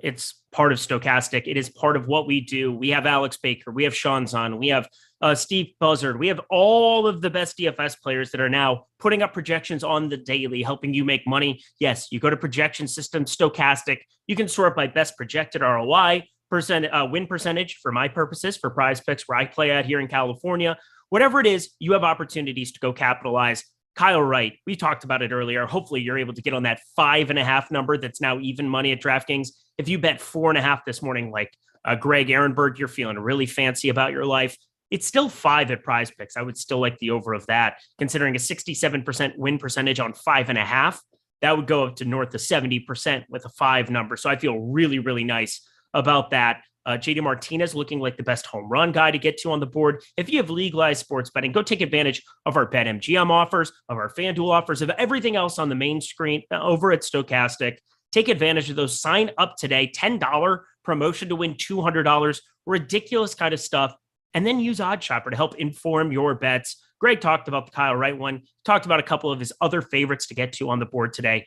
It's part of Stokastic. It is part of what we do. We have Alex Baker. We have Sean Zahn. We have Steve Buzzard. We have all of the best DFS players that are now putting up projections on the daily, helping you make money. Yes, you go to projection system, Stokastic. You can sort by best projected ROI, win percentage for my purposes, for Prize Picks, where I play out here in California. Whatever it is, you have opportunities to go capitalize. Kyle Wright, we talked about it earlier. Hopefully you're able to get on that 5.5 number that's now even money at DraftKings. If you bet 4.5 this morning, like Greg Ehrenberg, you're feeling really fancy about your life. It's still 5 at Prize Picks. I would still like the over of that, considering a 67% win percentage on 5.5. That would go up to north of 70% with a 5 number. So I feel really, really nice about that. JD Martinez looking like the best home run guy to get to on the board. If you have legalized sports betting, go take advantage of our BetMGM offers, of our FanDuel offers, of everything else on the main screen over at Stokastic. Take advantage of those. Sign up today. $10 promotion to win $200. Ridiculous kind of stuff. And then use Odd Shopper to help inform your bets. Greg talked about the Kyle Wright one. Talked about a couple of his other favorites to get to on the board today.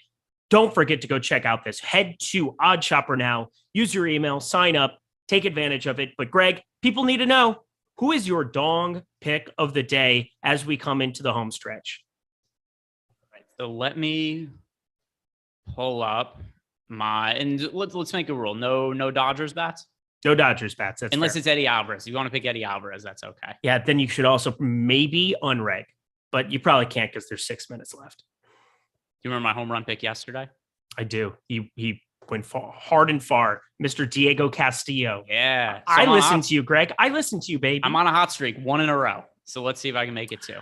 Don't forget to go check out this. Head to Odd Shopper now. Use your email. Sign up. Take advantage of it. But Greg, people need to know, who is your dong pick of the day as we come into the home stretch? All right, so let me pull up and let's make a rule. No Dodgers bats. No Dodgers bats. That's unless fair. It's Eddie Alvarez. If you want to pick Eddie Alvarez, that's okay. Yeah, then you should also maybe unreg, but you probably can't because there's 6 minutes left. Do you remember my home run pick yesterday? I do. He went hard and far. Mr. Diego Castillo. Yeah. So I listened to you, Greg. I listened to you, baby. I'm on a hot streak, 1 in a row. So let's see if I can make it 2.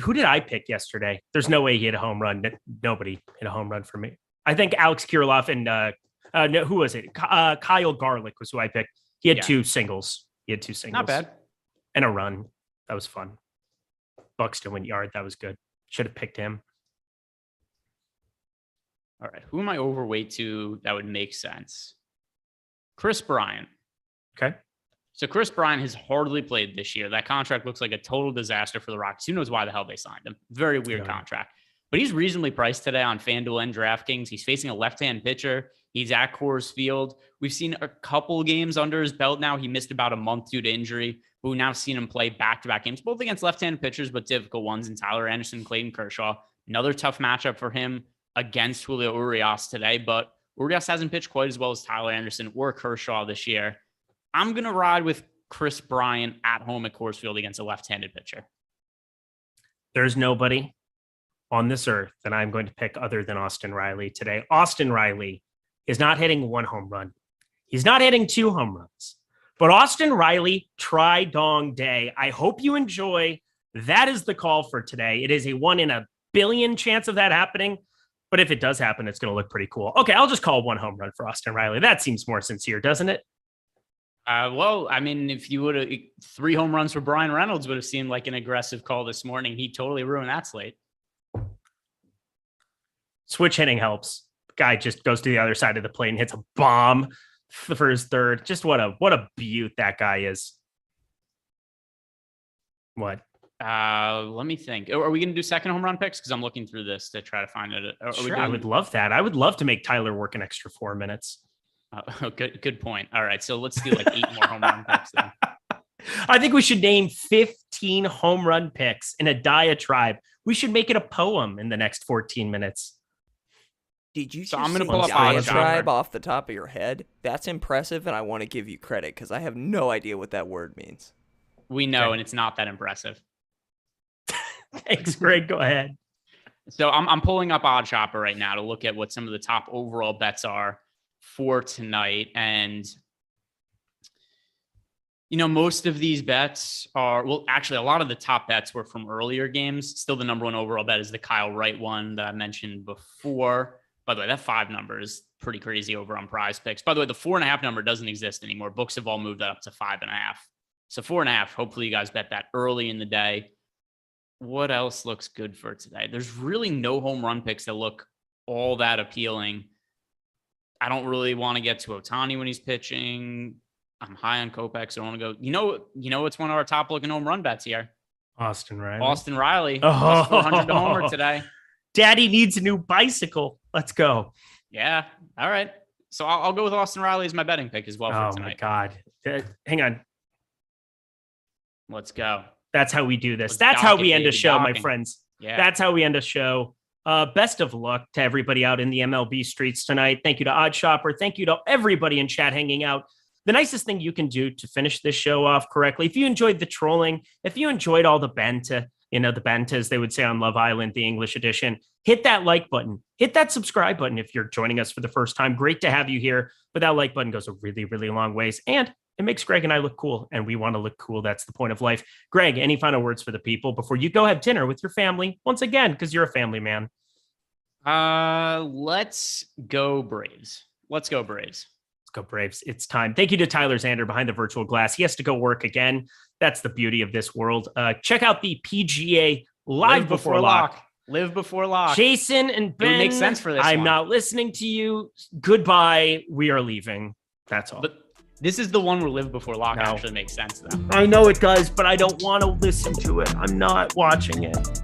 Who did I pick yesterday? There's no way he hit a home run. Nobody hit a home run for me. I think Alex Kirilloff and who was it? Kyle Garlick was who I picked. He had 2 singles. Not bad. And a run. That was fun. Buxton went yard. That was good. Should have picked him. All right. Who am I overweight to that would make sense? Chris Bryant. Okay. So Chris Bryant has hardly played this year. That contract looks like a total disaster for the Rockies. Who knows why the hell they signed him? Very weird contract. But he's reasonably priced today on FanDuel and DraftKings. He's facing a left-hand pitcher. He's at Coors Field. We've seen a couple games under his belt now. He missed about a month due to injury. But we've now seen him play back-to-back games, both against left-handed pitchers, but difficult ones in Tyler Anderson, Clayton Kershaw. Another tough matchup for him against Julio Urias today, but Urias hasn't pitched quite as well as Tyler Anderson or Kershaw this year. I'm going to ride with Chris Bryant at home at Coors Field against a left-handed pitcher. There's nobody on this earth that I'm going to pick other than Austin Riley today. Austin Riley is not hitting 1 home run. He's not hitting 2 home runs. But Austin Riley, try-dong day. I hope you enjoy. That is the call for today. It is a 1 in a billion chance of that happening. But if it does happen, it's going to look pretty cool. Okay, I'll just call 1 home run for Austin Riley. That seems more sincere, doesn't it? Well, I mean, if you would have 3 home runs for Brian Reynolds would have seemed like an aggressive call this morning. He totally ruined that slate. Switch hitting helps. Guy just goes to the other side of the plate and hits a bomb for his third. Just what a beaut that guy is. What? Let me think. Are we going to do second home run picks? Because I'm looking through this to try to find it. Sure, I would love that. I would love to make Tyler work an extra 4 minutes. Good point. All right, so let's do like 8 more home run picks then. I think we should name 15 home run picks in a diatribe. We should make it a poem in the next 14 minutes. Did you So just I'm gonna say pull up diatribe off the top of your head? That's impressive, and I want to give you credit because I have no idea what that word means. We know, and it's not that impressive. Thanks, Greg. Go ahead. So I'm pulling up Odd Shopper right now to look at what some of the top overall bets are for tonight. And, you know, most of these bets are, well, actually, a lot of the top bets were from earlier games. Still, the number 1 overall bet is the Kyle Wright one that I mentioned before. By the way, that 5 number is pretty crazy over on Prize Picks. By the way, the 4.5 number doesn't exist anymore. Books have all moved that up to 5.5. So 4.5, hopefully you guys bet that early in the day. What else looks good for today? There's really no home run picks that look all that appealing. I don't really want to get to Ohtani when he's pitching. I'm high on Kopech, so I want to go. You know, it's one of our top looking home run bets here. Austin Riley. Austin Riley. Plus 400 to homer today. Daddy needs a new bicycle. Let's go. Yeah. All right. So I'll go with Austin Riley as my betting pick as well for tonight. Oh my God. Hang on. Let's go. That's how we do this. Let's That's how we end a baby, show, my docking. friends. Yeah. That's how we end a show. Best of luck to everybody out in the MLB streets tonight. Thank you to Odd Shopper. Thank you to everybody in chat hanging out. The nicest thing you can do to finish this show off correctly, if you enjoyed the trolling, if you enjoyed all the banter, the banter, as they would say on Love Island, the English edition, hit that like button, hit that subscribe button. If you're joining us for the first time, great to have you here. But that like button goes a really, really long ways. And it makes Greg and I look cool, and we want to look cool. That's the point of life. Greg, any final words for the people before you go have dinner with your family once again, because you're a family man? Let's go Braves. Let's go Braves. Let's go Braves. It's time. Thank you to Tyler Zander behind the virtual glass. He has to go work again. That's the beauty of this world. Check out the PGA Live Before Lock. Live before lock. Jason and Ben. It would make sense for this I'm one. not listening to you. Goodbye. We are leaving. That's all. But this is the one where live before lock No. actually makes sense though. I know it does, but I don't want to listen to it. I'm not watching it.